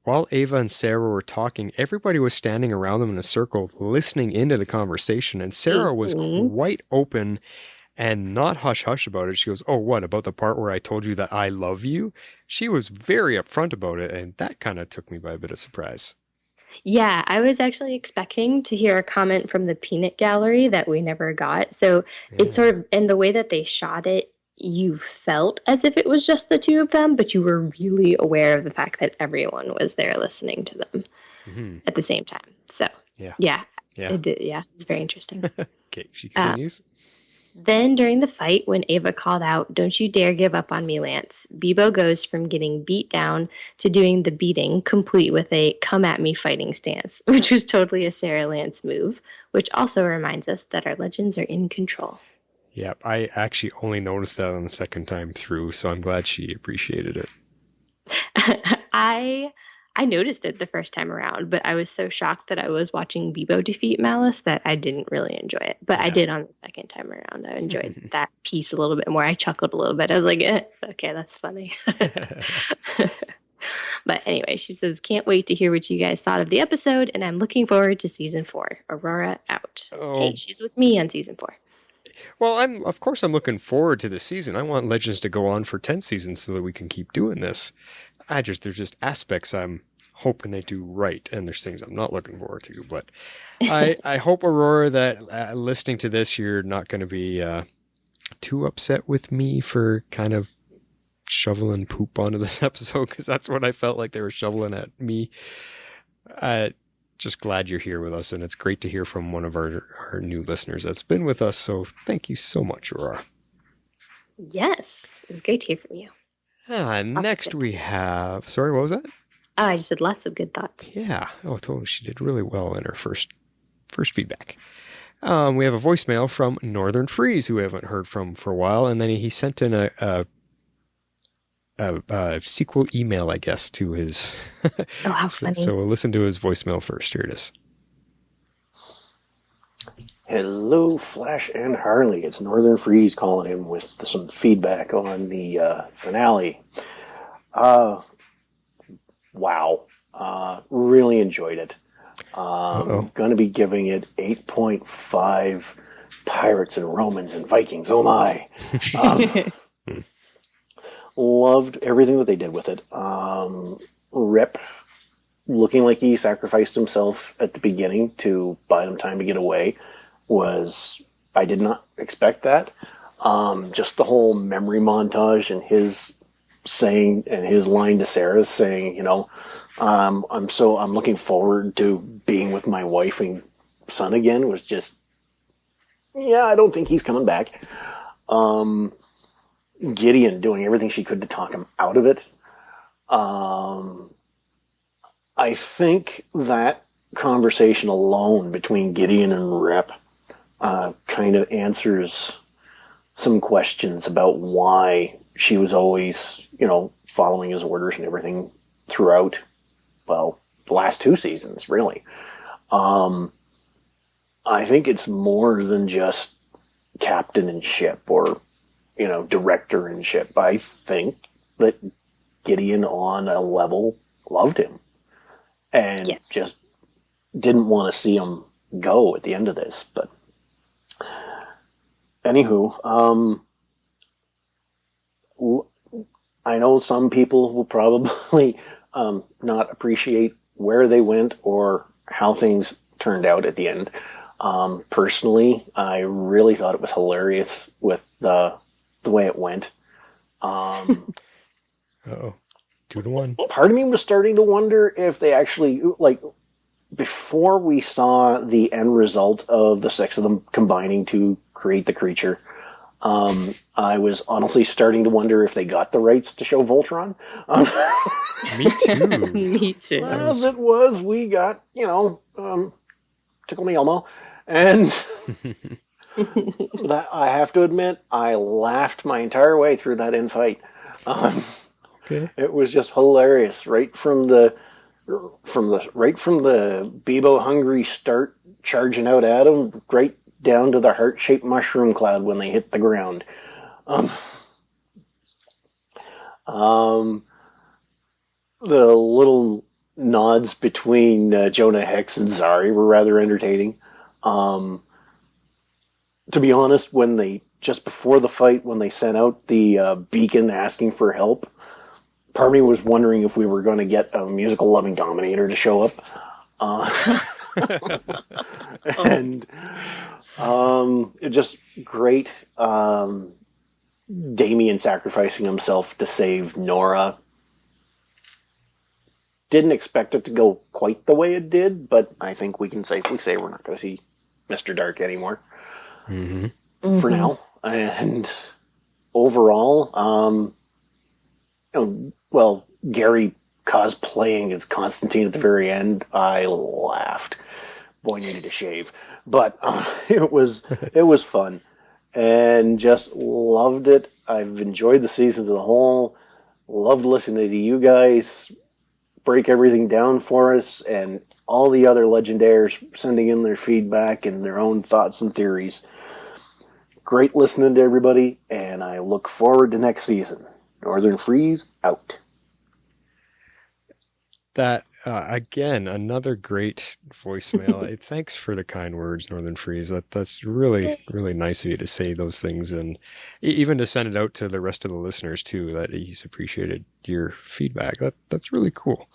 while Ava and Sara were talking, everybody was standing around them in a circle listening into the conversation, and Sara was quite open and not hush-hush about it. She goes, oh, what, about the part where I told you that I love you? She was very upfront about it, and that kind of took me by a bit of surprise. Yeah, I was actually expecting to hear a comment from the peanut gallery that we never got. So it's sort of, in the way that they shot it, you felt as if it was just the two of them, but you were really aware of the fact that everyone was there listening to them at the same time. So, yeah, it's very interesting. Okay, she continues. Then, during the fight, when Ava called out, "Don't you dare give up on me, Lance," Bebo goes from getting beat down to doing the beating, complete with a come at me fighting stance, which was totally a Sara Lance move, which also reminds us that our legends are in control. Yeah, I actually only noticed that on the second time through, so I'm glad she appreciated it. I noticed it the first time around, but I was so shocked that I was watching Bebo defeat Mallus that I didn't really enjoy it. But I did on the second time around. I enjoyed that piece a little bit more. I chuckled a little bit. I was like, okay, that's funny. But anyway, she says, can't wait to hear what you guys thought of the episode, and I'm looking forward to season 4. Aurora out. Oh. Hey, she's with me on season 4. Well, I'm looking forward to this season. I want Legends to go on for 10 seasons so that we can keep doing this. There's just aspects I'm hoping they do right, and there's things I'm not looking forward to. But I hope, Aurora, that listening to this, you're not going to be too upset with me for kind of shoveling poop onto this episode, because that's what I felt like they were shoveling at me. Just glad you're here with us, and it's great to hear from one of our new listeners that's been with us. So thank you so much, Aurora. Yes, it was great to hear from you. Next we have... Sorry, what was that? Oh, I just said lots of good thoughts. Yeah. Oh, totally. She did really well in her first feedback. We have a voicemail from Northern Freeze, who we haven't heard from for a while, and then he sent in a sequel email, I guess, to his... Oh, how funny. So we'll listen to his voicemail first. Here it is. Hello, Flash and Harley. It's Northern Freeze calling in with some feedback on the finale. Wow. Really enjoyed it. Going to be giving it 8.5 Pirates and Romans and Vikings. Oh my. Loved everything that they did with it. Rip looking like he sacrificed himself at the beginning to buy them time to get away I did not expect that. Just the whole memory montage and his saying, and his line to Sara saying, I'm looking forward to being with my wife and son again, was just, I don't think he's coming back. Gideon doing everything she could to talk him out of it. I think that conversation alone between Gideon and Rip kind of answers some questions about why she was always, following his orders and everything throughout, the last 2 seasons, really. I think it's more than just captain and ship or, director and ship. I think that Gideon on a level loved him and just didn't want to see him go at the end of this. But anywho, I know some people will probably not appreciate where they went or how things turned out at the end. Personally, I really thought it was hilarious with the way it went. Uh-oh. 2-1. Part of me was starting to wonder if they actually, like, before we saw the end result of the 6 of them combining to create the creature, I was honestly starting to wonder if they got the rights to show Voltron. Me too. Me too. As it was, we got, Tickle Me Elmo. And that, I have to admit, I laughed my entire way through that infight. Okay. It was just hilarious, right from the Bebo hungry start charging out at him, right down to the heart-shaped mushroom cloud when they hit the ground. The little nods between Jonah Hex and Zari were rather entertaining. To be honest, just before the fight, when they sent out the beacon asking for help, part of me was wondering if we were going to get a musical loving Dominator to show up. And it just great. Damien sacrificing himself to save Nora. Didn't expect it to go quite the way it did, but I think we can safely say we're not going to see Mr. Dark anymore. For now. And overall, Gary cosplaying as Constantine at the very end, I laughed. Boy needed a shave. But it was fun. And just loved it. I've enjoyed the season as a whole. Loved listening to you guys break everything down for us, and all the other Legendaires sending in their feedback and their own thoughts and theories. Great listening to everybody, and I look forward to next season. Northern Freeze, out. That, again, another great voicemail. Thanks for the kind words, Northern Freeze. That's really, really nice of you to say those things, and even to send it out to the rest of the listeners, too, that he's appreciated your feedback. That's really cool.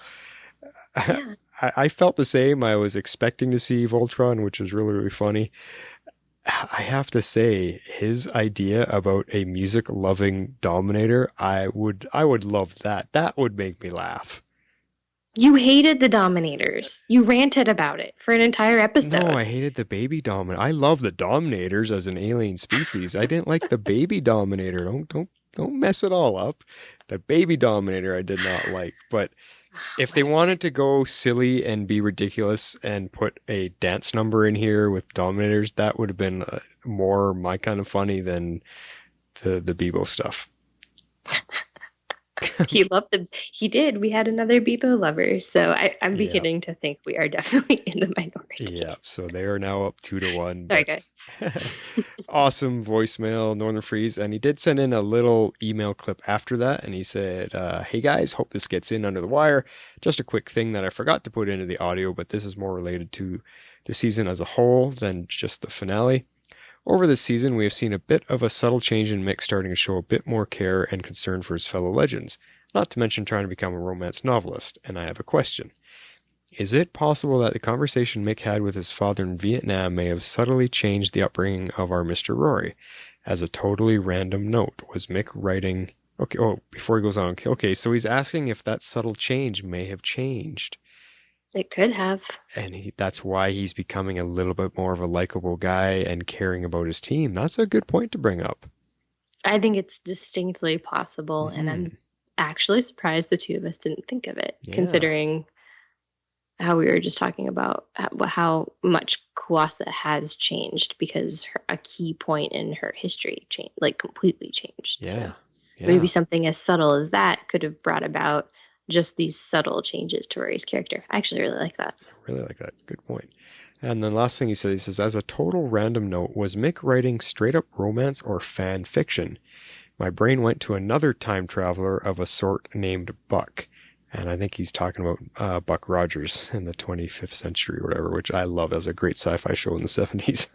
Yeah. I felt the same. I was expecting to see Voltron, which was really, really funny. I have to say, his idea about a music-loving Dominator, I would love that. That would make me laugh. You hated the Dominators. You ranted about it for an entire episode. No, I hated the baby Dominator. I love the Dominators as an alien species. I didn't like the baby Dominator. Don't mess it all up. The baby Dominator I did not like. But if they wanted to go silly and be ridiculous and put a dance number in here with Dominators, that would have been more my kind of funny than the Bebo stuff. He loved them. He did. We had another Bebo lover, so I'm beginning to think we are definitely in the minority. Yeah, so they are now up 2-1. Sorry, guys. Awesome voicemail, Northern Freeze, and he did send in a little email clip after that, and he said, "Hey guys, hope this gets in under the wire. Just a quick thing that I forgot to put into the audio, but this is more related to the season as a whole than just the finale. Over this season, we have seen a bit of a subtle change in Mick starting to show a bit more care and concern for his fellow legends, not to mention trying to become a romance novelist, and I have a question. Is it possible that the conversation Mick had with his father in Vietnam may have subtly changed the upbringing of our Mr. Rory? As a totally random note, was Mick writing..." Okay, before he goes on, okay, so he's asking if that subtle change may have changed. It could have. And that's why he's becoming a little bit more of a likable guy and caring about his team. That's a good point to bring up. I think it's distinctly possible, and I'm actually surprised the two of us didn't think of it, considering how we were just talking about how much Kuasa has changed, because a key point in her history completely changed. Yeah. So maybe something as subtle as that could have brought about just these subtle changes to Rory's character. I actually really like that. I really like that. Good point. And the last thing he says, as a total random note, was Mick writing straight up romance or fan fiction? My brain went to another time traveler of a sort named Buck. And I think he's talking about Buck Rogers in the 25th century or whatever, which I love as a great sci-fi show in the 70s.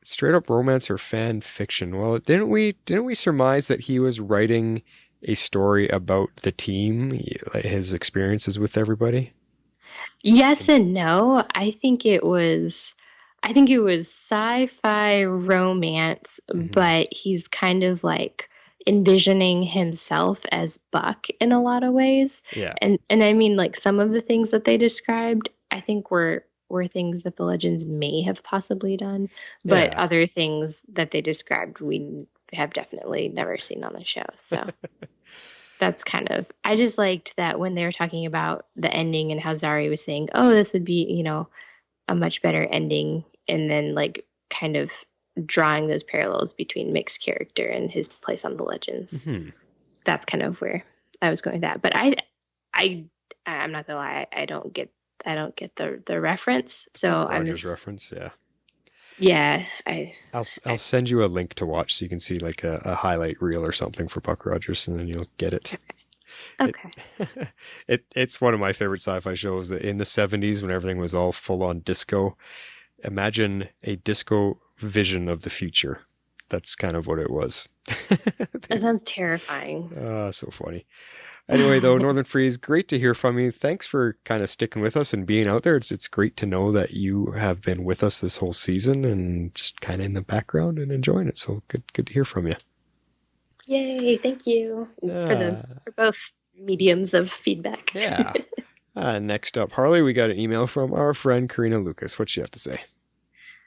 Straight up romance or fan fiction? Well, didn't we surmise that he was writing a story about the team, his experiences with everybody? Yes and no. I think it was sci-fi romance, but he's kind of like envisioning himself as Buck in a lot of ways. Yeah. And I mean, like, some of the things that they described, I think were things that the Legends may have possibly done, but other things that they described we have definitely never seen on the show. So that's kind of, I just liked that when they were talking about the ending and how Zari was saying, oh, this would be, you know, a much better ending, and then like kind of drawing those parallels between Mick's character and his place on the Legends. Mm-hmm. That's kind of where I was going with that. But I'm not gonna lie, I don't get the reference. So I'm Rogers just reference, yeah. Yeah, I'll send you a link to watch so you can see like a highlight reel or something for Buck Rogers, and then you'll get it. Okay. It's one of my favorite sci-fi shows. That in the 70s, when everything was all full on disco, imagine a disco vision of the future. That's kind of what it was. That sounds terrifying. So funny. Anyway, though, Northern Freeze, great to hear from you. Thanks for kind of sticking with us and being out there. It's great to know that you have been with us this whole season and just kind of in the background and enjoying it. So good to hear from you. Yay! Thank you for both mediums of feedback. Yeah. Next up, Harley, we got an email from our friend Karina Lucas. What's she have to say?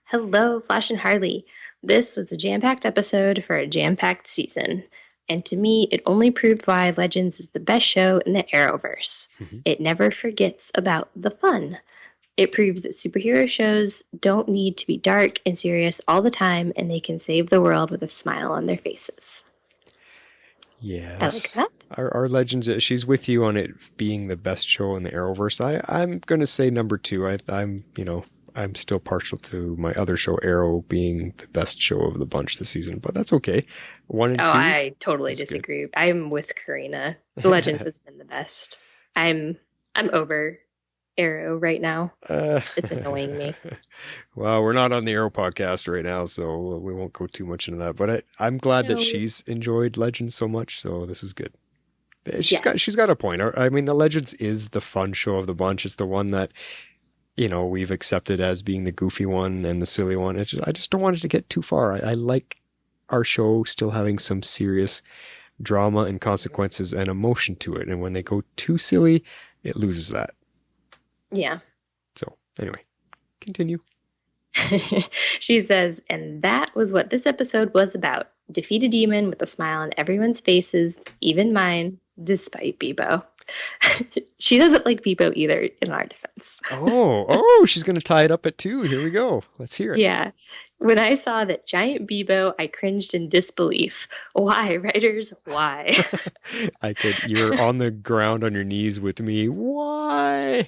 Hello, Flash and Harley. This was a jam-packed episode for a jam-packed season. And to me, it only proved why Legends is the best show in the Arrowverse. Mm-hmm. It never forgets about the fun. It proves that superhero shows don't need to be dark and serious all the time, and they can save the world with a smile on their faces. Yes. I like that. Our Legends, she's with you on it being the best show in the Arrowverse. I'm going to say number 2. I'm still partial to my other show, Arrow, being the best show of the bunch this season, but that's okay. 1 and 2. I totally disagree. Good. I'm with Karina. The Legends has been the best. I'm over Arrow right now. It's annoying me. Well, we're not on the Arrow podcast right now, so we won't go too much into that. But I'm glad that she's enjoyed Legends so much, so this is good. She's got a point. I mean, the Legends is the fun show of the bunch. It's the one that, you know, we've accepted as being the goofy one and the silly one. I just don't want it to get too far. I like our show still having some serious drama and consequences and emotion to it. And when they go too silly, it loses that. Yeah. So anyway, continue. She says, and that was what this episode was about. Defeat a demon with a smile on everyone's faces, even mine, despite Bebo. She doesn't like Bebo either, in our defense. She's going to tie it up at 2. Here we go. Let's hear it. Yeah. When I saw that giant Bebo, I cringed in disbelief. Why, writers? Why? You're on the ground on your knees with me. Why?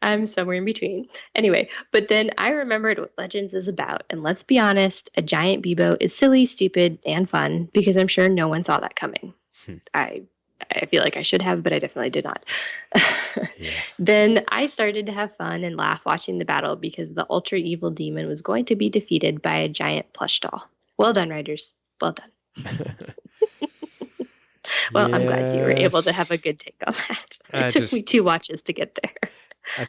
I'm somewhere in between. Anyway, but then I remembered what Legends is about. And let's be honest, a giant Bebo is silly, stupid, and fun, because I'm sure no one saw that coming. I feel like I should have, but I definitely did not. Yeah. Then I started to have fun and laugh watching the battle because the ultra evil demon was going to be defeated by a giant plush doll. Well done, writers. Well done. Well, yes. I'm glad you were able to have a good take on that. It took me 2 watches to get there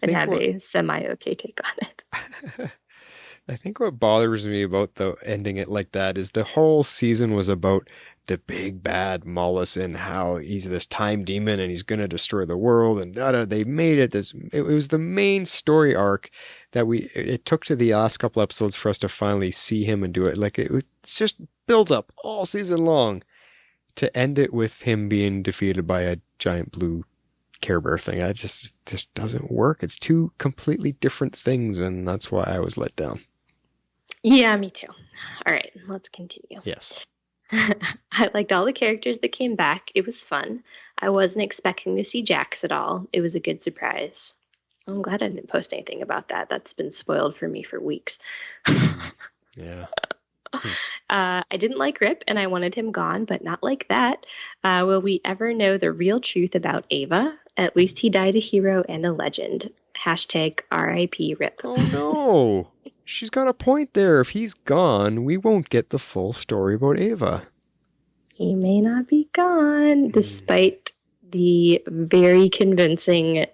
and have a semi-okay take on it. I think what bothers me about the ending it like that is the whole season was about the big bad Mallus and how he's this time demon and he's going to destroy the world and they made it this. It was the main story arc that it took to the last couple episodes for us to finally see him and do it. Like it's just build up all season long to end it with him being defeated by a giant blue Care Bear thing. It just doesn't work. It's 2 completely different things, and that's why I was let down. Yeah, me too. All right, let's continue. Yes. I liked all the characters that came back. It was fun. I wasn't expecting to see Jax at all. It was a good surprise. I'm glad I didn't post anything about that. That's been spoiled for me for weeks. Yeah. I didn't like Rip, and I wanted him gone, but not like that. Will we ever know the real truth about Ava? At least he died a hero and a legend. Hashtag RIP Rip. Oh, no. She's got a point there. If he's gone, we won't get the full story about Ava. He may not be gone, despite the very convincing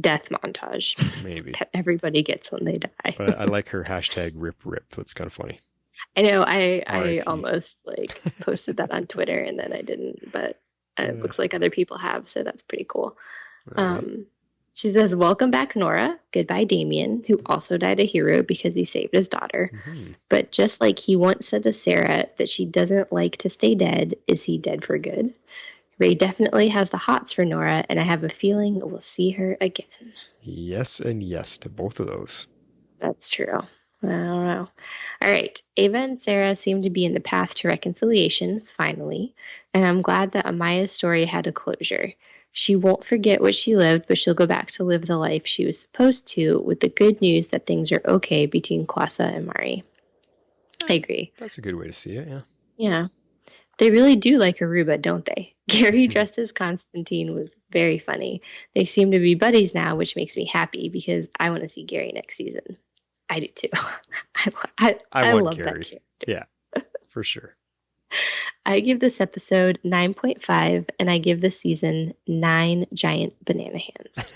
death montage. Maybe. That everybody gets when they die. But I like her hashtag RIP. That's kind of funny. I know I almost like posted that on Twitter and then I didn't, but it looks like other people have, so that's pretty cool. She says, welcome back, Nora. Goodbye, Damien, who also died a hero because he saved his daughter. But just like he once said to Sara that she doesn't like to stay dead, is he dead for good? Ray definitely has the hots for Nora, and I have a feeling we'll see her again. Yes and yes to both of those. That's true. I don't know. All right. Ava and Sara seem to be in the path to reconciliation, finally. And I'm glad that Amaya's story had a closure. She won't forget what she lived, but she'll go back to live the life she was supposed to, with the good news that things are okay between Kwasa and Mari. I agree. That's a good way to see it, yeah. Yeah. They really do like Aruba, don't they? Gary dressed as Constantine was very funny. They seem to be buddies now, which makes me happy because I want to see Gary next season. I do too. I want love Gary. that character. Yeah, for sure. I give this episode 9.5 and I give this season 9 giant banana hands.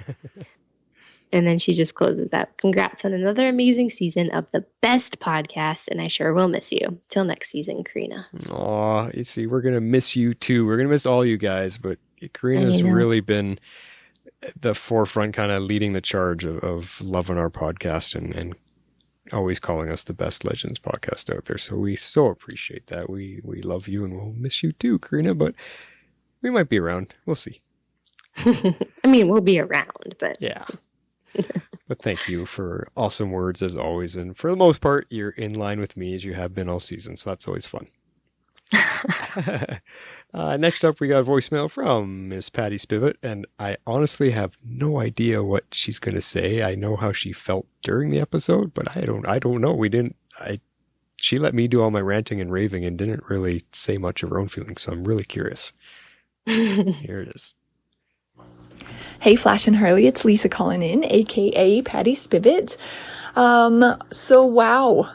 And then she just closes out. Congrats on another amazing season of the best podcast, and I sure will miss you. Till next season, Karina. Aw, you see, we're going to miss you too. We're going to miss all you guys, but Karina's really been the forefront, kind of leading the charge of loving our podcast and always calling us the best Legends podcast out there. So we so appreciate that. We love you and we'll miss you too, Karina, but we might be around. We'll see. I mean, we'll be around, but... Yeah. But thank you for awesome words as always. And for the most part, you're in line with me as you have been all season. So that's always fun. Next up, we got a voicemail from Miss Patty Spivot. And I honestly have no idea what she's going to say. I know how she felt during the episode, but I don't know. She let me do all my ranting and raving and didn't really say much of her own feelings. So I'm really curious. Here it is. Hey, Flash and Harley, it's Lisa calling in, aka Patty Spivot. Wow,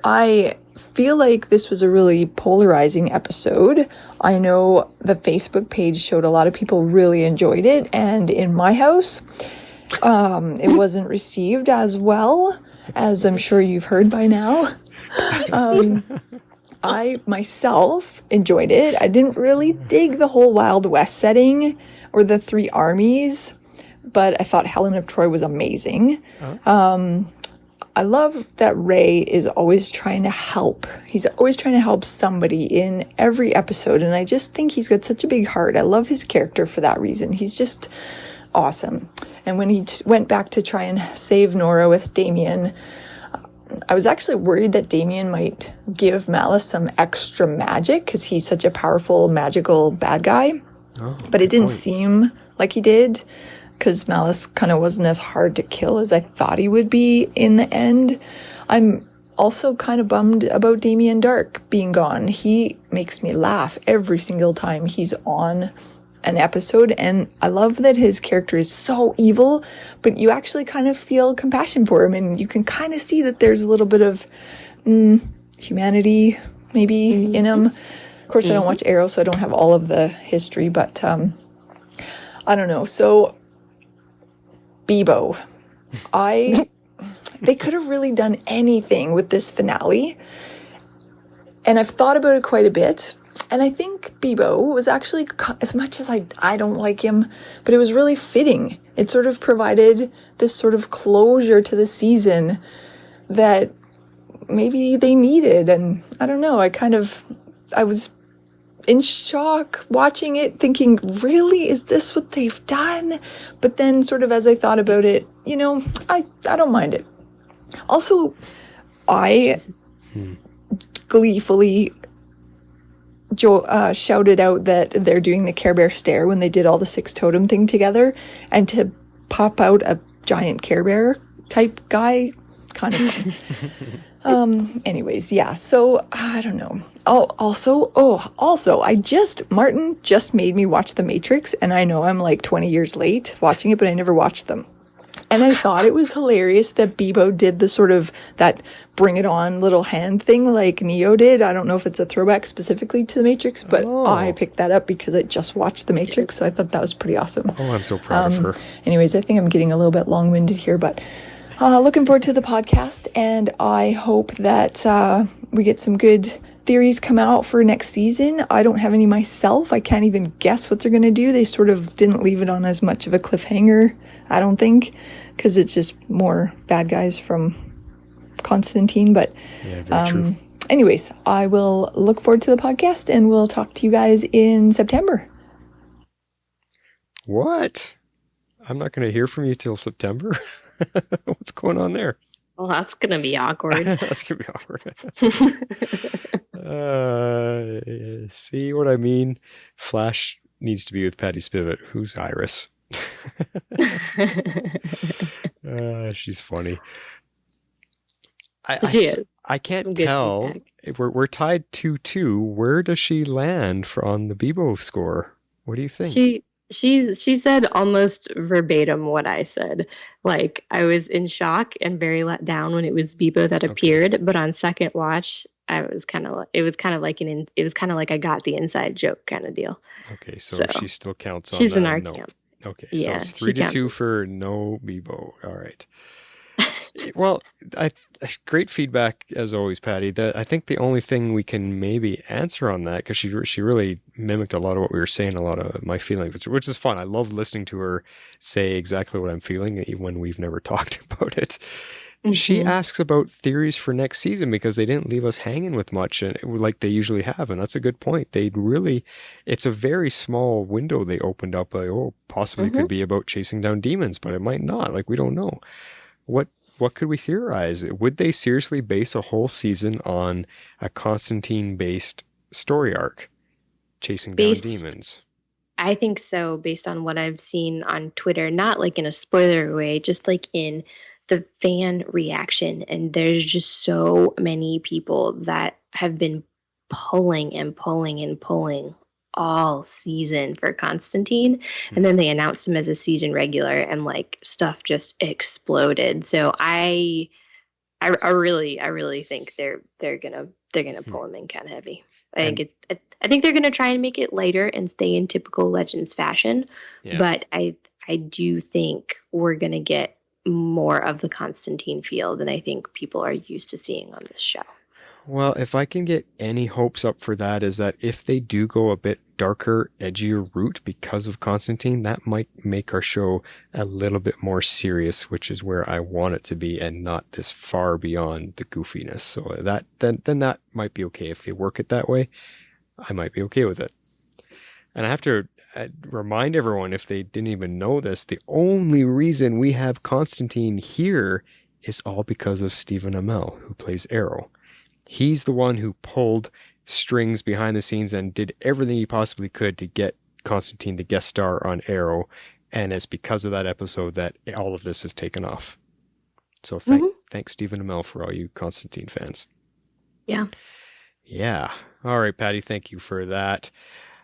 I feel like this was a really polarizing episode. I know the Facebook page showed a lot of people really enjoyed it, and in my house, it wasn't received as well, as I'm sure you've heard by now. I myself enjoyed it. I didn't really dig the whole Wild West setting or the 3 armies, but I thought Helen of Troy was amazing. I love that Ray is always trying to help. He's always trying to help somebody in every episode, and I just think he's got such a big heart. I love his character for that reason. He's just awesome. And when he went back to try and save Nora with Damien, I was actually worried that Damien might give Mallus some extra magic because he's such a powerful, magical bad guy. But it didn't seem like he did, because Mallus kind of wasn't as hard to kill as I thought he would be in the end. I'm also kind of bummed about Damien Darhk being gone. He makes me laugh every single time he's on an episode, and I love that his character is so evil, but you actually kind of feel compassion for him, and you can kind of see that there's a little bit of humanity maybe in him. Of course, I don't watch Arrow, so I don't have all of the history, but I don't know. So, Bebo. They could have really done anything with this finale, and I've thought about it quite a bit, and I think Bebo was actually, as much as I don't like him, but it was really fitting. It sort of provided this sort of closure to the season that maybe they needed, and I don't know, I was in shock watching it, thinking, really, is this what they've done? But then sort of as I thought about it, I don't mind it. Also, I gleefully shouted out that they're doing the Care Bear stare when they did all the 6 totem thing together, and to pop out a giant Care Bear type guy, kind of fun. Anyways, yeah, so I don't know. Also, Martin just made me watch The Matrix, and I know I'm like 20 years late watching it, but I never watched them. And I thought it was hilarious that Bebo did the sort of that bring it on little hand thing like Neo did. I don't know if it's a throwback specifically to The Matrix, but I picked that up because I just watched The Matrix, so I thought that was pretty awesome. Oh, I'm so proud of her. Anyways, I think I'm getting a little bit long-winded here, but Looking forward to the podcast, and I hope that we get some good theories come out for next season. I don't have any myself. I can't even guess what they're going to do. They sort of didn't leave it on as much of a cliffhanger, I don't think, because it's just more bad guys from Constantine. But anyways, I will look forward to the podcast, and we'll talk to you guys in September. What? I'm not going to hear from you till September? What's going on there? Well, that's going to be awkward. That's going to be awkward. See what I mean? Flash needs to be with Patty Spivot. Who's Iris? She's funny. She is. I can't tell. We're tied 2-2. Where does she land on the Bebo score? What do you think? She said almost verbatim what I said. Like, I was in shock and very let down when it was Bebo that appeared, but on second watch, it was kind of like I got the inside joke kind of deal. Okay, so she still counts on she's that. in our camp. Okay, yeah, so it's 3-2 for no Bebo. All right. Well, great feedback as always, Patty. I think the only thing we can maybe answer on that, because she really mimicked a lot of what we were saying, a lot of my feelings, which is fun. I love listening to her say exactly what I'm feeling, even when we've never talked about it. Mm-hmm. She asks about theories for next season because they didn't leave us hanging with much, and like they usually have, and that's a good point. It's a very small window they opened up. Like, possibly it could be about chasing down demons, but it might not. Like, we don't know. What could we theorize? Would they seriously base a whole season on a Constantine-based story arc, chasing down demons? I think so, based on what I've seen on Twitter. Not like in a spoiler way, just like in the fan reaction. And there's just so many people that have been pulling and pulling and pulling all season for Constantine, and then they announced him as a season regular, and like stuff just exploded. So I really think they're gonna pull him in kind of heavy. I think they're gonna try and make it lighter and stay in typical Legends fashion, but I do think we're gonna get more of the Constantine feel than I think people are used to seeing on this show. Well, if I can get any hopes up for that, is that if they do go a bit darker, edgier route because of Constantine, that might make our show a little bit more serious, which is where I want it to be, and not this far beyond the goofiness. So then that might be okay. If they work it that way, I might be okay with it. And I have to remind everyone, if they didn't even know this, the only reason we have Constantine here is all because of Stephen Amell, who plays Arrow. He's the one who pulled strings behind the scenes and did everything he possibly could to get Constantine to guest star on Arrow. And it's because of that episode that all of this has taken off. So thanks, Stephen Amell, for all you Constantine fans. Yeah. Yeah. All right, Patty, thank you for that.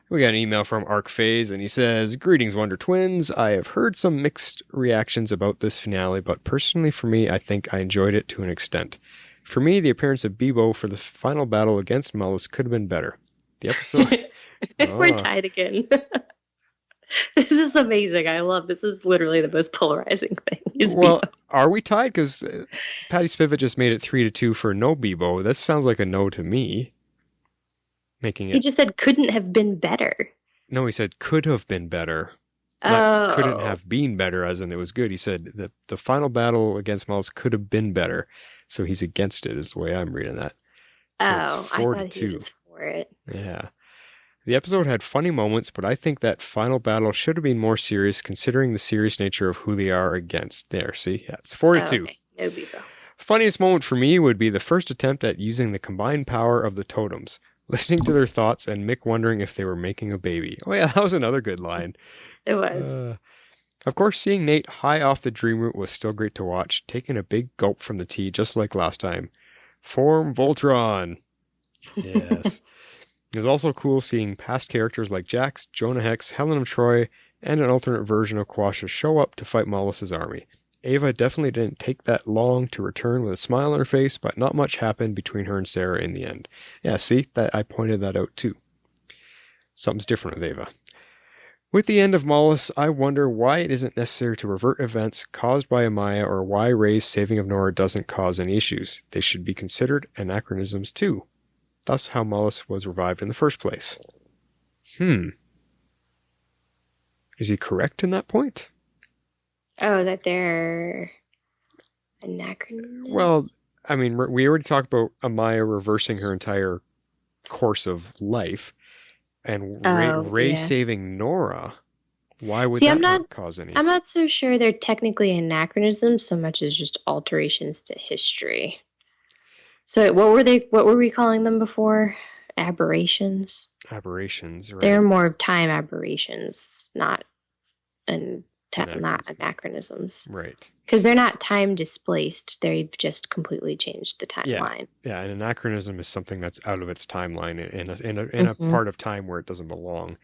We got an email from ArcPhase, and he says, "Greetings, Wonder Twins. I have heard some mixed reactions about this finale, but personally for me, I think I enjoyed it to an extent. For me, the appearance of Bebo for the final battle against Mallus could have been better. The episode..." We're tied again. This is amazing. I love this. Is literally the most polarizing thing. Well, are we tied? Because Patty Spivot just made it 3-2 for no Bebo. That sounds like a no to me. He just said couldn't have been better. No, he said could have been better. Couldn't have been better, as in it was good. He said the final battle against Mallus could have been better. So he's against it, is the way I'm reading that. So I thought he was for it. Yeah. The episode had funny moments, but I think that final battle should have been more serious, considering the serious nature of who they are against. There, see? Yeah, it's 4-2. Okay. No Bebo. Funniest moment for me would be the first attempt at using the combined power of the totems. Listening to their thoughts and Mick wondering if they were making a baby. Oh yeah, that was another good line. It was. Of course, seeing Nate high off the dream root was still great to watch, taking a big gulp from the tea just like last time. Form Voltron! Yes. It was also cool seeing past characters like Jax, Jonah Hex, Helen of Troy, and an alternate version of Quasha show up to fight Mallus's army. Ava definitely didn't take that long to return with a smile on her face, but not much happened between her and Sara in the end. Yeah, see? I pointed that out too. Something's different with Ava. With the end of Mallus, I wonder why it isn't necessary to revert events caused by Amaya or why Ray's saving of Nora doesn't cause any issues. They should be considered anachronisms too. Thus how Mallus was revived in the first place. Is he correct in that point? Oh, that they're anachronisms? Well, I mean, we already talked about Amaya reversing her entire course of life. And Ray saving Nora, why would that not cause any? I'm not so sure they're technically anachronisms so much as just alterations to history. So what were we calling them before? Aberrations? Aberrations, right. They're more time aberrations, not anachronisms. Right. Because they're not time displaced. They've just completely changed the timeline. Yeah, an anachronism is something that's out of its timeline in a part of time where it doesn't belong.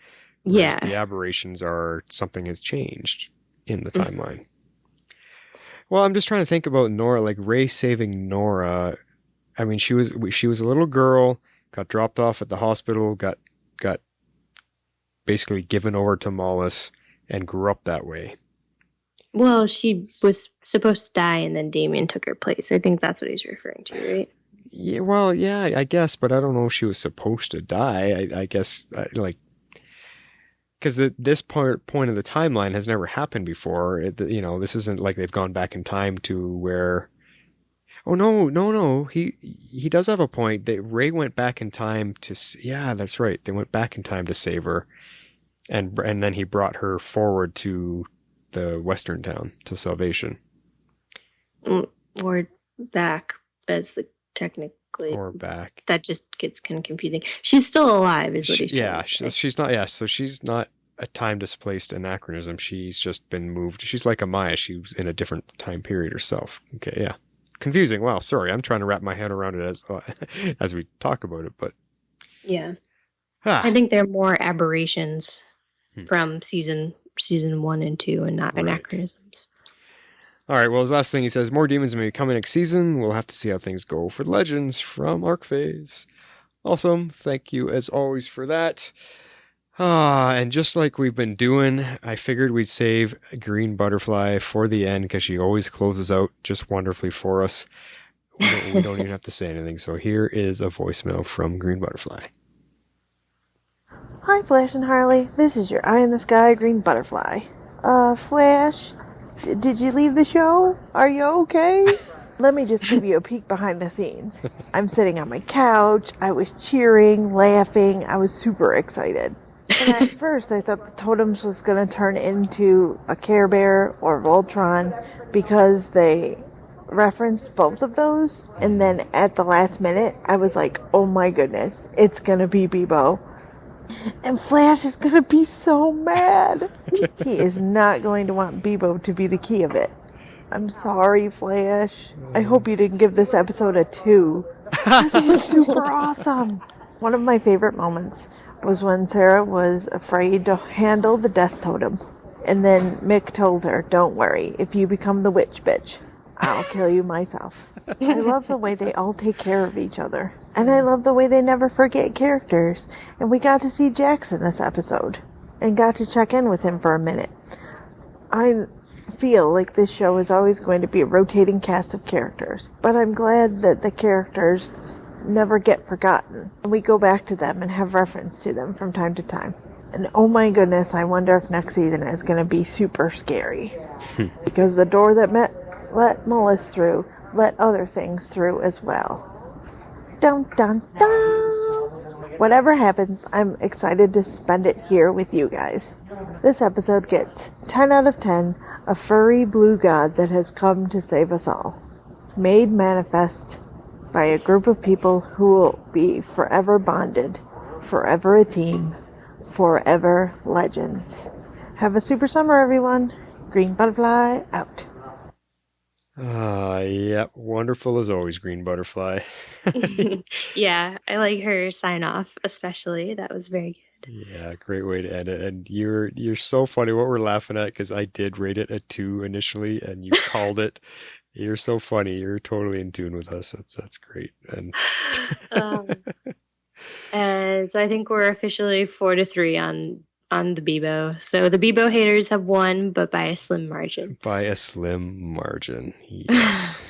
Whereas the aberrations are something has changed in the timeline. Well, I'm just trying to think about Nora, like Ray saving Nora. I mean, she was a little girl, got dropped off at the hospital, got basically given over to Mallus, and grew up that way. Well, she was supposed to die, and then Damien took her place. I think that's what he's referring to, right? Yeah, well, yeah, I guess, but I don't know if she was supposed to die. I guess, because this point of the timeline has never happened before. This isn't like they've gone back in time to where. Oh no! He does have a point. That Ray went back in time to. Yeah, that's right. They went back in time to save her, and then he brought her forward to the western town to salvation. Or back. That's the technically. Or back. That just gets kind of confusing. She's still alive, is what he's trying to say. She's not. Yeah, so she's not a time displaced anachronism. She's just been moved. She's like Amaya. She was in a different time period herself. Okay, yeah. Confusing. Wow, sorry. I'm trying to wrap my head around it as we talk about it, but yeah, I think they're more aberrations from season 1 and 2, and not anachronisms. All right. Well, his last thing he says: more demons may come next season. We'll have to see how things go for the Legends from Arc Phase. Awesome. Thank you as always for that. And just like we've been doing, I figured we'd save Green Butterfly for the end because she always closes out just wonderfully for us. We don't even have to say anything. So here is a voicemail from Green Butterfly. Hi, Flash and Harley. This is your eye in the sky, Green Butterfly. Flash, did you leave the show? Are you okay? Let me just give you a peek behind the scenes. I'm sitting on my couch. I was cheering, laughing. I was super excited. And at first, I thought the totems was going to turn into a Care Bear or Voltron because they referenced both of those. And then at the last minute, I was like, oh my goodness, it's going to be Bebo. And Flash is going to be so mad. He is not going to want Bebo to be the key of it. I'm sorry, Flash. I hope you didn't give this episode a 2. Because it was super awesome. One of my favorite moments was when Sara was afraid to handle the death totem. And then Mick told her, don't worry, if you become the witch bitch, I'll kill you myself. I love the way they all take care of each other. And I love the way they never forget characters. And we got to see Jackson this episode. And got to check in with him for a minute. I feel like this show is always going to be a rotating cast of characters. But I'm glad that the characters never get forgotten. And we go back to them and have reference to them from time to time. And oh my goodness, I wonder if next season is going to be super scary. Because the door that let Mallus through, let other things through as well. Dun dun dun! Whatever happens, I'm excited to spend it here with you guys. This episode gets 10 out of 10, a furry blue god that has come to save us all. Made manifest by a group of people who will be forever bonded, forever a team, forever legends. Have a super summer, everyone. Green Butterfly out. Yep. Wonderful as always, Green Butterfly. Yeah, I like her sign off, especially. That was very good. Yeah, great way to end it. And you're so funny. What we're laughing at, because I did rate it a 2 initially, and you called it. You're so funny. You're totally in tune with us. That's great. And and so I think we're officially 4-3 on on the Bebo. So the Bebo haters have won, but by a slim margin. By a slim margin, yes.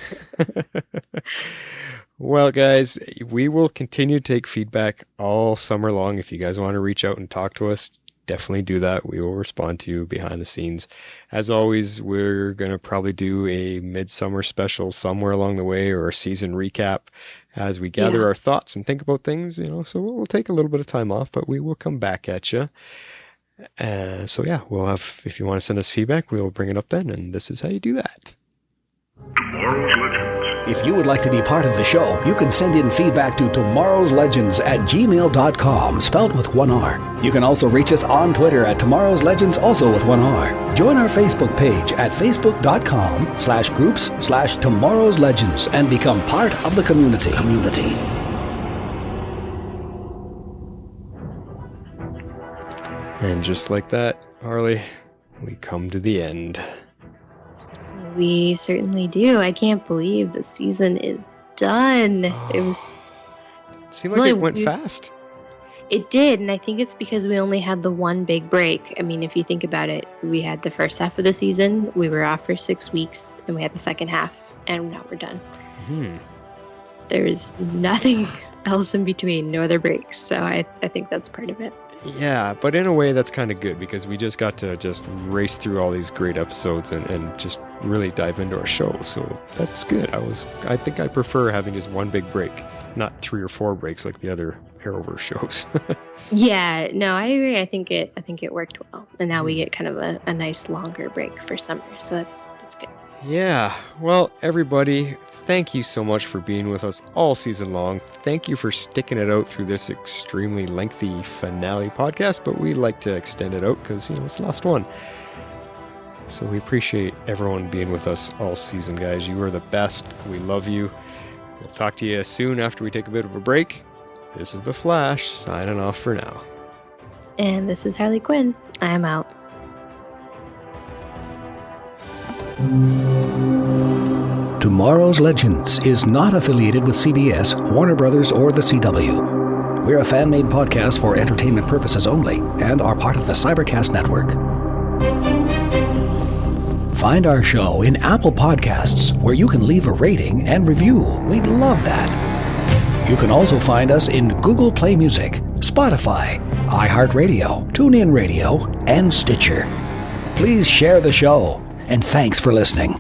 Well, guys, we will continue to take feedback all summer long. If you guys want to reach out and talk to us, definitely do that. We will respond to you behind the scenes. As always, we're going to probably do a midsummer special somewhere along the way, or a season recap as we gather our thoughts and think about things, so we'll take a little bit of time off, but we will come back at you. So yeah, we'll have, if you want to send us feedback, we'll bring it up then, and this is how you do that. If you would like to be part of the show, you can send in feedback to tomorrowslegends@gmail.com, spelled with one R. You can also reach us on Twitter at Tomorrow's Legends, also with one R. Join our Facebook page at facebook.com/groups/Tomorrow's Legends and become part of the community. And just like that, Harley, we come to the end. We certainly do. I can't believe the season is done. It seemed like it went fast. It did, and I think it's because we only had the one big break. I mean, if you think about it, we had the first half of the season, we were off for 6 weeks, and we had the second half, and now we're done. There's nothing else in between, no other breaks, so I think that's part of it. Yeah, but in a way that's kind of good, because we just got to just race through all these great episodes and just really dive into our show, so that's good. I think I prefer having just one big break, not 3 or 4 breaks like the other Arrowverse shows. Yeah, no, I agree. I think it worked well, and now we get kind of a nice longer break for summer, so that's good. Yeah, well, everybody, thank you so much for being with us all season long. Thank you for sticking it out through this extremely lengthy finale podcast, but we like to extend it out because, it's the last one. So we appreciate everyone being with us all season, guys. You are the best. We love you. We'll talk to you soon after we take a bit of a break. This is The Flash, signing off for now. And this is Harley Quinn. I'm out. Tomorrow's Legends is not affiliated with CBS, Warner Brothers, or the CW. We're a fan-made podcast for entertainment purposes only and are part of the Cybercast Network. Find our show in Apple Podcasts, where you can leave a rating and review. We'd love that. You can also find us in Google Play Music, Spotify, iHeartRadio, TuneIn Radio, and Stitcher. Please share the show, and thanks for listening.